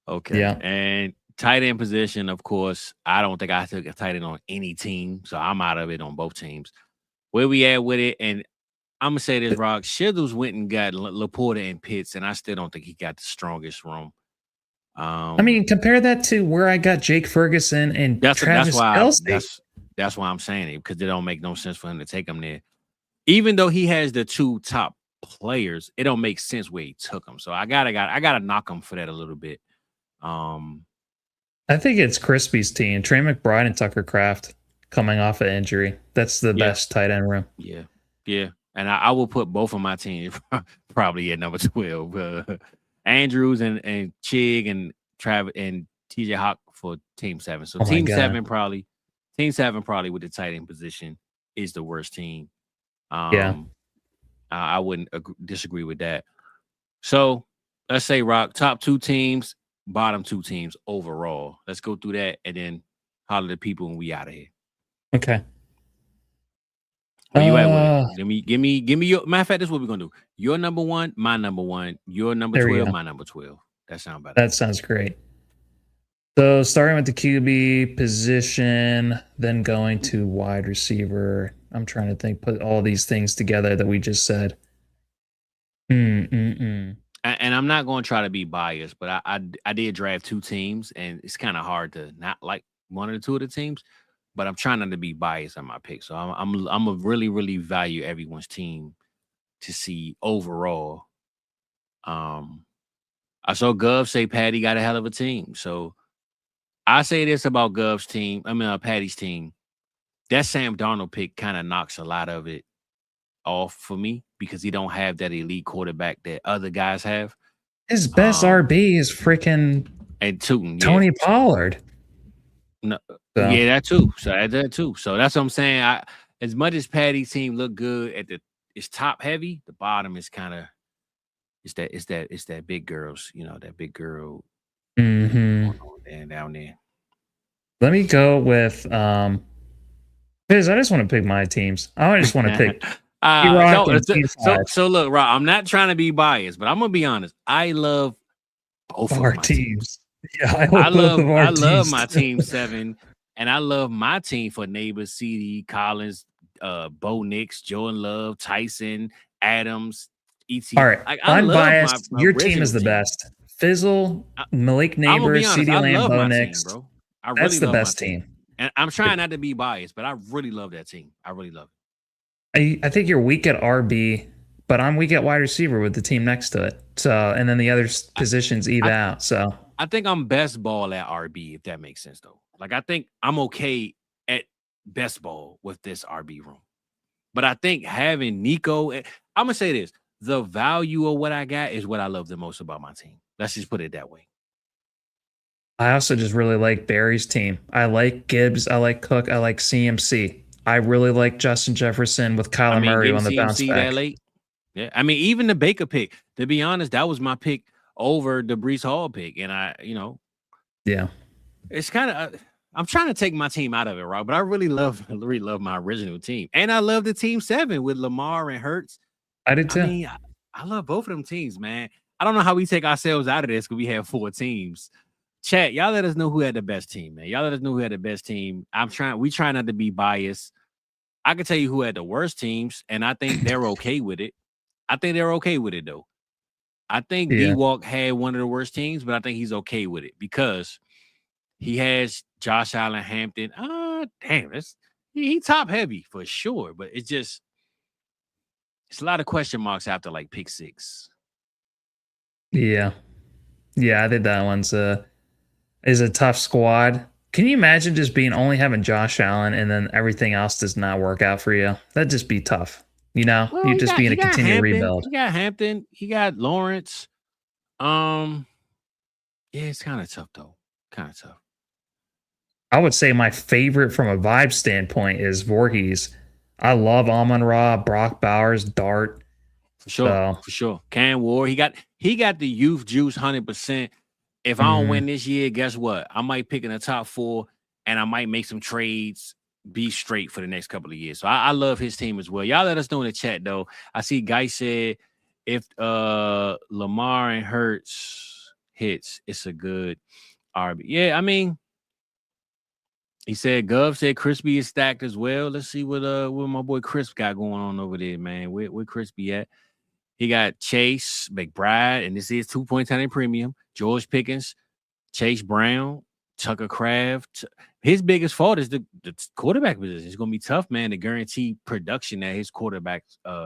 okay, yeah. And tight end position, of course, I don't think I took a tight end on any team, so I'm out of it on both teams. Where we at with it, and I'm gonna say this, Rock. Shizzles went and got Laporta and Pitts, and I still don't think he got the strongest room. I mean, compare that to where I got Jake Ferguson and Travis Kelce. That's why I'm saying it, because it don't make no sense for him to take him there. Even though he has the 2 top players, it don't make sense where he took them. So I gotta knock him for that a little bit. I think it's Crispy's team, Trey McBride and Tucker Kraft, coming off an injury. That's the best tight end room. Yeah. And I will put both of my teams probably at number 12. Andrews and Chig and Travis and TJ Hawk for Team 7. So Team 7 probably with the tight end position is the worst team. I wouldn't disagree with that. So let's say, Rock, top 2 teams, bottom 2 teams overall. Let's go through that and then holler at the people when we out of here. Okay. Where you at with it? Give me your matter of fact, this is what we're gonna do. Your number 1, my number 1, your number 12, my number 12. That sounds better. That sounds great. So starting with the QB position, then going to wide receiver. I'm trying to think, put all these things together that we just said. And I'm not going to try to be biased, but I did draft 2 teams, and it's kind of hard to not like one or the 2 of the teams. But I'm trying not to be biased on my pick, so I'm a really value everyone's team to see overall. I saw Gov say Patty got a hell of a team, so I say this about Gov's team. Patty's team. That Sam Darnold pick kind of knocks a lot of it off for me because he don't have that elite quarterback that other guys have. His best RB is freaking and Tootin, Tony Pollard. No, yeah, that too. So that's what I'm saying. As much as Patty's team look good at it's top heavy, the bottom is kind of it's that big girls, that big girl and down there. Let me go with Biz, I just want to pick my teams. I just want to pick so look, Rob, I'm not trying to be biased, but I'm gonna be honest. I love both of our teams. Yeah, I love my team 7, and I love my team for Neighbors, CD, Collins, Bo Nix, Jordan Love, Tyson, Adams, ET. All right, unbiased. Your team is the best. Fizzle, Malik Neighbors, CD Lamb, Bo Nix. Bro. That's the best team. And I'm trying not to be biased, but I really love that team. I really love it. I think you're weak at RB, but I'm weak at wide receiver with the team next to it. So, and then the other positions even out. So I think I'm best ball at RB, if that makes sense, though. Like, I think I'm okay at best ball with this RB room. But I think having Nico, I'm going to say this. The value of what I got is what I love the most about my team. Let's just put it that way. I also just really like Barry's team. I like Gibbs. I like Cook. I like CMC. I really like Justin Jefferson with Kyler Murray on the bounce back. That late. Yeah, even the Baker pick, to be honest, that was my pick over the Breece Hall pick. And yeah, it's kind of, I'm trying to take my team out of it, right? But I really love my original team. And I love the team 7 with Lamar and Hurts. I did too. I love both of them teams, man. I don't know how we take ourselves out of this because we have 4 teams. Chat, y'all let us know who had the best team, man. Y'all let us know who had the best team. We try not to be biased. I can tell you who had the worst teams, and I think they're okay with it. I think they're okay with it, though. I think D-Walk had one of the worst teams, but I think he's okay with it because he has Josh Allen, Hampton. Damn, he top heavy for sure, but it's a lot of question marks after like pick 6. Yeah, I think that one's is a tough squad. Can you imagine just only having Josh Allen and then everything else does not work out for you? That'd just be tough. Well, you'd just be in a continued rebuild. He got Hampton. He got Lawrence. Yeah, it's kind of tough though. Kind of tough. I would say my favorite from a vibe standpoint is Voorhees. I love Amon-Ra, Brock Bowers, Dart. For sure. Cam Ward. He got the youth juice 100%. If I don't win this year, guess what? I might pick in the top 4 and I might make some trades, be straight for the next couple of years. So I love his team as well. Y'all let us know in the chat, though. I see Guy said if Lamar and Hurts hits, it's a good RB. Yeah, he said Gov said Crispy is stacked as well. Let's see what my boy Chris got going on over there, man. Where Crispy at? He got Chase, McBride, and this is 2.10 premium. George Pickens, Chase Brown, Tucker Kraft. His biggest fault is the quarterback position. It's going to be tough, man, to guarantee production at his quarterback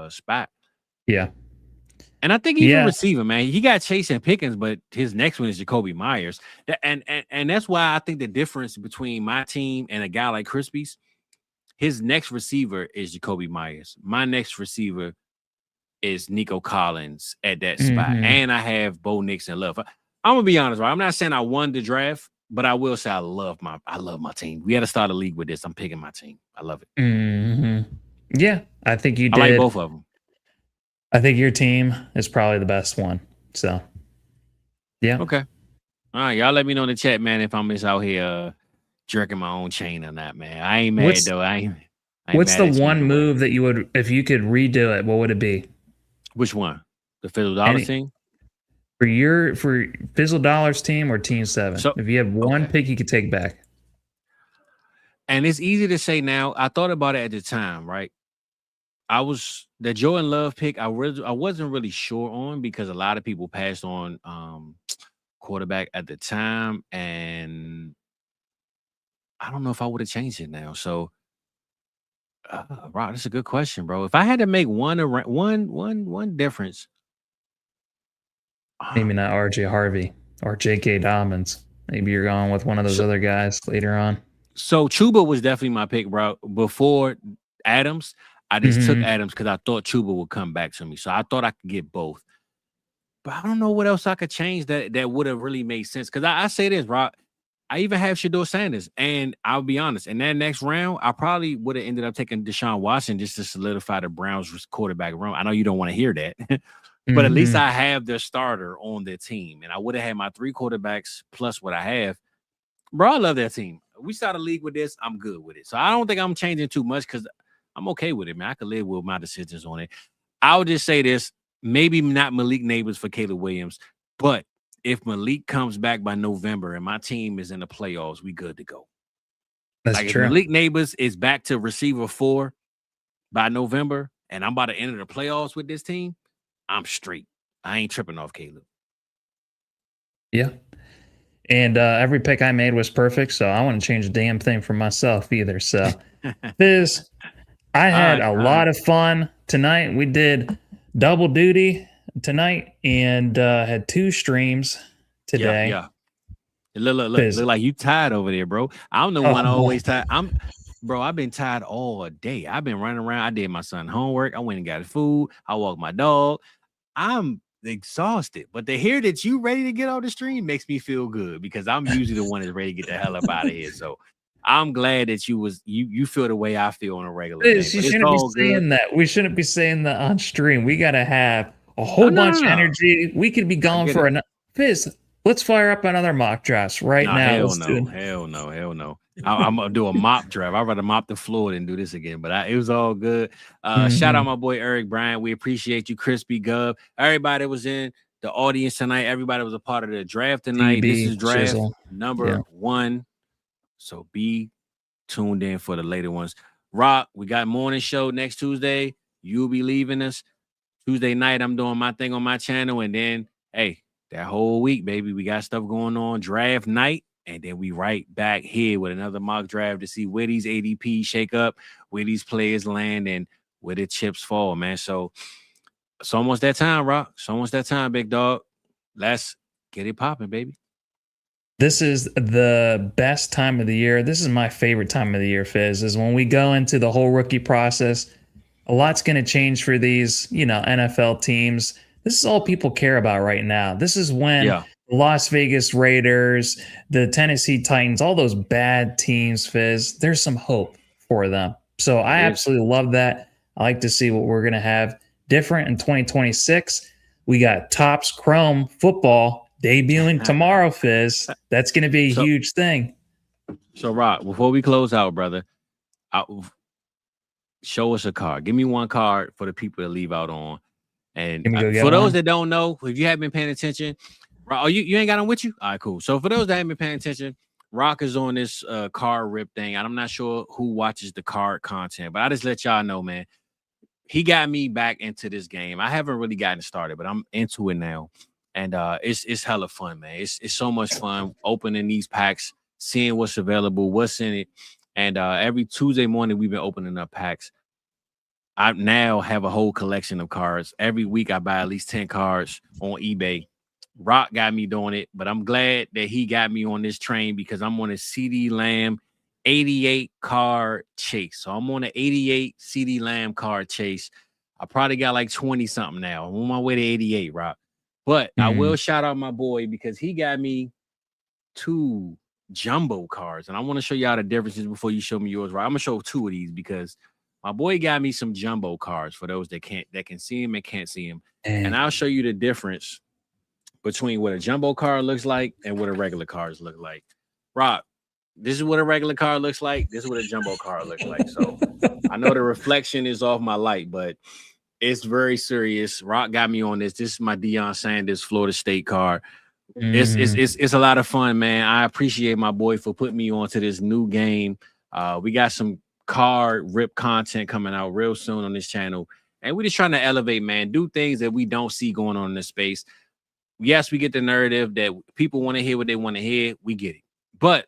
spot. Yeah. And I think he's a receiver, man. He got Chase and Pickens, but his next one is Jacoby Myers. And that's why I think the difference between my team and a guy like Crispy's, his next receiver is Jacoby Myers. My next receiver is Nico Collins at that spot. And I have Bo Nix and Love. I'm going to be honest, right? I'm not saying I won the draft, but I will say I love my team. We had to start a league with this. I'm picking my team. I love it. Yeah, I think you did. I like both of them. I think your team is probably the best one. So, yeah. Okay. All right, y'all let me know in the chat, man, if I'm just out here jerking my own chain or not, man. I ain't mad What's though. I ain't what's mad the at you one either way. move that you would, if you could redo it, what would it be? Which one? The Fizzle Dollars Any team? for Fizzle Dollars team or Team 7? So If you have one okay. pick you could take back. And it's easy to say now. I thought about it at the time, right? I was the Jordan Love pick. I wasn't really sure on because a lot of people passed on quarterback at the time, and I don't know if I would have changed it now. So, Rob, that's a good question, bro. If I had to make one difference, Maybe not RJ Harvey or JK Dobbins. Maybe you're going with one of those so other guys later on. so Chuba was definitely my pick, bro. Before Adams, I just took Hmm. Adams because I thought Chuba would come back to me. So I thought I could get both. But I don't know what else I could change that would have really made sense. Because I say this, Rock. I even have Shador Sanders, and I'll be honest. In that next round, I probably would have ended up taking Deshaun Watson just to solidify the Browns' quarterback room. I know you don't want to hear that, but at least Hmm. I have their starter on their team, and I would have had my 3 quarterbacks plus what I have. Bro, I love that team. We start a league with this, I'm good with it. So I don't think I'm changing too much because I'm okay with it, man. I can live with my decisions on it. I'll just say this: maybe not Malik Neighbors for Caleb Williams, but if Malik comes back by November and my team is in the playoffs, we good to go. That's Like if true. Malik Neighbors is back to receiver 4 by November and I'm about to enter the playoffs with this team, I'm straight. I ain't tripping off Caleb. Yeah. And every pick I made was perfect, so I want to change a damn thing for myself either. So, Fizz, I All had right, a all right. lot of fun tonight. We did double duty tonight and had 2 streams Yeah, today. yeah. Look Fizz. like you tired over there, bro. I'm the one Oh, always tired. Bro, I've been tired all day. I've been running around. I did my son homework. I went and got food. I walked my dog. I'm exhausted. But to hear that you ready to get on the stream makes me feel good because I'm usually the one that's ready to get the hell up out of here. So I'm glad that you feel the way I feel on a regular day. Fizz, you But it's shouldn't be all good. saying that. We shouldn't be saying that on stream. We got to have a Oh whole no, bunch no, of no. energy. We could be I going get for it. another. Fizz, let's fire up another mock drafts right Nah, now. hell Let's do no, it. hell no, hell no. I'm gonna do a mop draft. I'd rather mop the floor than do this again. But it was all good. Shout out Mhm. my boy Eric Bryant. We appreciate you, Crispy Gub. Everybody was in the audience tonight. Everybody was a part of the draft tonight. This is DB, draft Shizzle. Yeah. number 1. So be tuned in for the later ones. Rock, we got morning show next Tuesday. You'll be leaving us. Tuesday night, I'm doing my thing on my channel. And then, hey, that whole week, baby, we got stuff going on. Draft night. And then we right back here with another mock draft to see where these ADP shake up, where these players land, and where the chips fall, man. So it's almost that time, Rock. It's almost that time, big dog. Let's get it popping, baby. This is the best time of the year. This is my favorite time of the year, Fizz, is when we go into the whole rookie process. A lot's going to change for these, NFL teams. This is all people care about right now. This is when Yeah, the Las Vegas Raiders, the Tennessee Titans, all those bad teams, Fizz, there's some hope for them. So it I is. absolutely love that. I like to see what we're going to have different in 2026. We got Topps Chrome football debuting tomorrow, Fizz. That's going to be a so, huge thing. so Rock, before we close out, brother, I, show us a card. Give me one card for the people to leave out on. And Can we go get for those one? that don't know, if you haven't been paying attention, oh, you ain't got them with you? All right, cool. So for those that haven't been paying attention, Rock is on this card rip thing. And I'm not sure who watches the card content, but I just let y'all know, man. He got me back into this game. I haven't really gotten started, but I'm into it now. And it's hella fun, man. It's so much fun opening these packs, seeing what's available, what's in it. And every Tuesday morning, we've been opening up packs. I now have a whole collection of cards. Every week I buy at least 10 cards on eBay. Rock got me doing it, but I'm glad that he got me on this train because I'm on a CD Lamb 88 card chase. So I'm on an 88 CD Lamb card chase. I probably got like 20 something now. I'm on my way to 88, Rock. But I will shout out my boy because he got me 2 jumbo cards. And I want to show y'all the differences before you show me yours, right? I'm gonna show 2 of these because my boy got me some jumbo cards for those that can see him and can't see him. And I'll show you the difference between what a jumbo card looks like and what a regular cards look like. Rock, this is what a regular card looks like. This is what a jumbo card looks like. So I know the reflection is off my light, but it's very serious. Rock got me on this. This is my Deion Sanders Florida State card. It's a lot of fun, man. I appreciate my boy for putting me onto this new game. We got some card rip content coming out real soon on this channel. And we're just trying to elevate, man, do things that we don't see going on in this space. Yes, we get the narrative that people want to hear what they want to hear. We get it. But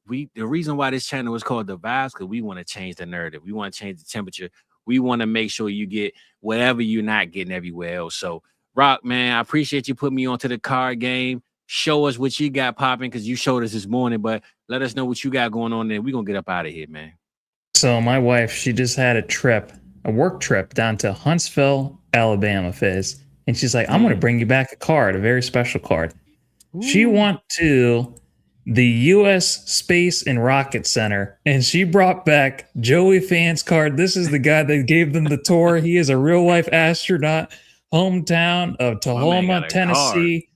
the reason why this channel is called The Vibes, because we want to change the narrative. We want to change the temperature. We want to make sure you get whatever you're not getting everywhere else. So, Rock, man, I appreciate you putting me onto the card game. Show us what you got popping, because you showed us this morning, but let us know what you got going on there. We're going to get up out of here, man. So my wife, she just had a work trip down to Huntsville, Alabama, Fizz. And she's like, I'm going to bring you back a card, a very special card. Ooh. She went to the U.S. Space and Rocket Center, and she brought back Joey Fan's card. This is the guy that gave them the tour. He is a real-life astronaut, hometown of Tullahoma, Tennessee,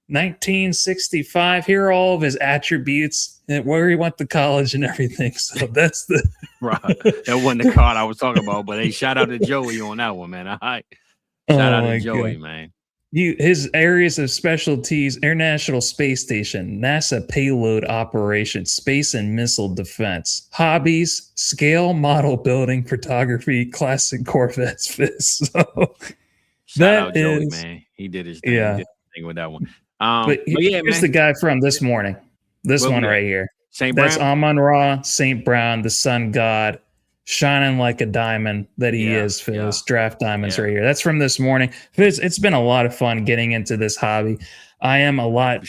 1965. Here are all of his attributes and where he went to college and everything. So that's the right. That wasn't the card I was talking about, but hey, shout out to Joey on that one, man. All right. Shout out to Joey, God. Man. His areas of specialties: International Space Station, NASA payload operations, space and missile defense. Hobbies: scale model building, photography, classic Corvettes. So shout out Joey, man. He did his thing. Yeah. He did his thing with that one. But yeah, here's the guy from this morning. This one right here. That's Amon-Ra, St. Brown, the sun god, shining like a diamond that he is, Fizz. Draft diamonds right here. That's from this morning. Fizz, it's been a lot of fun getting into this hobby. I am a lot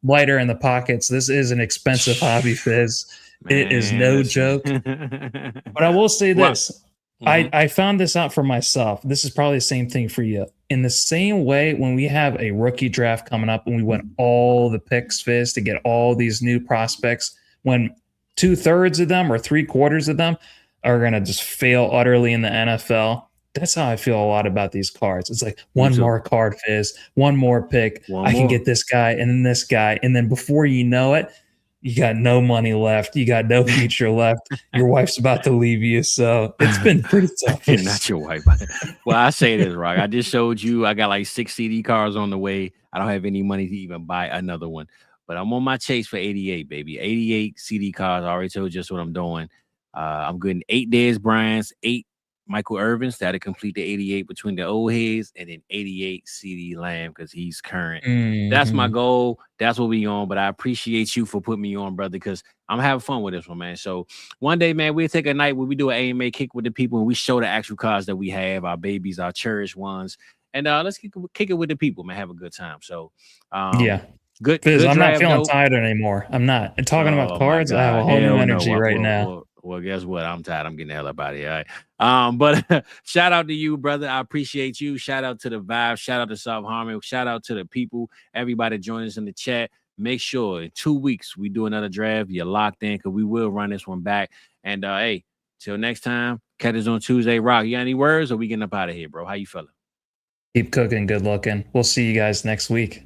lighter in the pockets. This is an expensive hobby, Fizz. Man, it is no joke. But I will say this. I found this out for myself. This is probably the same thing for you. In the same way, when we have a rookie draft coming up and we went all the picks, Fizz, to get all these new prospects, when 2/3 of them or 3/4 of them are going to just fail utterly in the NFL. That's how I feel a lot about these cards. It's like one more card, Fizz, one more pick. I can get this guy and then this guy. And then before you know it, you got no money left. You got no future left. Your wife's about to leave you. So it's been pretty tough. Not your wife. Well, I say this, Rock. I just showed you I got like 6 CD cards on the way. I don't have any money to even buy another one. But I'm on my chase for 88, baby. 88 CD cards. I already told you just what I'm doing. I'm getting 8 Dez Bryants, 8 Michael Irvins. That'll complete the 88 between the old heads, and then 88 CD Lamb because he's current. That's my goal. That's what we on. But I appreciate you for putting me on, brother, because I'm having fun with this one, man. So one day, man, we'll take a night where we do an AMA kick with the people and we show the actual cards that we have, our babies, our cherished ones. And let's kick it with the people, man. Have a good time. So good. Because I'm not feeling tired anymore. I'm not. And talking about cards, I have a whole new energy right now. Well, guess what? I'm tired. I'm getting the hell up out of here. All right. But shout out to you, brother. I appreciate you. Shout out to the Vibe. Shout out to South Harmony. Shout out to the people. Everybody join us in the chat. Make sure in 2 weeks we do another draft. You're locked in because we will run this one back. And hey, till next time, catch us on Tuesday. Rock, you got any words or we getting up out of here, bro? How you feeling? Keep cooking. Good looking. We'll see you guys next week.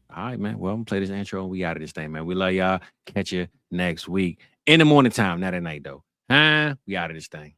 All right, man. Well, I'm going to play this intro and we out of this thing, man. We love y'all. Catch you next week. In the morning time, not at night, though. We out of this thing.